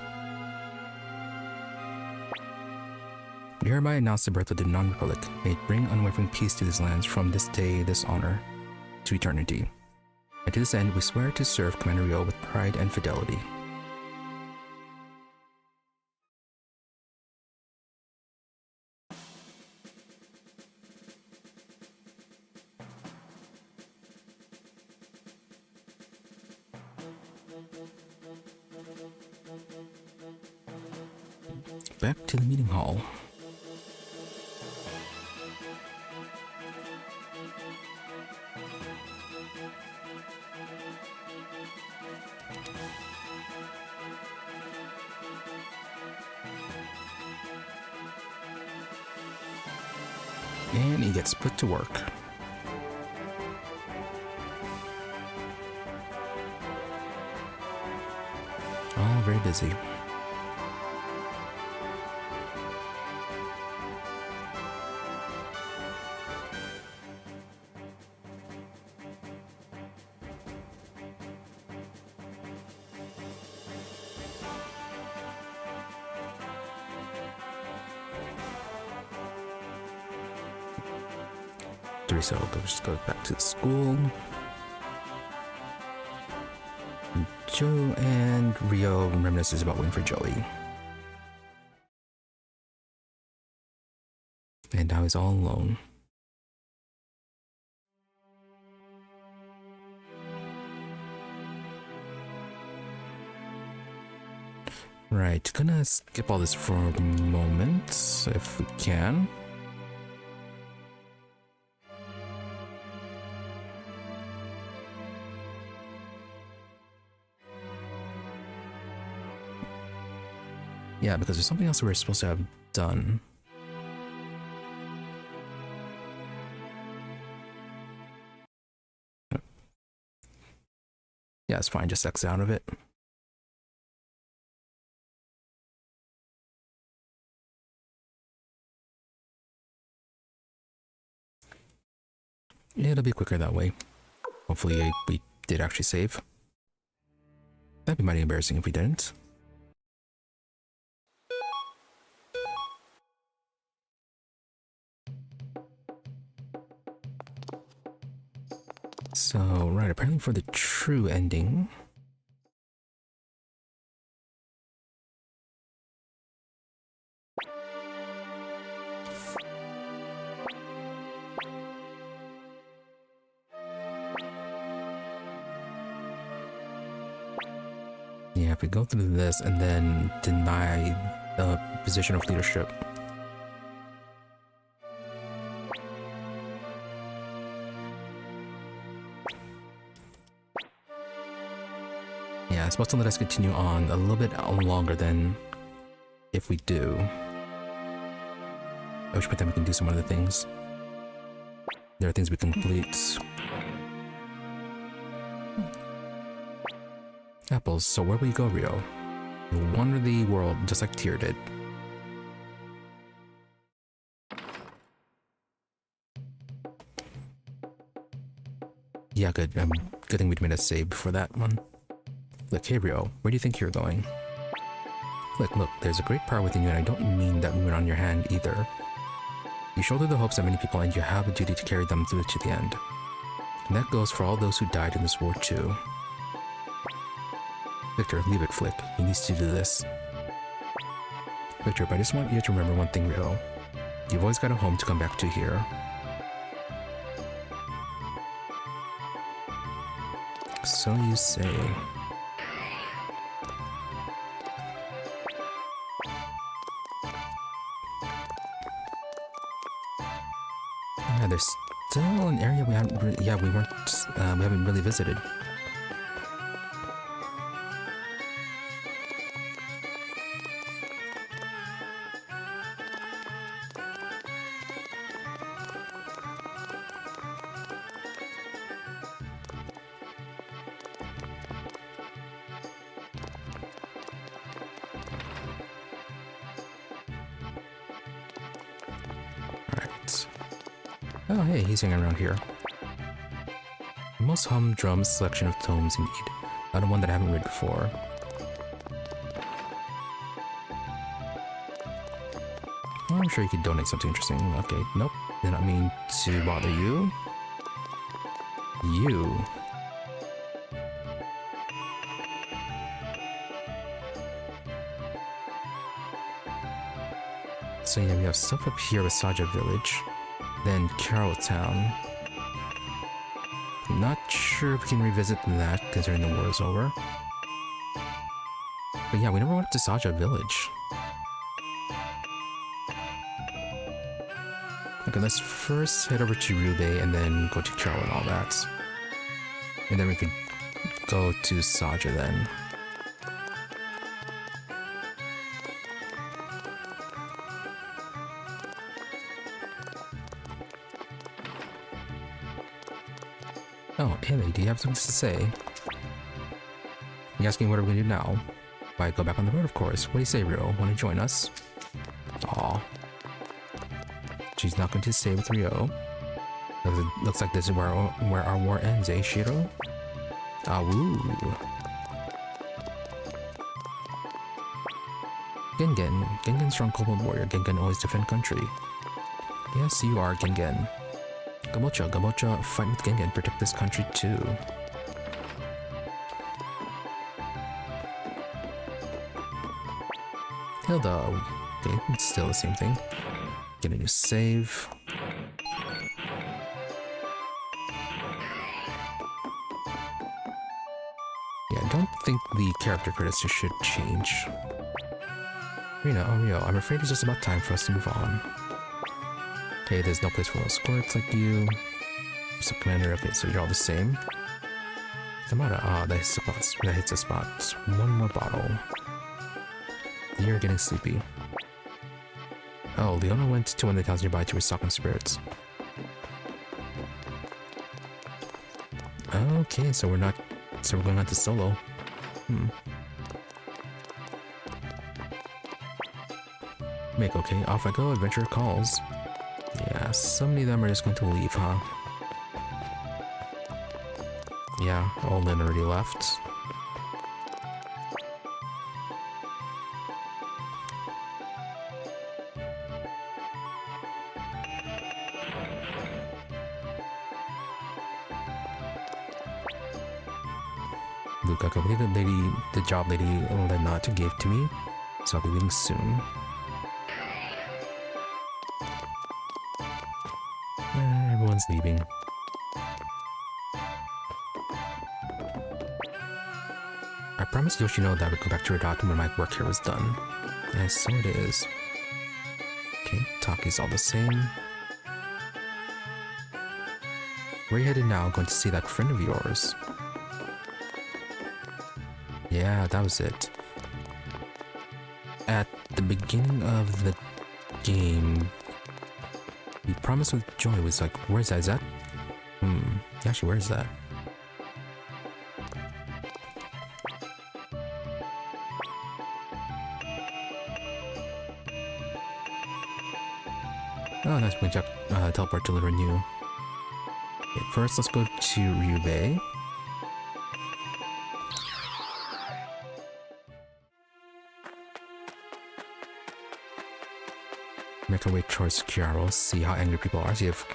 We hereby announce the birth of the Dunan Republic. May it bring unwavering peace to these lands from this day, this honor, to eternity. And to this end, we swear to serve Commander Riou with pride and fidelity. back to the meeting hall. And he gets put to work. All very busy. So just goes back to the school. Joe and Riou reminisces about waiting for Jowy. And now he's all alone. Right, gonna skip all this for a moment, if we can. Yeah, because there's something else we're supposed to have done. Yeah, it's fine, just X out of it. It'll be quicker that way. Hopefully we did actually save. That'd be mighty embarrassing if we didn't. So, right, apparently for the true ending. Yeah, if we go through this and then deny the position of leadership. Yeah, it's supposed to let us continue on a little bit longer than if we do. I wish by then we can do some other things. There are things we can complete. Apples, so where will you go, Riou? You'll wander the world just like Tir did. Yeah, good. Good thing we'd made a save before that one. Look, hey Riou, where do you think you're going? Look, there's a great power within you, and I don't mean that moon on your hand either. You shoulder the hopes of many people, and you have a duty to carry them through to the end. And that goes for all those who died in this war too. Victor, leave it, Flick. He needs to do this. Victor, but I just want you to remember one thing, Riou. You've always got a home to come back to here. So you say. Yeah, there's still an area we haven't we haven't really visited. Oh hey, he's hanging around here. The most humdrum selection of tomes indeed. Not one that I haven't read before. Well, I'm sure you could donate something interesting. Okay, nope. Did not mean to bother you. You. So yeah, we have stuff up here with Saja Village. Then Carroll Town. Not sure if we can revisit that considering the war is over. But yeah, we never went up to Saja Village. Okay, let's first head over to Riou and then go to Kiro and all that. And then we could go to Saja then. Oh, hey lady, do you have something to say? You asking what are we gonna do now? Why, go back on the road, of course. What do you say, Riou? Want to join us? Aw. She's not going to stay with Riou. Looks like this is where our war ends, eh, Shiro? Ah, woo. Gengen. Gengen, strong cold warrior. Gengen always defend country. Yes, you are, Gengen. Gamocha, Gamocha, fight with Gengen, protect this country too. Hilda. Okay, it's still the same thing. Get a new save. Yeah, I don't think the character credits should change. Rina, oh Riou, I'm afraid it's just about time for us to move on. Okay, there's no place for those squirts like you. Just a commander, okay, so you're all the same. Tamara, ah, that hits a spot. Just one more bottle. You're getting sleepy. Oh, Leona went to one of the towns nearby to restock on spirits. Okay, so we're going on to solo. Make okay, off I go, adventure calls. Yeah, so many of them are just going to leave, huh? Yeah, Olin already left. Luke, I can believe the job lady Lenat gave to me, so I'll be leaving soon. Everyone's leaving. I promised Yoshino that I would go back to Redata when my work here was done. And so it is. Okay, Taki's all the same. Where are you headed now? Going to see that friend of yours. Yeah, that was it. At the beginning of the game, the promise with Jowy was like, where's that? Is that? Actually, where's that? Oh, nice. We can teleport to Riou. Okay, first, let's go to Riou. Make our way towards Kiaro, see how angry people are, see if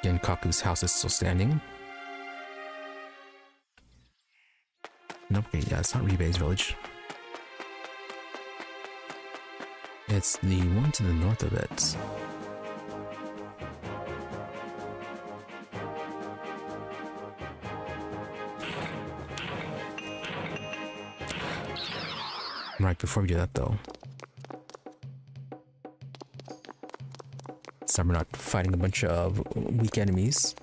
Genkaku's house is still standing. Nope, okay, yeah, it's not Riou's village. It's the one to the north of it. Right, before we do that though, so we're not fighting a bunch of weak enemies.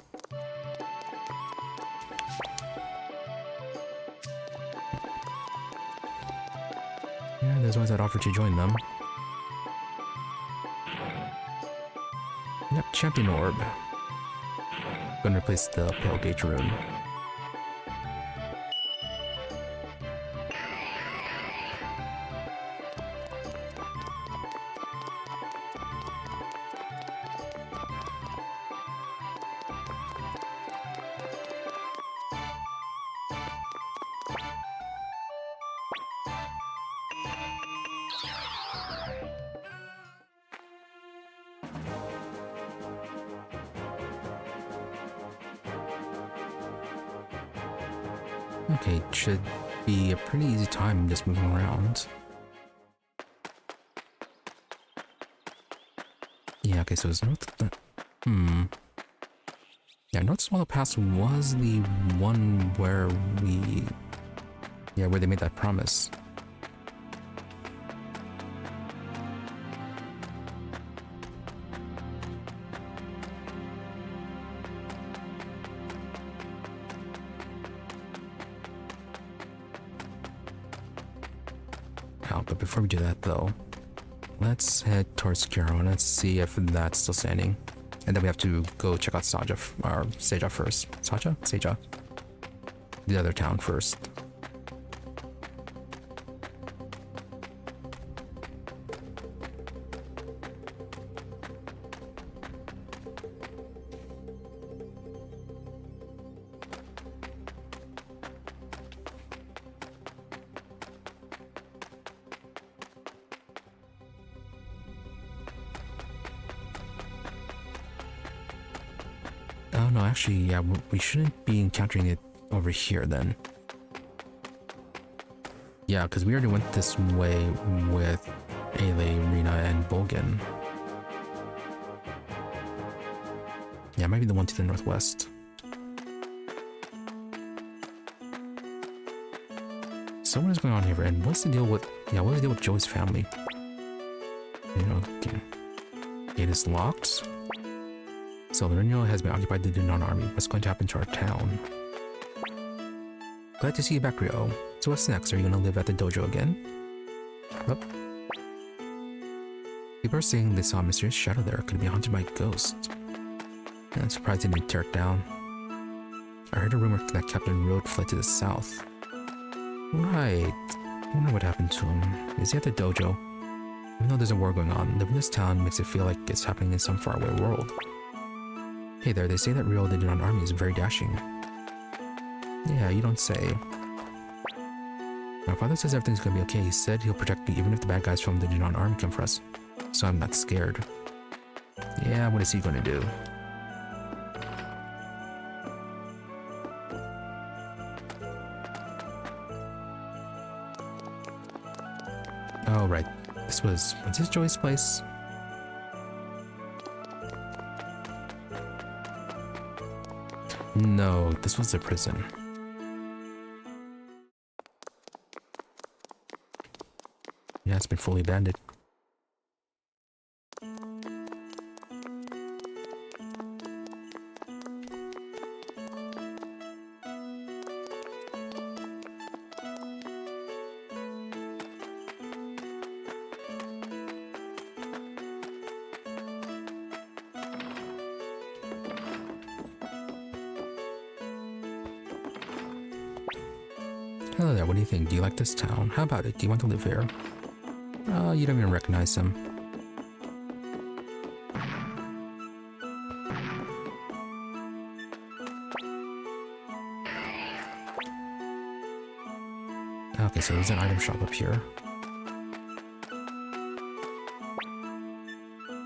Yeah, there's ones that offer to join them. Yep, Champion Orb. Gonna replace the Pale Gauge Rune. Okay, should be a pretty easy time just moving around. Yeah, okay, so it's north. Yeah, North Swallow Pass was the one where where they made that promise. out. But before we do that though, let's head towards Kiro and let's see if that's still standing. And then we have to go check out Seja first. Seja? The other town first. Oh no, actually, yeah, we shouldn't be encountering it over here then. Yeah, because we already went this way with Ailey, Rina, and Bolgan. Yeah, it might be the one to the northwest. So what is going on here? And what's the deal with Joey's family? You know, gate is locked. So Riou has been occupied by the Dunan army. What's going to happen to our town? Glad to see you back, Riou. So what's next? Are you gonna live at the dojo again? Well, people are saying they saw a mysterious shadow there. Could it be haunted by ghosts? And I'm surprised they didn't tear it down. I heard a rumor that Captain Road fled to the south. Right. I wonder what happened to him. Is he at the dojo? Even though there's a war going on, living in this town makes it feel like it's happening in some faraway world. Hey there, they say that Riou, the Dunan army, is very dashing. Yeah, you don't say. My father says everything's gonna be okay. He said he'll protect me even if the bad guys from the Dunan army come for us. So I'm not scared. Yeah, what is he gonna do? Oh, right. Was this Joey's place? No, this was a prison. Yeah, it's been fully abandoned. Hello there, what do you think? Do you like this town? How about it? Do you want to live here? You don't even recognize him. Okay, so there's an item shop up here.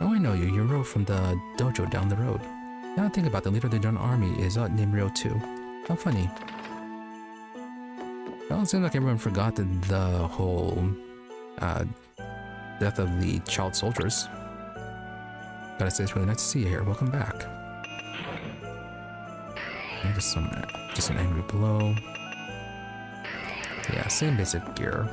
Oh, I know you. You're Riou from the dojo down the road. Now think about the leader of the Dunan army is named Riou too. How funny. Well, it seems like everyone forgot the whole death of the child soldiers. Gotta say, it's really nice to see you here. Welcome back. And just an angry blow. Yeah, same basic gear.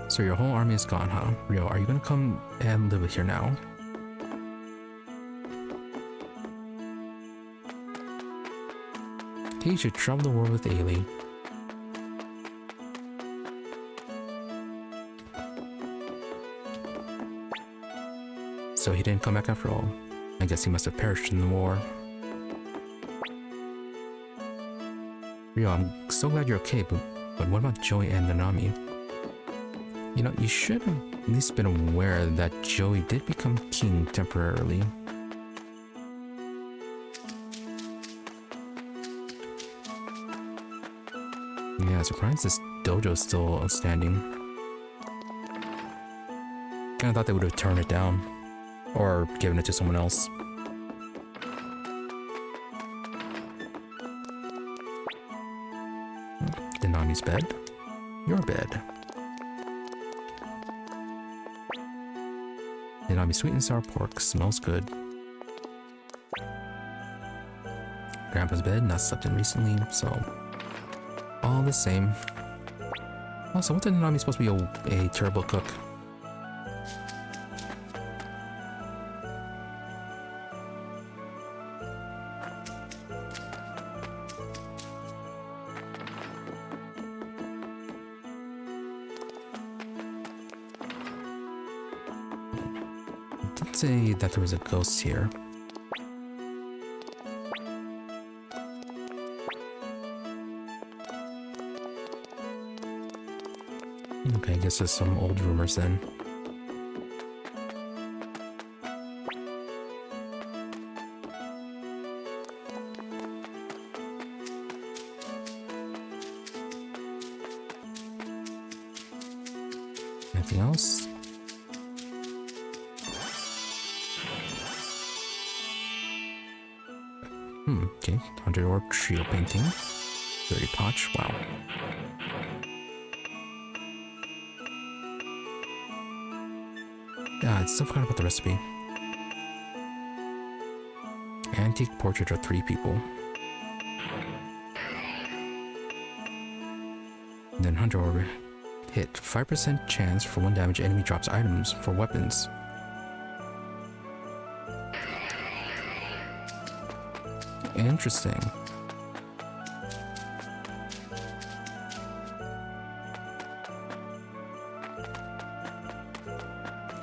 So your whole army is gone, huh? Riou, are you gonna come and live here now? He should travel the world with Ailey. So he didn't come back after all. I guess he must have perished in the war. Riou, I'm so glad you're okay, but what about Jowy and Nanami? You know, you should have at least been aware that Jowy did become king temporarily. Yeah, surprised this dojo's still standing. Kinda thought they would have turned it down. Or given it to someone else. Nanami's bed? Your bed. Nanami's sweet and sour pork. Smells good. Grandpa's bed, not slept in recently, so... all the same. Also, what did Nanami supposed to be a terrible cook? did say that there was a ghost here. Okay, I guess there's some old rumors then. Anything else? Okay, 100 orb trio painting. 30 potch, wow. I still forgot about the recipe. Antique portrait of 3 people. Then 100 orb hit. 5% chance for 1 damage enemy drops items for weapons. Interesting.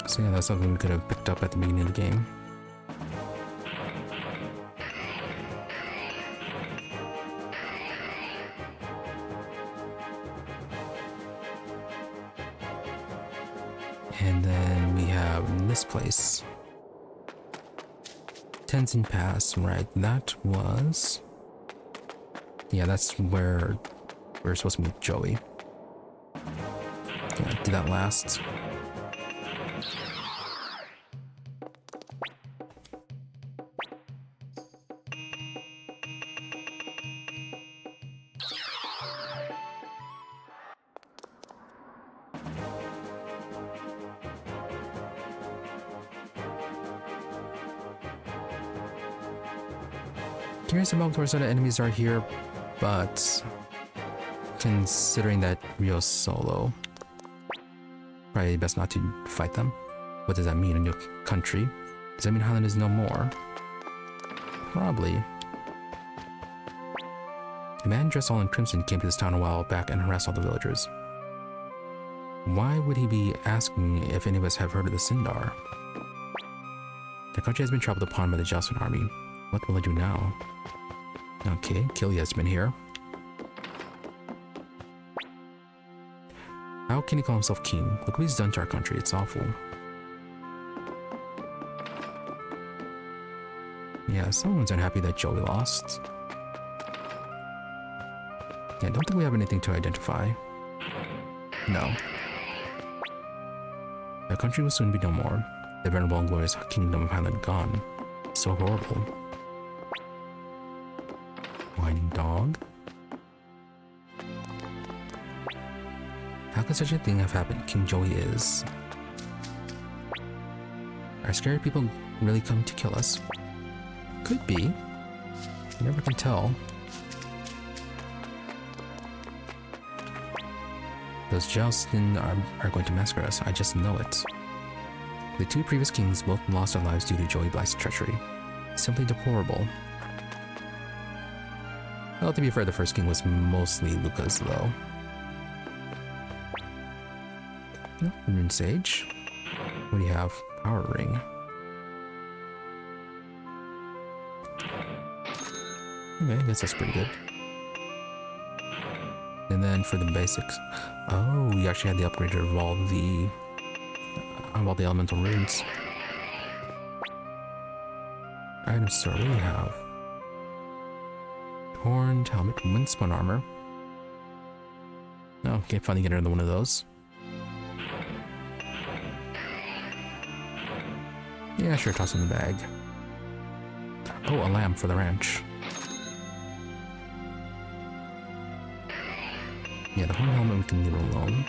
So yeah, that's something we could have picked up at the beginning of the game. And then we have this place. Tenzin Pass, right? That was... Yeah, that's where we're supposed to meet Jowy. Yeah, do that last. Curious about what sort of enemies are here, but considering that Rio's solo, probably best not to fight them. What does that mean in your country? Does that mean Highland is no more? Probably. A man dressed all in crimson came to this town a while back and harassed all the villagers. Why would he be asking if any of us have heard of the Sindar? The country has been trampled upon by the Jowston army. What will I do now? Okay, Kilia's been here. How can he call himself king? Look what he's done to our country, it's awful. Yeah, someone's unhappy that Jowy lost. Yeah, I don't think we have anything to identify. No. Our country will soon be no more. The venerable and glorious kingdom of Highland gone. So horrible. Whining dog? How could such a thing have happened? King Jowy is... Are scared people really coming to kill us? Could be. You never can tell. Those Jowston are going to massacre us, I just know it. The 2 previous kings both lost their lives due to Jowy Blight's treachery. Simply deplorable. Well, to be fair, the first king was mostly Luca's, though. No, Rune Sage. What do you have? Power Ring. Okay, I guess that's pretty good. And then for the basics, oh, we actually had the upgrader of all the elemental runes. Item store, what do we have? Horned helmet, windspun armor. Oh, okay, finally get another one of those. Yeah, sure, toss in the bag. Oh, a lamp for the ranch. Yeah, the horn helmet we can leave alone.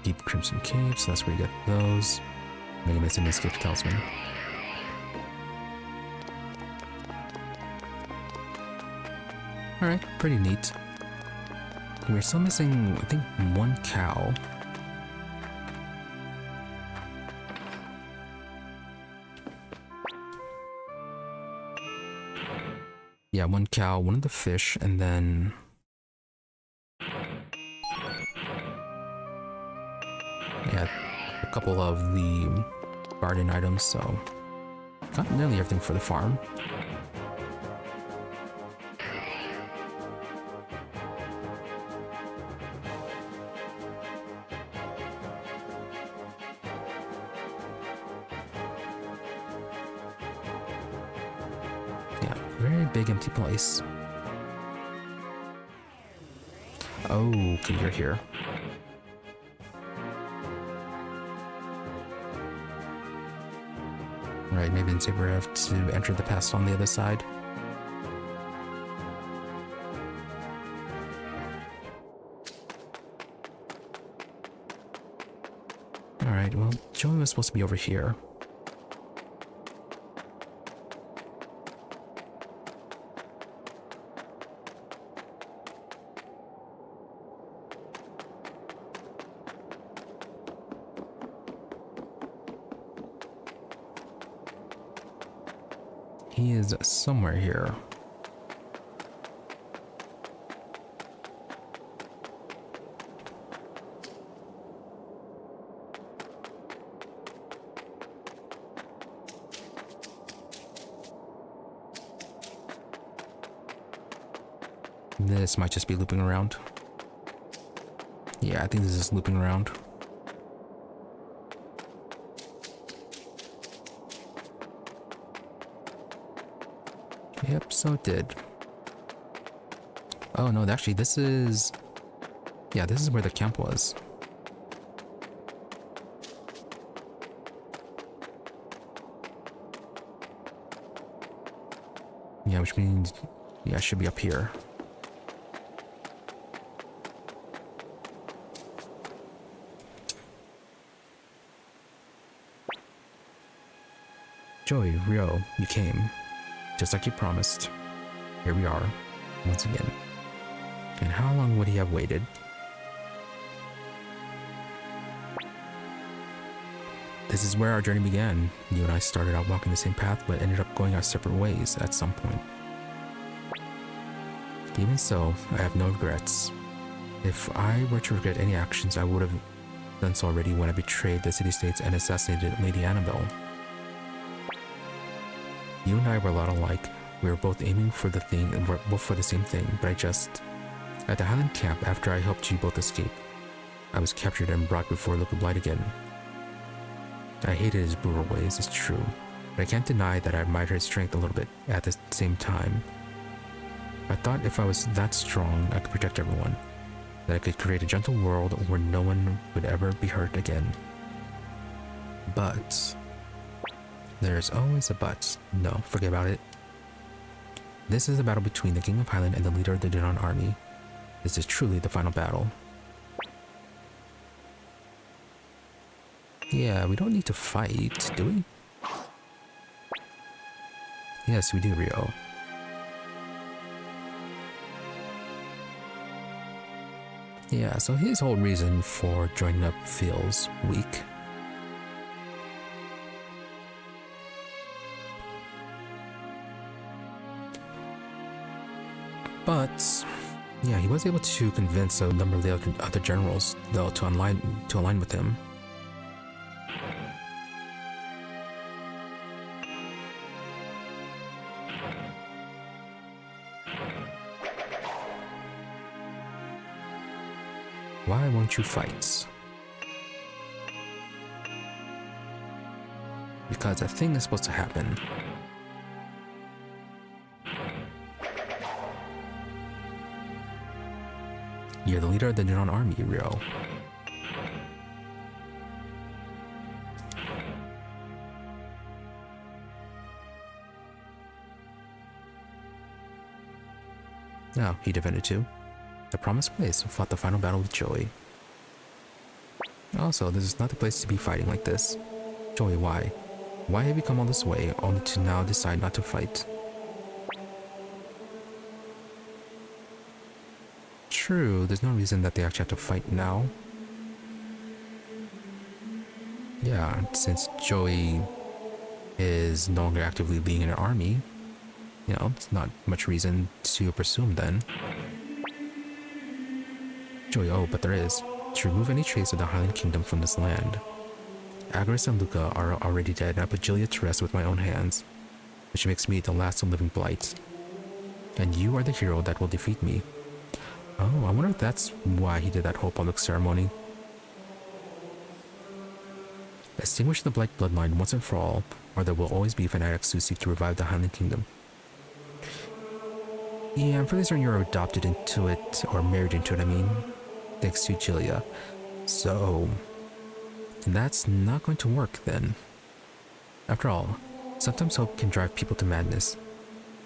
Deep Crimson Cape, so that's where you get those. Mega Miss and Escape Talisman. Alright, pretty neat. We're still missing, I think, 1 cow. Yeah, 1 cow, 1 of the fish, and then... yeah, a couple of the garden items, so got nearly everything for the farm. Yeah, very big empty place. Oh, okay, you're here. Right, maybe in Saber have to enter the past on the other side. Alright, well, Jowy was supposed to be over here. He is somewhere here. This might just be looping around. Yeah, I think this is looping around. Yep, so it did. Oh no, actually this is... Yeah, this is where the camp was. Yeah, which means... Yeah, it should be up here. Jowy, Riou, you came. Just like you promised. Here we are, once again. And how long would he have waited? This is where our journey began. You and I started out walking the same path, but ended up going our separate ways at some point. Even so, I have no regrets. If I were to regret any actions, I would have done so already when I betrayed the city-states and assassinated Lady Annabelle. You and I were a lot alike. We were both aiming for the thing, and we're both for the same thing, but at the Highland camp, after I helped you both escape, I was captured and brought before Look of Light again. I hated his brutal ways, it's true, but I can't deny that I admired his strength a little bit at the same time. I thought if I was that strong, I could protect everyone, that I could create a gentle world where no one would ever be hurt again. But... there's always a but. No, forget about it. This is a battle between the King of Highland and the leader of the Dunan army. This is truly the final battle. Yeah, we don't need to fight, do we? Yes, we do, Riou. Yeah, so his whole reason for joining up feels weak. But yeah, he was able to convince a number of the other generals, though, to align with him. Why won't you fight? Because a thing is supposed to happen. You're the leader of the Dunan army, Riou. No, he defended too. The promised place fought the final battle with Jowy. Also, this is not the place to be fighting like this. Jowy, why? Why have you come all this way, only to now decide not to fight? True, there's no reason that they actually have to fight now. Yeah, since Jowy is no longer actively leading an army, you know, it's not much reason to pursue him then. Jowy, oh, but there is. To remove any trace of the Highland Kingdom from this land. Agris and Luca are already dead, and I put Julia to rest with my own hands, which makes me the last of living blight. And you are the hero that will defeat me. Oh, I wonder if that's why he did that whole public ceremony. Extinguish the Blight bloodline once and for all, or there will always be fanatics who seek to revive the Highland Kingdom. Yeah, I'm fairly certain you're adopted into it, or married into it, I mean. Thanks to Julia. So, that's not going to work then. After all, sometimes hope can drive people to madness.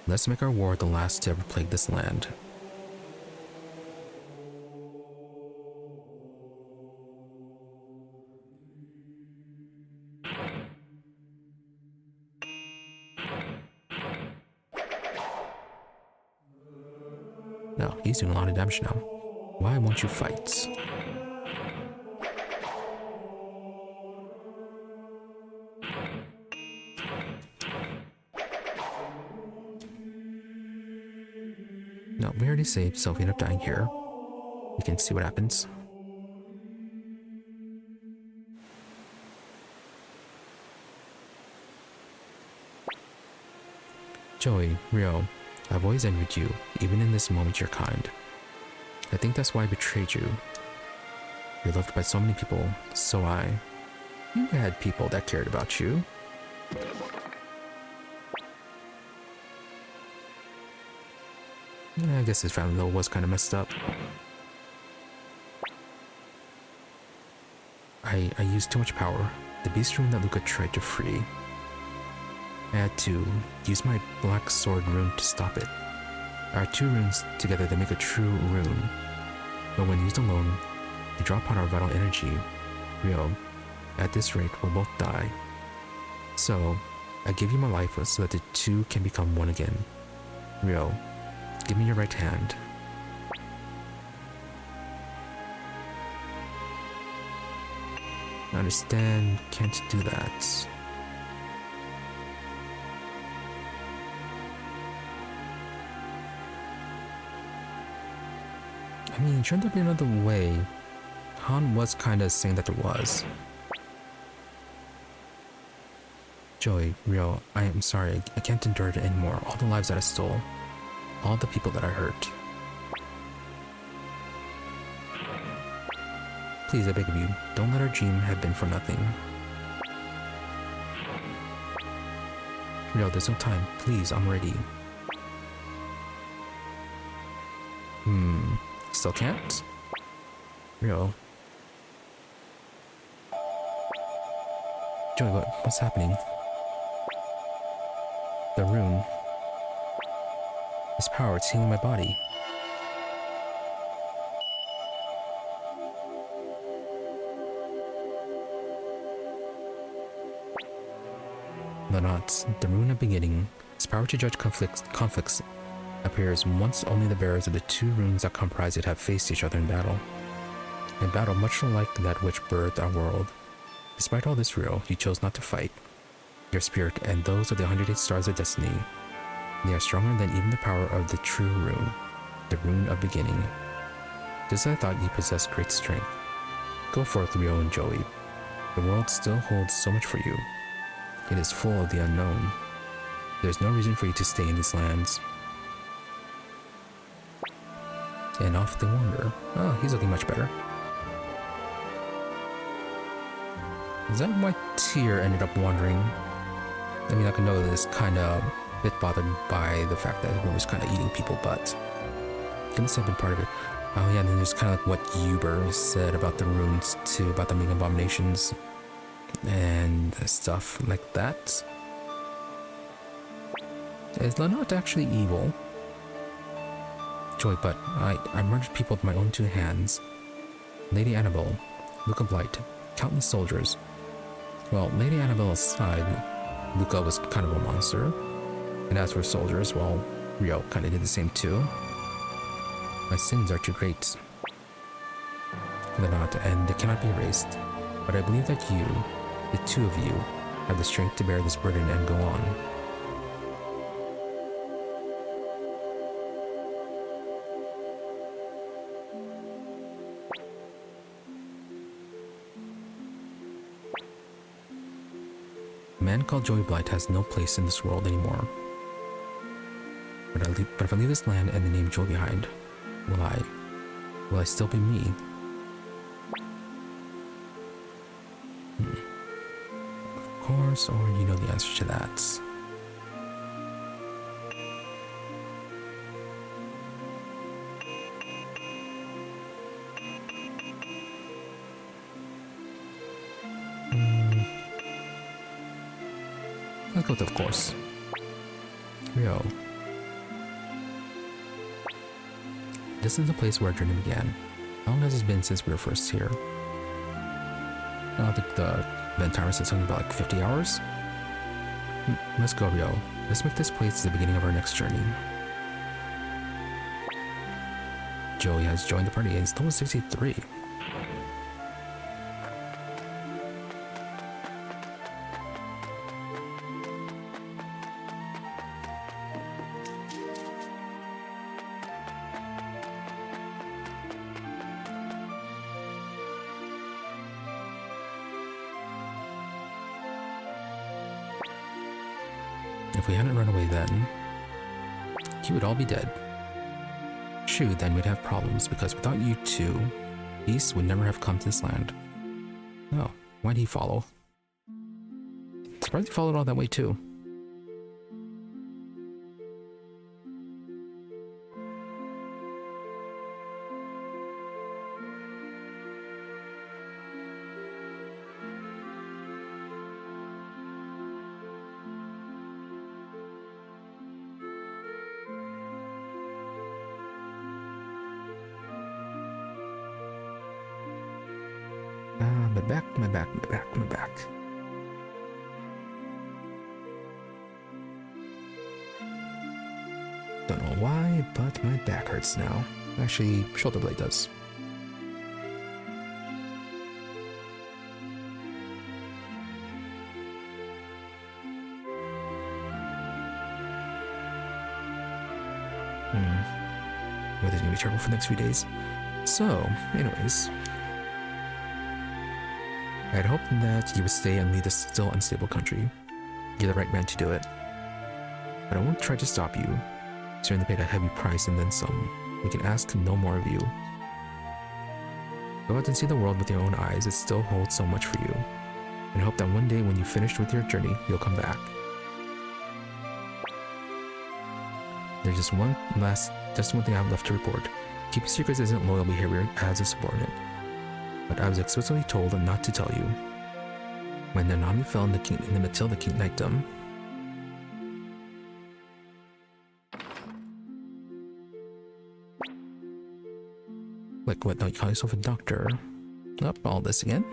Let's make our war the last to ever plague this land. No, he's doing a lot of damage now. Why won't you fight? No, we already saved, so if we end up dying here, we can see what happens. Jowy, Riou, I've always envied you, even in this moment you're kind. I think that's why I betrayed you. You're loved by so many people, so you had people that cared about you. Yeah, I guess his family though was kind of messed up. I used too much power. The beast rune that Luca tried to free. I had to use my black sword rune to stop it. Our two runes together, they make a true rune. But when used alone, they draw upon our vital energy. Riou, at this rate, we'll both die. So, I give you my life so that the two can become one again. Riou, give me your right hand. I understand, can't do that. I mean, shouldn't there be another way? Han was kind of saying that there was. Jowy, Riou, I am sorry. I can't endure it anymore. All the lives that I stole. All the people that I hurt. Please, I beg of you, don't let our dream have been for nothing. Riou, there's no time. Please, I'm ready. Still can't? Riou. Jowy, what's happening? The rune. This power, it's healing my body. The rune of beginning. Its power to judge conflicts appears once only the bearers of the two runes that comprise it have faced each other in battle. In battle much like that which birthed our world. Despite all this, Riou, you chose not to fight. Your spirit and those of the 108 Stars of Destiny, they are stronger than even the power of the true rune, the rune of beginning. Just as I thought you possessed great strength. Go forth, Riou and Jowy. The world still holds so much for you. It is full of the unknown. There's no reason for you to stay in these lands. And off they wander. Oh, he's looking much better. Is that why Tir ended up wandering? I mean, I can know that it's kind of a bit bothered by the fact that he was kind of eating people, but it must have been part of it. Oh yeah, and then there's kind of like what Uber said about the runes too, about them being abominations and stuff like that. It's not actually evil. Jowy, but I murdered people with my own two hands. Lady Annabelle, Luca Blight, countless soldiers. Well, Lady Annabelle aside, Luca was kind of a monster. And as for soldiers, well, Riou kind of did the same too. My sins are too great. They're not, and they cannot be erased. But I believe that you, the two of you, have the strength to bear this burden and go on. man called Jowy Blight has no place in this world anymore. But if I leave this land and the name Jowy behind, will I still be me? Of course, or you know the answer to that. Let's go to of course. Riou. This is the place where our journey began. How long has it been since we were first here? I think the entire said something about like 50 hours? Let's go, Riou. Let's make this place the beginning of our next journey. Jowy has joined the party and he's level 63. If we hadn't run away then, he would all be dead. True, then we'd have problems, because without you two, peace would never have come to this land. Oh, why'd he follow? Surprised he followed all that way too. My back. Don't know why, but my back hurts now. Actually, shoulder blade does. Weather's gonna be terrible for the next few days. So, anyways, I'd hoped that you would stay and lead this still unstable country. You're the right man to do it. But I won't try to stop you. You certainly paid a heavy price and then some. We can ask no more of you. Go out and see the world with your own eyes. It still holds so much for you. And I hope that one day when you've finished with your journey, you'll come back. There's just one thing I have left to report. Keeping secrets isn't loyal behavior as a subordinate. But I was explicitly told not to tell you. When Nanami fell in the Matilda Kingdom, like what? Now you call yourself a doctor? Up all this again?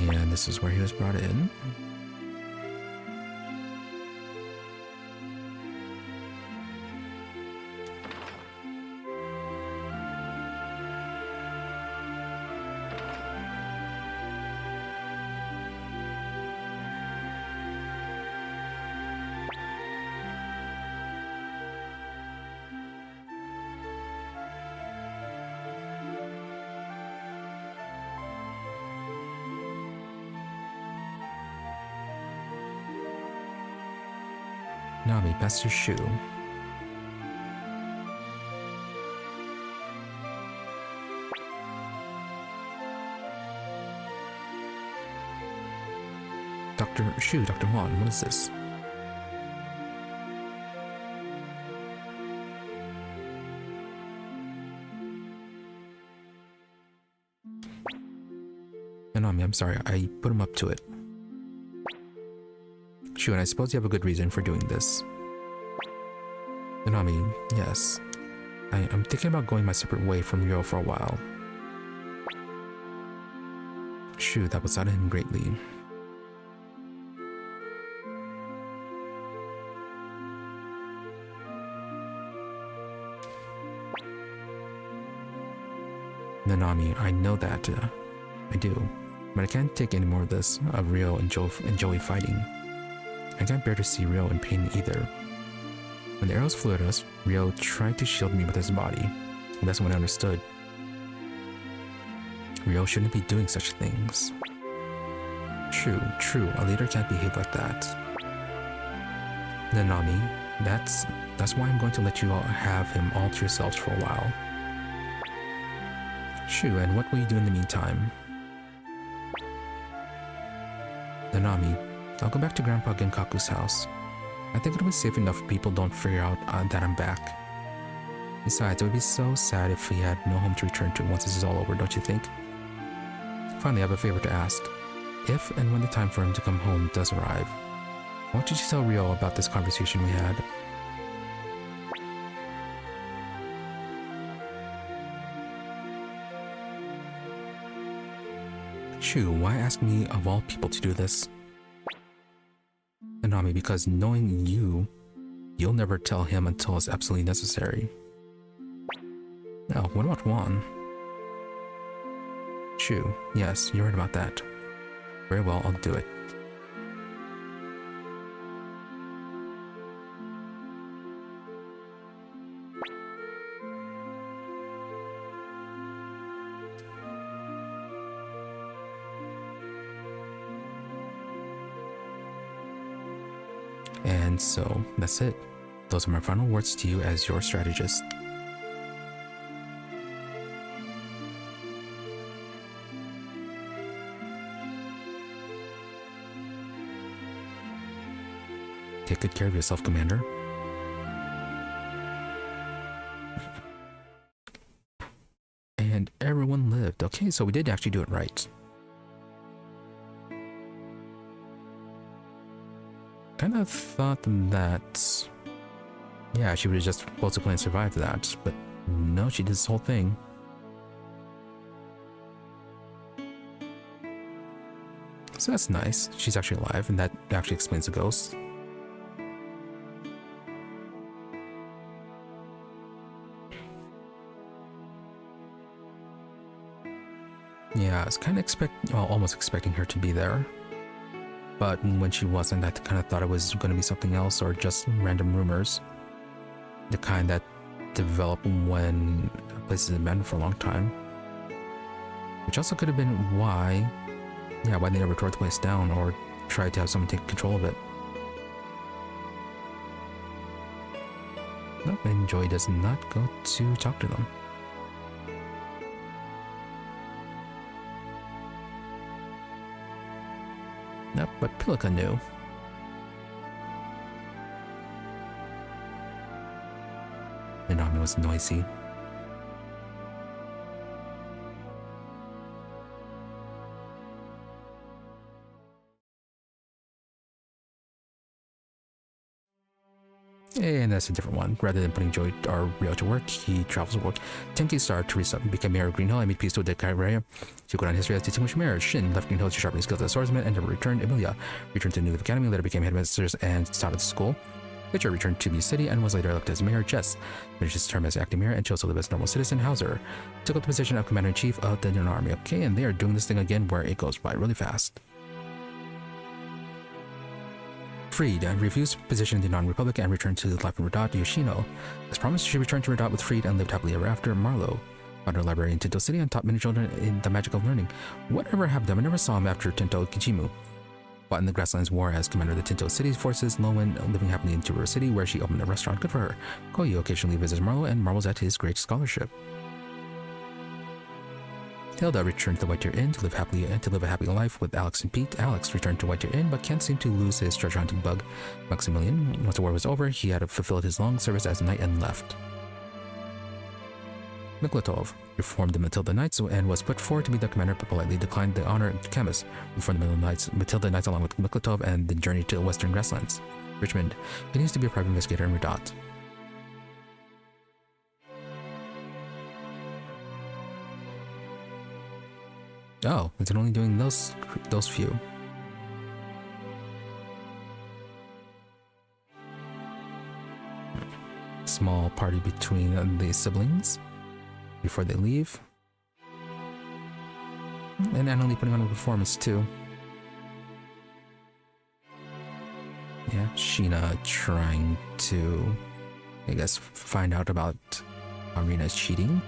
And this is where he was brought in. Nami, best your shoe. Dr. Juan, what is this? Nami, I'm sorry, I put him up to it. Shu, and I suppose you have a good reason for doing this. Nanami, yes. I'm thinking about going my separate way from Riou for a while. Shu, that would sadden him greatly. Nanami, I know that. I do. But I can't take any more of this, of Riou and Jowy fighting. I can't bear to see Riou in pain either. When the arrows flew at us, Riou tried to shield me with his body. And that's when I understood. Riou shouldn't be doing such things. True, a leader can't behave like that. Nanami, that's why I'm going to let you all have him all to yourselves for a while. Shoo, and what will you do in the meantime? Nanami, I'll go back to Grandpa Genkaku's house. I think it'll be safe enough if people don't figure out that I'm back. Besides, it would be so sad if he had no home to return to once this is all over, don't you think? Finally, I have a favor to ask. If and when the time for him to come home does arrive, why don't you tell Riou about this conversation we had? Shoo, why ask me of all people to do this? Nanami, because knowing you'll never tell him until it's absolutely necessary. Now, what about Juan? Shoo, yes, you're right about that. Very well, I'll do it. And so, that's it. Those are my final words to you as your strategist. Take good care of yourself, Commander. And everyone lived. Okay, so we did actually do it right. Kind of thought that, yeah, she would have just supposed to play and survive that, but no, she did this whole thing. So that's nice. She's actually alive, and that actually explains the ghost. Yeah, I was kind of almost expecting her to be there. But when she wasn't, I kind of thought it was going to be something else or just random rumors. The kind that develop when a place is abandoned for a long time. Which also could have been why they never tore the place down or tried to have someone take control of it. Nope, and Joy does not go to talk to them. Nope, but Pilika knew. Nanami was noisy. And that's a different one. Rather than putting Joy or Riou to work, he travels to work. Tenki Star Teresa became mayor of Green Hill and made peace with Dekai Sukoden history as distinguished mayor. Shin left Green Hill to sharpen his skills as a swordsman and never returned. Emilia returned to New Leaf Academy, later became headmistress and taught at the school. Witcher returned to the city and was later elected as mayor. Jess finished his term as acting mayor and chose to live as a normal citizen. Hauser took up the position of commander-in-chief of the Dunan army. Okay, and they are doing this thing again where it goes by really fast. Freed and refused position in the non-republic and returned to life in Radat. Yoshino, as promised, she returned to Radat with Freed and lived happily ever after. Marlowe found her library in Tinto City and taught many children in the magic of learning. Whatever happened to him? I never saw him after Tinto Kichimu. Fought in the Grasslands War as commander of the Tinto City forces. Lowen living happily in Tubero City, where she opened a restaurant. Good for her. Koyu occasionally visits Marlowe and marvels at his great scholarship. Hilda returned to the White Deer Inn to live a happy life with Alex and Pete. Alex returned to White Deer Inn but can't seem to lose his treasure hunting bug. Maximilian, once the war was over, he had fulfilled his long service as a knight and left. Miklatov reformed the Matilda Knights and was put forward to be the commander but politely declined the honor of chemist. Reformed the Matilda Knights along with Miklatov and the journey to the Western Grasslands. Richmond continues to be a private investigator in Radat. Oh, is it only doing those few? Small party between the siblings before they leave. and Annalie putting on a performance too. Yeah, Sheena trying to, I guess, find out about Rena's cheating.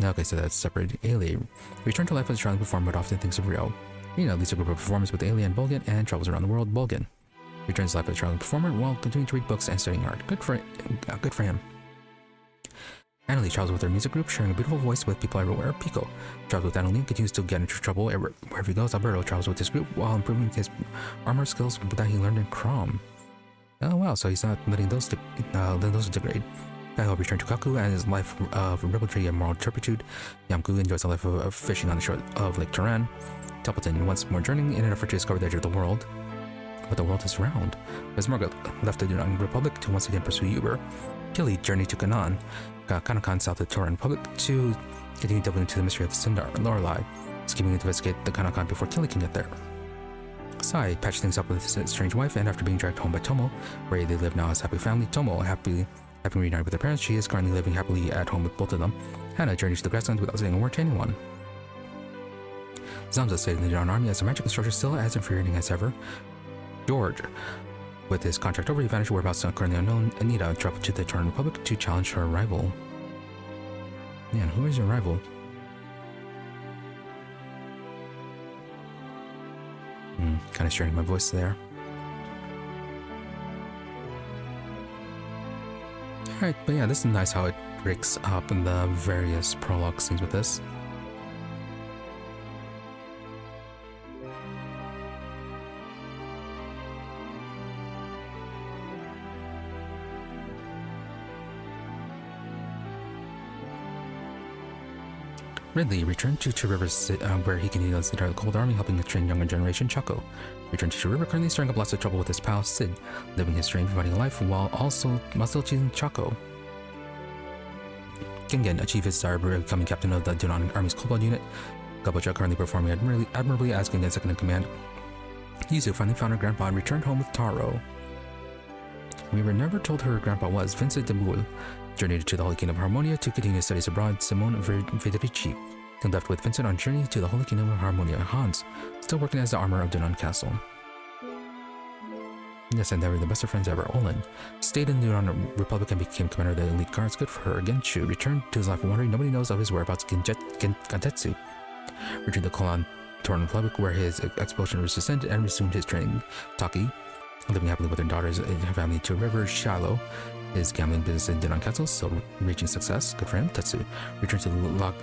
Okay, so that's separate. Ailey returned to life as a traveling performer, but often thinks of Riou. Rena leads a group of performers with Ailey and Bolgan and travels around the world. Bolgan returns to life as a traveling performer while continuing to read books and studying art. Good for him. Annalie travels with her music group, sharing a beautiful voice with people everywhere. Pico travels with Annalie and continues to get into trouble wherever he goes. Alberto travels with his group while improving his armor skills that he learned in Crom. Oh wow, so he's not letting those degrade. Kaiho returned to Kaku and his life of ribaldry and moral turpitude. Yamku enjoys a life of fishing on the shore of Lake Turan. Templeton once more journeying in an effort to discover the edge of the world. But the world is round. Bismarck left the Dunan Republic to once again pursue Uber. Tilly journeyed to Kanan, Kanakan south of Turan Republic, to continue delving into the mystery of the Sindar Lorelei, scheming to investigate the Kanakan before Tilly can get there. Sai patched things up with his strange wife, and after being dragged home by Tomo, where they live now as a happy family, Tomo having reunited with her parents, she is currently living happily at home with both of them. Hannah journeys to the grasslands without saying a word to anyone. Zamza stayed in the Dunan army as a magical structure still as infuriating as ever. George, with his contract over, he vanished whereabouts currently unknown. Anita traveled to the Turan Republic to challenge her rival. Man, who is your rival? Kind of sharing my voice there. Alright, but yeah, this is nice how it breaks up in the various prologue scenes with this. Ridley returned to Two Rivers, where he continued to lead the Cold Army, helping to train younger generation Chaco. Returned to Two River, currently stirring up lots of trouble with his pal Sid, living his strange fighting life while still choosing Chaco. Kengen achieved his desire by becoming captain of the Dunan Army's Cobalt unit. Gabocha currently performing admirably as Kengen's second in command. Yuzu finally found her grandpa and returned home with Taro. We were never told who her grandpa was. Vincent de Boule journeyed to the Holy Kingdom of Harmonia to continue his studies abroad. Simone Federici then left with Vincent on journey to the Holy Kingdom of Harmonia. Hans, still working as the armor of Dunan Castle. Yes, and they were the best of friends ever. Olin stayed in the Dunan Republic and became commander of the elite guards. Good for her. Genshu returned to his life wondering nobody knows of his whereabouts. Gantetsu returned to Kolan Turan Republic, where his expulsion was suspended and resumed his training. Taki, living happily with her daughters and her family in Two Rivers. Shiloh, his gambling business in Dunan Castle, still reaching success. Good for him. Tetsu returned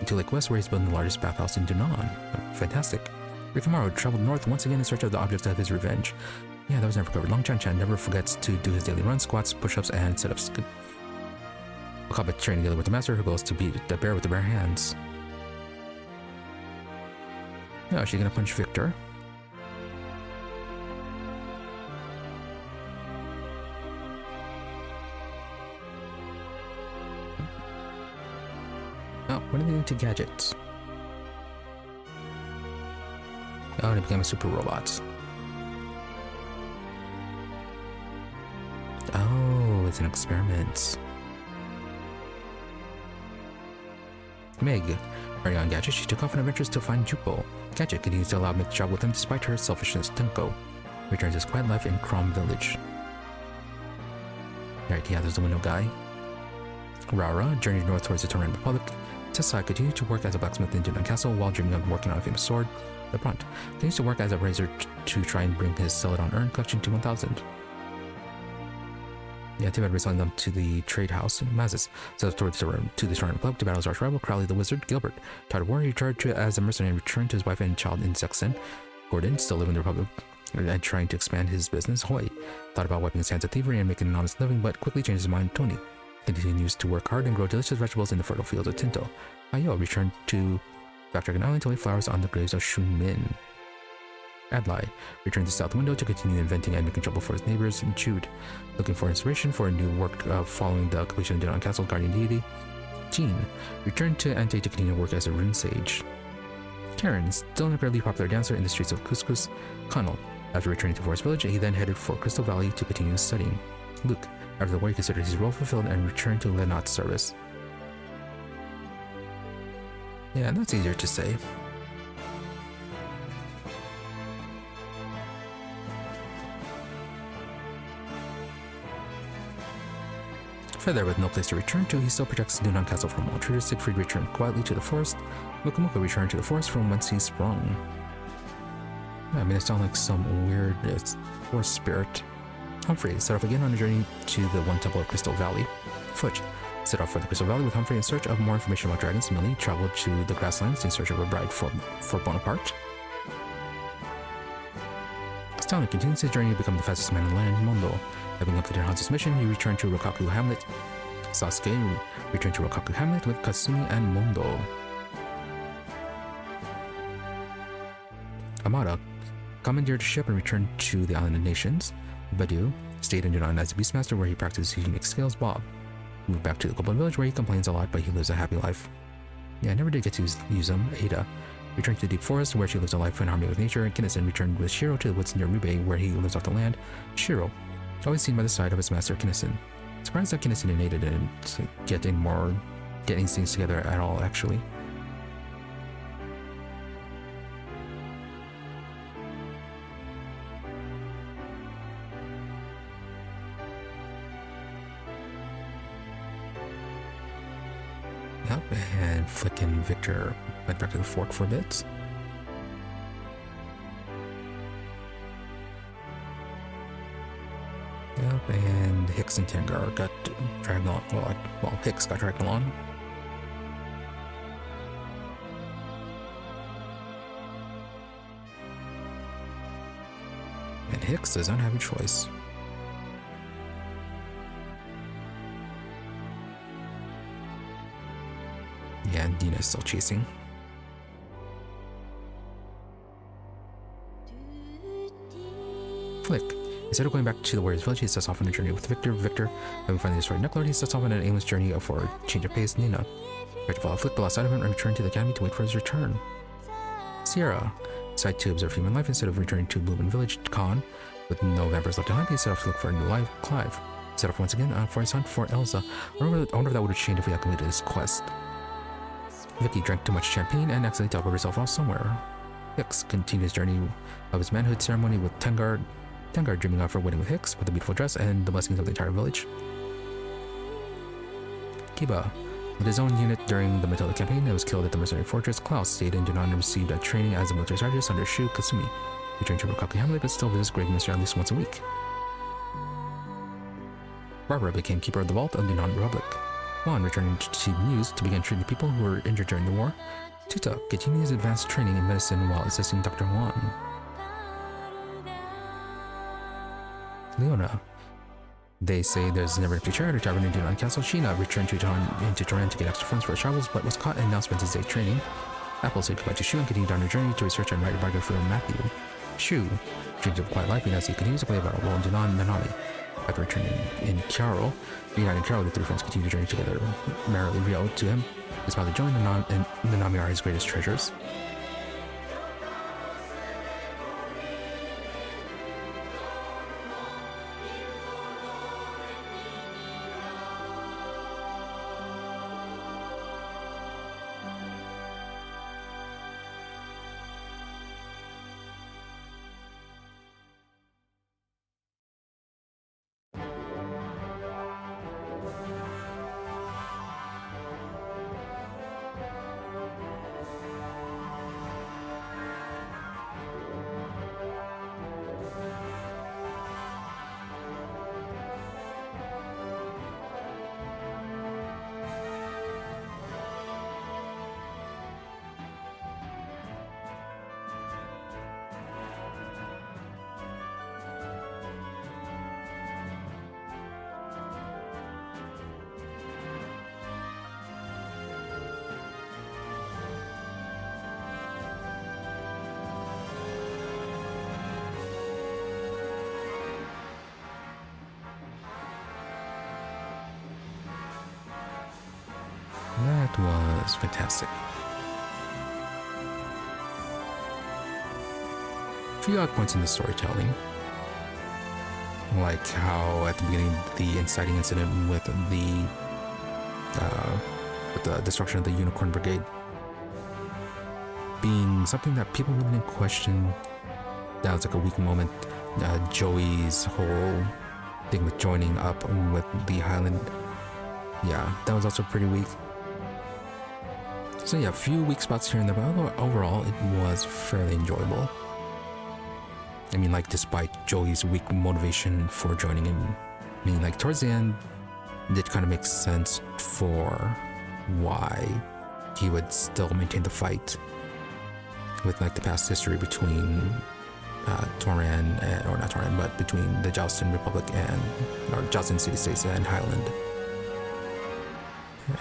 to Lake West, where he's building the largest bathhouse in Dunan. Fantastic. Rikamaru traveled north once again in search of the object of his revenge. Yeah, that was never covered. Long Chan Chan never forgets to do his daily run, squats, push-ups, and sit-ups. Good. Wakaba training together with the master, who goes to beat the bear with the bare hands. Now, is she gonna punch Victor? Oh, what are they doing to gadgets? Oh, and it became a super robot. Oh, it's an experiment. Meg, early on Gadget, she took off on adventures to find Jupo. Gadget continues to allow Meg to travel with him despite her selfishness. Tenko returns to his quiet life in Crom Village. Alright, yeah, there's the window guy. Rara journeyed north towards the Turan Republic. Tessai continued to work as a blacksmith in Dunan Castle while dreaming of working on a famous sword. The Brunt continues to work as a razor to try and bring his Celadon urn collection to 1000. Yeah, Tibet reselling them to the trade house. Mazis sails towards to the Turan Republic to battle his arch rival, Crowley the Wizard. Gilbert, tired of war, he returned as a mercenary and returned to his wife and child in Sexton. Gordon, still living in the Republic and trying to expand his business. Hoy thought about wiping his hands of thievery and making an honest living, but quickly changed his mind. Tony continues to work hard and grow delicious vegetables in the fertile fields of Tinto. Ayo returned to Black Dragon Island to lay flowers on the graves of Shun Min. Adlai returned to South Window to continue inventing and making trouble for his neighbors. And Jude, looking for inspiration for a new work following the completion of Dunan Castle Guardian Deity. Jean returned to Ante to continue work as a rune sage. Karen, still an incredibly popular dancer in the streets of Couscous. Connell, after returning to Forest Village, he then headed for Crystal Valley to continue studying. Luke, after the war, he considered his role fulfilled and returned to Lenat's service. Yeah, that's easier to say. Further, with no place to return to, he still protects Dunan Castle from all intruders. Siegfried returned quietly to the forest. Mokumoku returned to the forest from whence he sprung. Yeah, I mean, it sounds like some weird forest spirit. Humphrey set off again on a journey to the one temple of Crystal Valley. Fudge set off for the Crystal Valley with Humphrey in search of more information about dragons. Millie traveled to the grasslands in search of a bride for Bonaparte. Stanley continues his journey to become the fastest man in the land, Mondo. Having completed Hanzo's mission, he returned to Rokaku Hamlet. Sasuke returned to Rokaku Hamlet with Kasumi and Mondo. Amada commandeered a ship and returned to the Island of Nations. Badu stayed in Dunan as a beastmaster where he practiced his unique skills. Bob moved back to the Goblin Village where he complains a lot but he lives a happy life. Yeah, I never did get to use him. Ada returned to the deep forest where she lives a life in harmony with nature. And Kinnison returned with Shiro to the woods near Rube where he lives off the land. Shiro, always seen by the side of his master Kinnison. Surprised that Kinnison and Ada didn't get these things together at all, actually. Yep, and Flick and Victor went back to the fort for a bit. Yep, and Hicks and Tangar got dragged along. Well, Hicks got dragged along. And Hicks doesn't have a choice. Yeah, and Dina's still chasing. Flick. Instead of going back to the warrior's village, he sets off on a journey with Victor. Victor, having finally destroyed Necklord, he sets off on an aimless journey for a change of pace. Nina tried to follow Flick, but lost sight of him and returned to the academy to wait for his return. Sierra decided to observe human life instead of returning to Bloomin' Village. Khan, with no vampires left to hunt, he set off to look for a new life. Clive set off once again for his hunt for Elsa. I wonder if that would have changed if we had completed his quest. Vicky drank too much champagne and accidentally teleported herself off somewhere. Hicks continued his journey of his manhood ceremony with Tengar dreaming of her wedding with Hicks with a beautiful dress and the blessings of the entire village. Kiba, with his own unit during the Matilda campaign that was killed at the mercenary fortress. Klaus stayed in Dunan and received a training as a military strategist under Shu Kasumi. Returned to Rokaku Hamlet but still visits Greg Minister at least once a week. Barbara became keeper of the vault of the Dunan Republic. Juan returned to Muse to begin treating people who were injured during the war. Tuta continued his advanced training in medicine while assisting Dr. Juan. Leona. They say there's never a future at her tavern in Dunan Castle. Sheena returned to Turan to get extra funds for her travels, but was caught and now spent his day training. Apple said goodbye to Shu and continued on her journey to research and write a biography for Matthew. Shu dreamed of a quiet life, and as he continues to play a vital role in Dunan Nanami. After returning in Carol, reuniting Carol, the three friends continue to journey together. Merrily Riou to him. His mother joined and Nanami are his greatest treasures. That was fantastic. A few odd points in the storytelling, like how at the beginning the inciting incident with the destruction of the Unicorn Brigade. being something that people really didn't question. That was like a weak moment. Joey's whole thing with joining up with the Highland. Yeah, that was also pretty weak. So yeah, a few weak spots here and there, but overall it was fairly enjoyable. I mean, like, despite Joey's weak motivation for joining him, I mean, like, towards the end, it did kind of make sense for why he would still maintain the fight with, like, the past history between Toran, or not Toran, but between the Jowston Republic or Jowston City-States and Highland.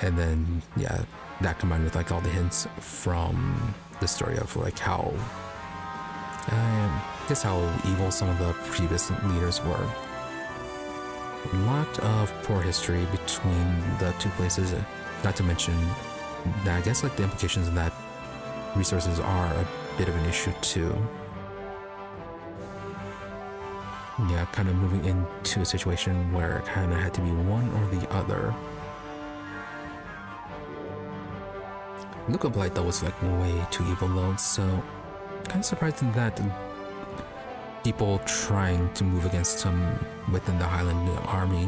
And then, yeah, that combined with, like, all the hints from the story of, like, how evil some of the previous leaders were. A lot of poor history between the two places, not to mention that I guess, like, the implications of that resources are a bit of an issue too. Yeah, kind of moving into a situation where it kind of had to be one or the other. Look of Light, though, was, like, way too evil though, so kind of surprising that people trying to move against him within the Highland army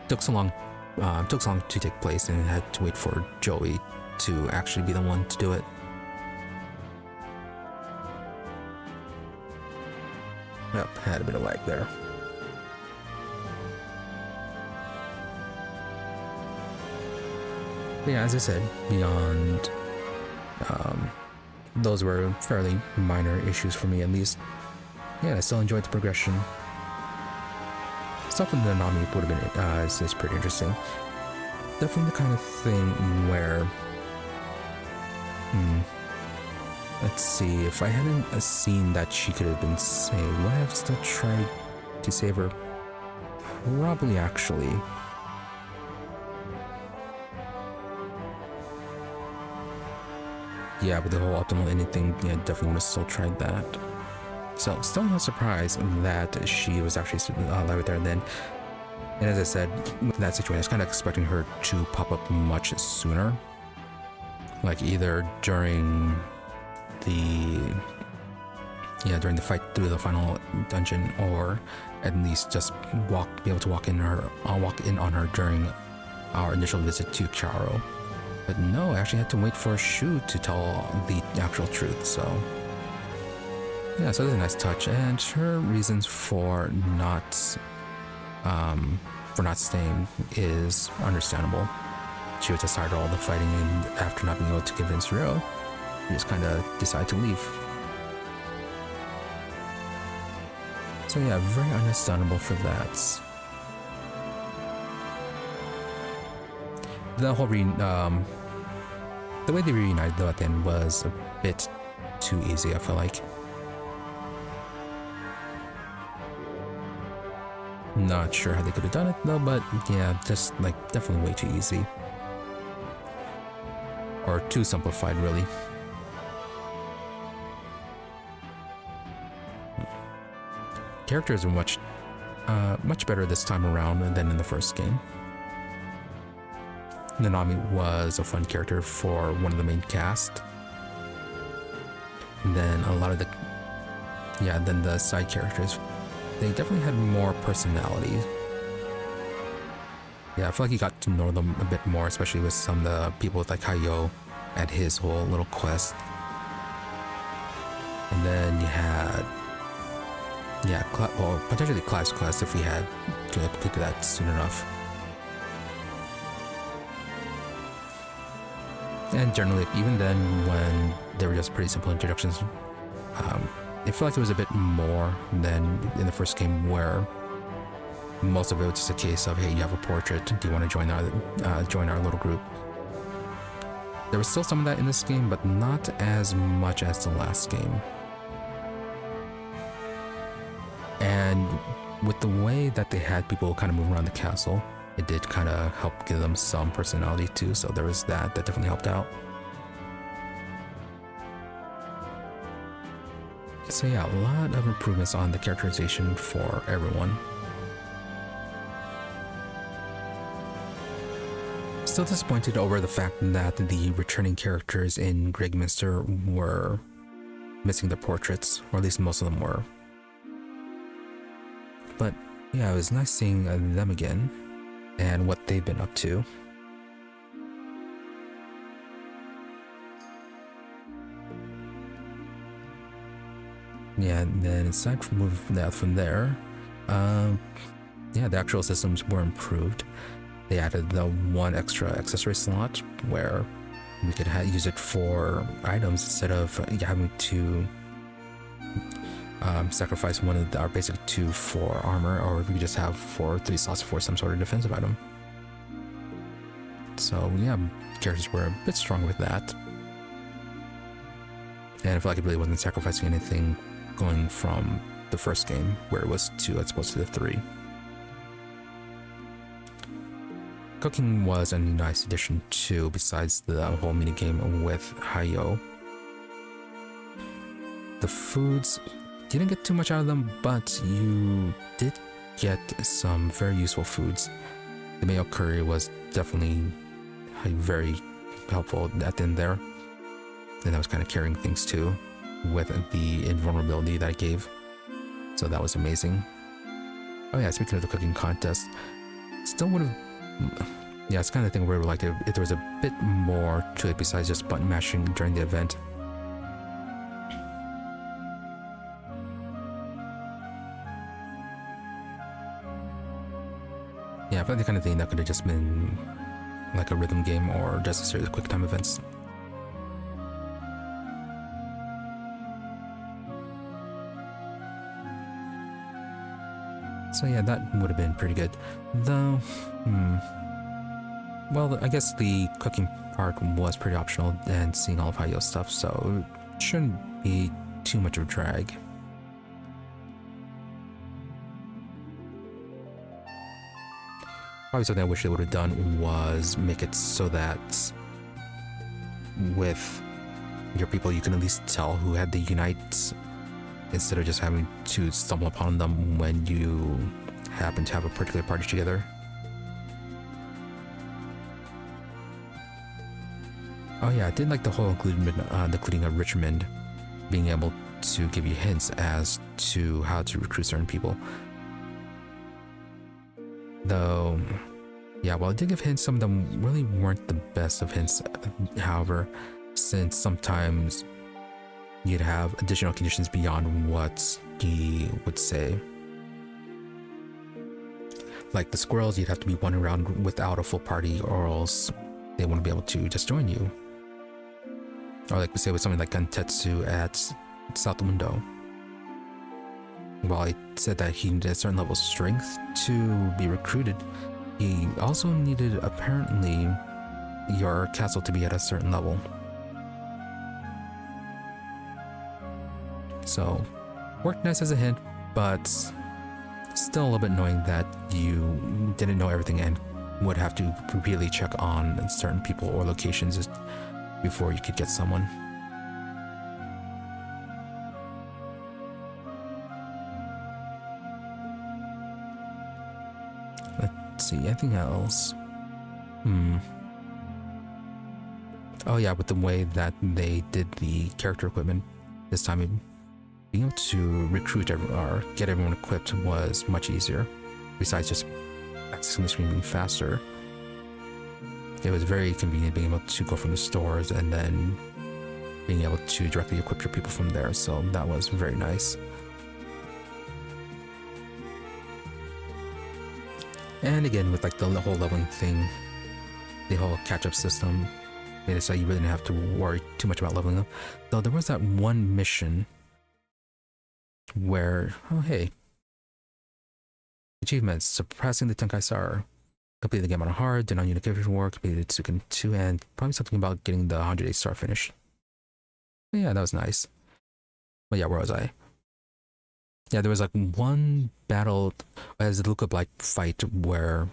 took so long to take place, and had to wait for Joey to actually be the one to do it. Yep, had a bit of lag there. But yeah, as I said, beyond those were fairly minor issues for me, at least. Yeah, I still enjoyed the progression. Stuff in the Nanami would have been is pretty interesting. Definitely the kind of thing where, let's see, if I hadn't seen that she could have been saved, would I have still tried to save her? Probably, actually. Yeah, with the whole optimal ending thing, yeah, definitely would have still tried that. So, still not surprised that she was actually alive there then. And as I said, with that situation, I was kind of expecting her to pop up much sooner. Like, either during the fight through the final dungeon, or at least just be able to walk in on her during our initial visit to Charo. But no, I actually had to wait for Shu to tell the actual truth, so yeah, so that's a nice touch. And her reasons for not staying is understandable. She was just tired of all the fighting, and after not being able to convince Riou, she just kind of decided to leave. So yeah, very understandable for that. The whole the way they reunited though at the end was a bit too easy, I feel like. Not sure how they could have done it though, but yeah, just like definitely way too easy. Or too simplified, really. Characters are much better this time around than in the first game. Nanami was a fun character for one of the main cast. And then a lot of then the side characters, they definitely had more personality. Yeah, I feel like you got to know them a bit more, especially with some of the people with, like, Hayo and his whole little quest. And then you had, potentially Clive's quest if we had completed that soon enough. And generally, even then, when they were just pretty simple introductions, it felt like it was a bit more than in the first game, where most of it was just a case of, hey, you have a portrait, do you want to join our little group? There was still some of that in this game, but not as much as the last game. And with the way that they had people kind of move around the castle, it did kind of help give them some personality too, so there was that definitely helped out. So yeah, a lot of improvements on the characterization for everyone. Still disappointed over the fact that the returning characters in Remaster were missing their portraits, or at least most of them were. But yeah, it was nice seeing them again and what they've been up to. Yeah, and then aside from from there, yeah, the actual systems were improved. They added the one extra accessory slot where we could use it for items instead of having to sacrifice one of our basic 2 for armor, or we could just have 3 slots for some sort of defensive item. So yeah, characters were a bit strong with that. And I feel like it really wasn't sacrificing anything going from the first game, where it was 2 as opposed to the 3. Cooking was a nice addition too, besides the whole minigame with Hayo. The foods, didn't get too much out of them, but you did get some very useful foods. The mayo curry was definitely very helpful at the end there. And that was kind of carrying things too, with the invulnerability that it gave. So that was amazing. Oh yeah, speaking of the cooking contest, still would have... Yeah, it's kind of the thing where we liked it if there was a bit more to it besides just button mashing during the event. Yeah, I feel like the kind of thing that could have just been like a rhythm game or just a series of quick time events. So yeah, that would have been pretty good. Though, well, I guess the cooking part was pretty optional and seeing all of Hayo's stuff, so it shouldn't be too much of a drag. Probably something I wish they would have done was make it so that with your people you can at least tell who had the unite, instead of just having to stumble upon them when you happen to have a particular party together. Oh yeah, I did like the whole including a Richmond being able to give you hints as to how to recruit certain people. Though, yeah, while it did give hints, some of them really weren't the best of hints, however, since sometimes you'd have additional conditions beyond what he would say. Like the squirrels, you'd have to be wandering around without a full party, or else they wouldn't be able to just join you. Or like we say with something like Gantetsu at South Window. While he said that he needed a certain level of strength to be recruited, he also needed apparently your castle to be at a certain level. So, worked nice as a hint, but still a little bit annoying that you didn't know everything and would have to repeatedly check on certain people or locations before you could get someone. Let's see, anything else? Oh yeah, with the way that they did the character equipment this time, being able to recruit or get everyone equipped was much easier. Besides just accessing the screen being faster, it was very convenient being able to go from the stores and then being able to directly equip your people from there. So that was very nice. And again, with like the whole leveling thing, the whole catch-up system made it so you really didn't have to worry too much about leveling up. Though there was that one mission where, oh hey, achievements: surpassing the Tenkai-Sar, completed the game on a hard, did on Unification War, completed Sukoden II, and probably something about getting the 108 star finish. But yeah, that was nice. But yeah, where was I? Yeah, there was like one battle as a look-up-like fight where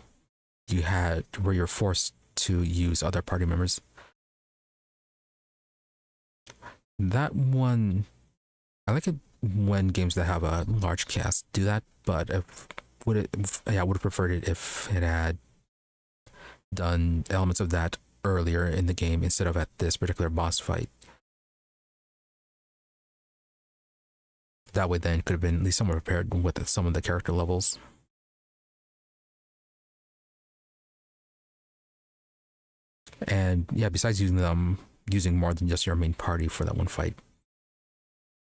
you're forced to use other party members. That one, I like it when games that have a large cast do that, but I would have preferred it if it had done elements of that earlier in the game instead of at this particular boss fight. That way then could have been at least somewhat prepared with some of the character levels. And yeah, besides using more than just your main party for that one fight.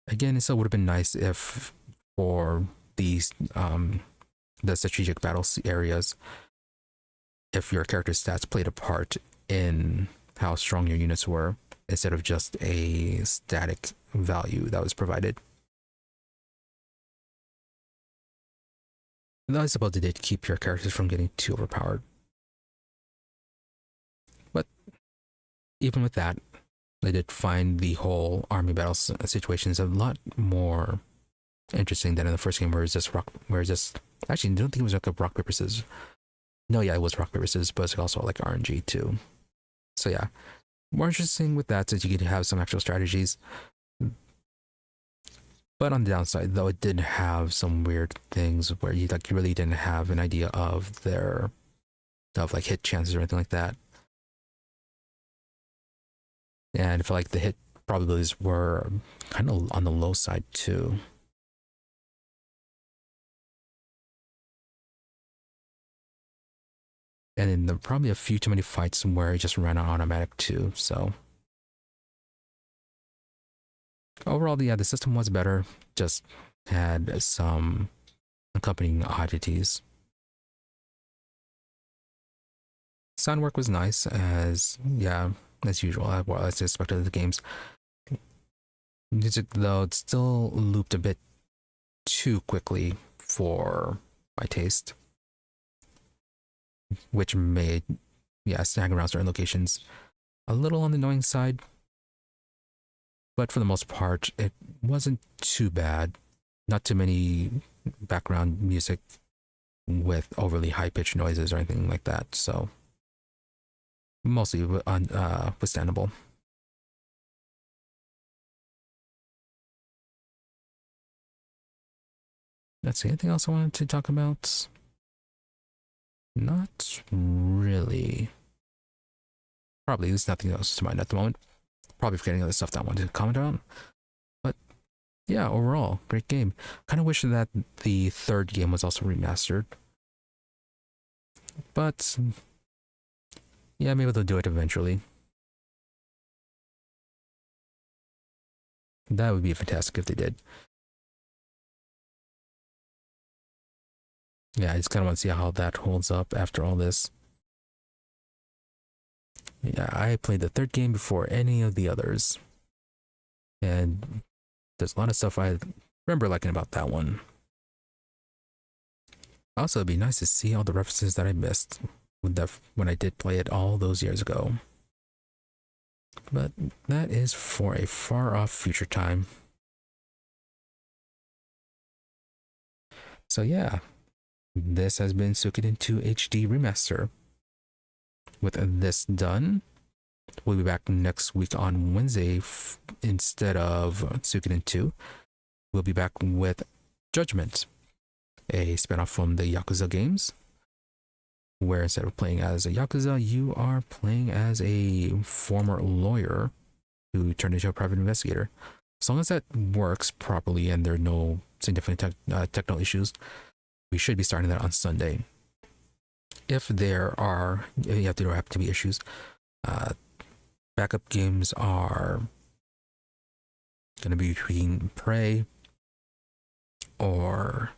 Again, it still would have been nice if for these the strategic battle areas, if your character's stats played a part in how strong your units were, instead of just a static value that was provided. Though I suppose they did keep your characters from getting too overpowered. But even with that, they did find the whole army battle situations a lot more interesting than in the first game, where it's just actually I don't think it was like a rock paper scissors. No, yeah, it was rock paper scissors, but it's also like RNG too. So yeah, more interesting with that, since you could have some actual strategies. But on the downside, though, it did have some weird things where you really didn't have an idea of like hit chances or anything like that. And I feel like the hit probabilities were kind of on the low side too. And then there were probably a few too many fights where it just ran on automatic too. So overall, yeah, the system was better, just had some accompanying oddities. Sound work was nice, as usual, as expected of the games. Music, though, it still looped a bit too quickly for my taste, which made snagging around certain locations a little on the annoying side. But for the most part, it wasn't too bad. Not too many background music with overly high-pitched noises or anything like that. So mostly understandable. Let's see, anything else I wanted to talk about? Not really. Probably there's nothing else to mind at the moment. Probably forgetting other stuff that I wanted to comment on. But yeah, overall, great game. Kind of wish that the third game was also remastered. But yeah, maybe they'll do it eventually. That would be fantastic if they did. Yeah, I just kind of want to see how that holds up after all this. Yeah, I played the third game before any of the others. And there's a lot of stuff I remember liking about that one. Also, it'd be nice to see all the references that I missed when I did play it all those years ago. But that is for a far off future time. So yeah, this has been Suikoden II HD Remaster. With this done, we'll be back next week on Wednesday. Instead of Suikoden 2, we'll be back with Judgment, a spinoff from the Yakuza games, where instead of playing as a Yakuza, you are playing as a former lawyer who turned into a private investigator. As long as that works properly and there are no significant technical issues, we should be starting that on Sunday. If there happen to be issues, backup games are going to be between Prey or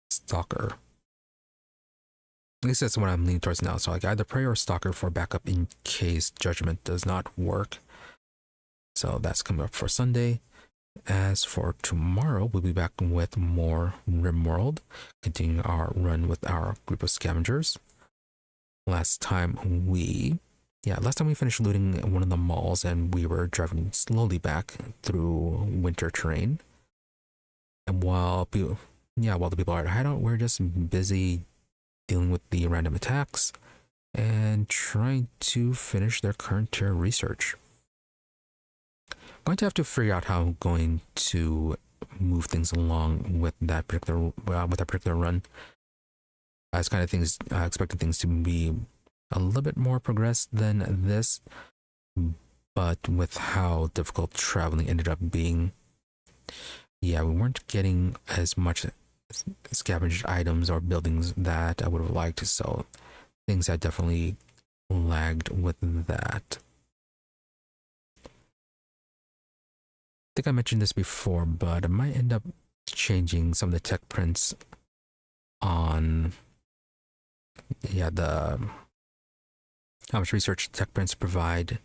Stalker. At least that's what I'm leaning towards now. So like either Prey or Stalker for backup in case Judgment does not work. So that's coming up for Sunday. As for tomorrow, we'll be back with more RimWorld, continuing our run with our group of scavengers. Last time we finished looting one of the malls and we were driving slowly back through winter terrain. And while the people are at hideout, we're just busy dealing with the random attacks and trying to finish their current tier research. Going to have to figure out how I'm going to move things along with that particular run. I was kind of expecting things to be a little bit more progressed than this, but with how difficult traveling ended up being, yeah, we weren't getting as much scavenged items or buildings that I would have liked, so things had definitely lagged with that. I think I mentioned this before, but I might end up changing some of the tech prints on, yeah, the how much research tech prints provide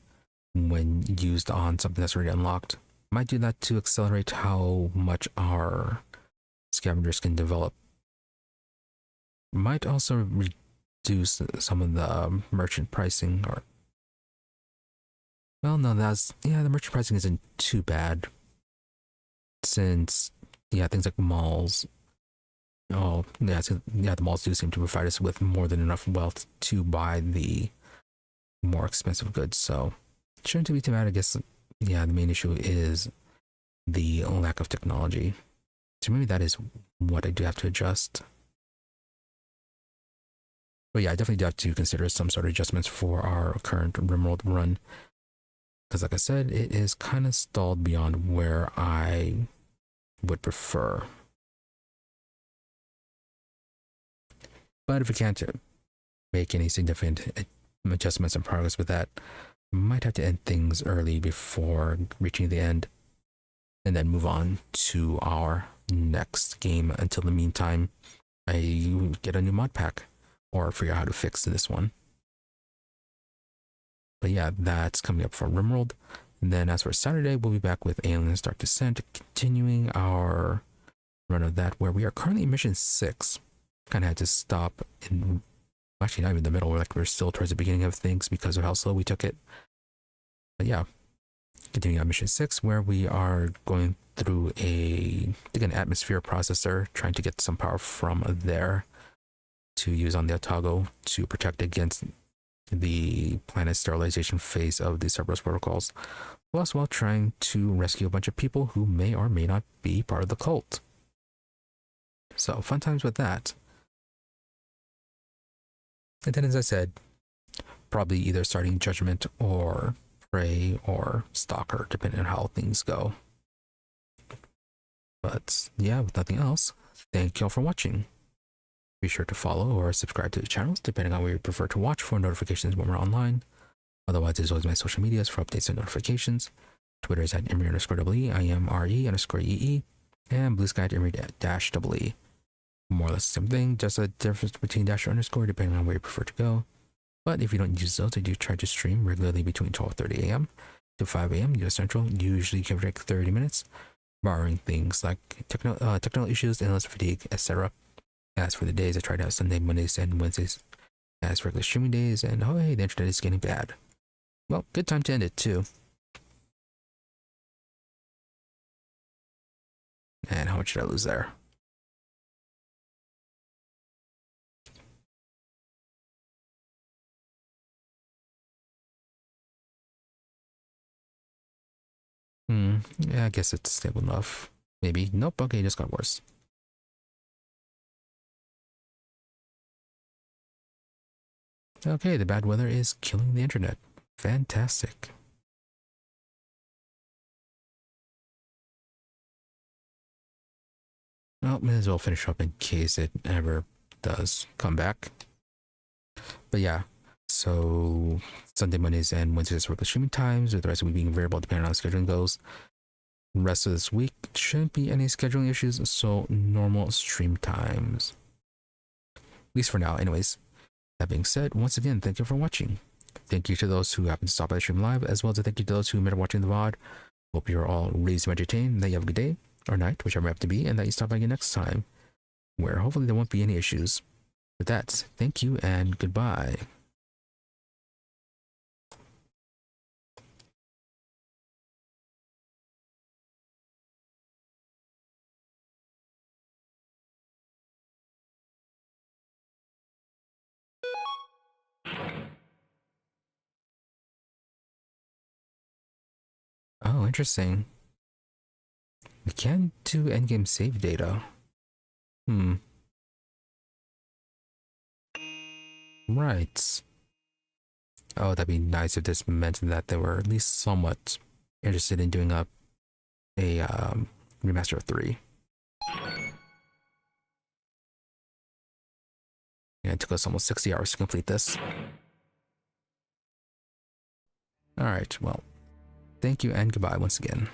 when used on something that's already unlocked. Might do that to accelerate how much our scavengers can develop. Might also reduce some of the merchant pricing, or well, no, the merchant pricing isn't too bad, since things like malls. Oh, yeah, the malls do seem to provide us with more than enough wealth to buy the more expensive goods, so it shouldn't be too bad. I guess, the main issue is the lack of technology. So maybe that is what I do have to adjust. But yeah, I definitely do have to consider some sort of adjustments for our current RimWorld run. Because like I said, it is kind of stalled beyond where I would prefer. But if we can't make any significant adjustments and progress with that, we might have to end things early before reaching the end, and then move on to our next game. Until the meantime, I get a new mod pack or figure out how to fix this one. But yeah, that's coming up for RimWorld. And then as for Saturday, we'll be back with Aliens Dark Descent, continuing our run of that, where we are currently in mission 6. Kind of had to stop in, actually not even the middle, we're still towards the beginning of things because of how slow we took it. But yeah, continuing on mission 6, where we are going through an atmosphere processor, trying to get some power from there to use on the Otago to protect against the planet's sterilization phase of the Cerberus protocols, plus while trying to rescue a bunch of people who may or may not be part of the cult. So fun times with that. And then, as I said, probably either starting Judgment or Prey or Stalker, depending on how things go. But yeah, with nothing else, thank y'all for watching. Be sure to follow or subscribe to the channels, depending on where you prefer to watch, for notifications when we're online. Otherwise, there's always my social medias for updates and notifications. Twitter is at Emery_EE, I am RE_EE, and Blue Sky at Emery-EE. More or less the same thing, just a difference between dash or underscore, depending on where you prefer to go. But if you don't use those, I do try to stream regularly between 12:30 a.m. to 5 a.m. US Central, usually give or take 30 minutes, barring things like technical issues, endless fatigue, etc. As for the days, I try to have Sunday, Mondays, and Wednesdays as regular streaming days, and oh hey, the internet is getting bad. Well, good time to end it too. And how much did I lose there? Yeah, I guess it's stable enough. Maybe. Nope, okay, it just got worse. Okay, the bad weather is killing the internet. Fantastic. Well, may as well finish up in case it ever does come back. But yeah, so Sunday, Mondays, and Wednesdays are regular streaming times, with the rest of the week being variable depending on how scheduling goes. The rest of this week shouldn't be any scheduling issues, so normal stream times. At least for now, anyways. That being said, once again, thank you for watching. Thank you to those who happen to stop by the stream live, as well as a thank you to those who made it watching the VOD. Hope you're all raised and entertained, that you have a good day or night, whichever you have to be, and that you stop by again next time, where hopefully there won't be any issues. With that, thank you and goodbye. Oh, interesting. We can't do endgame save data. Right. Oh, that'd be nice if this meant that they were at least somewhat interested in doing a remaster of 3. Yeah, it took us almost 60 hours to complete this. All right, well, thank you and goodbye once again.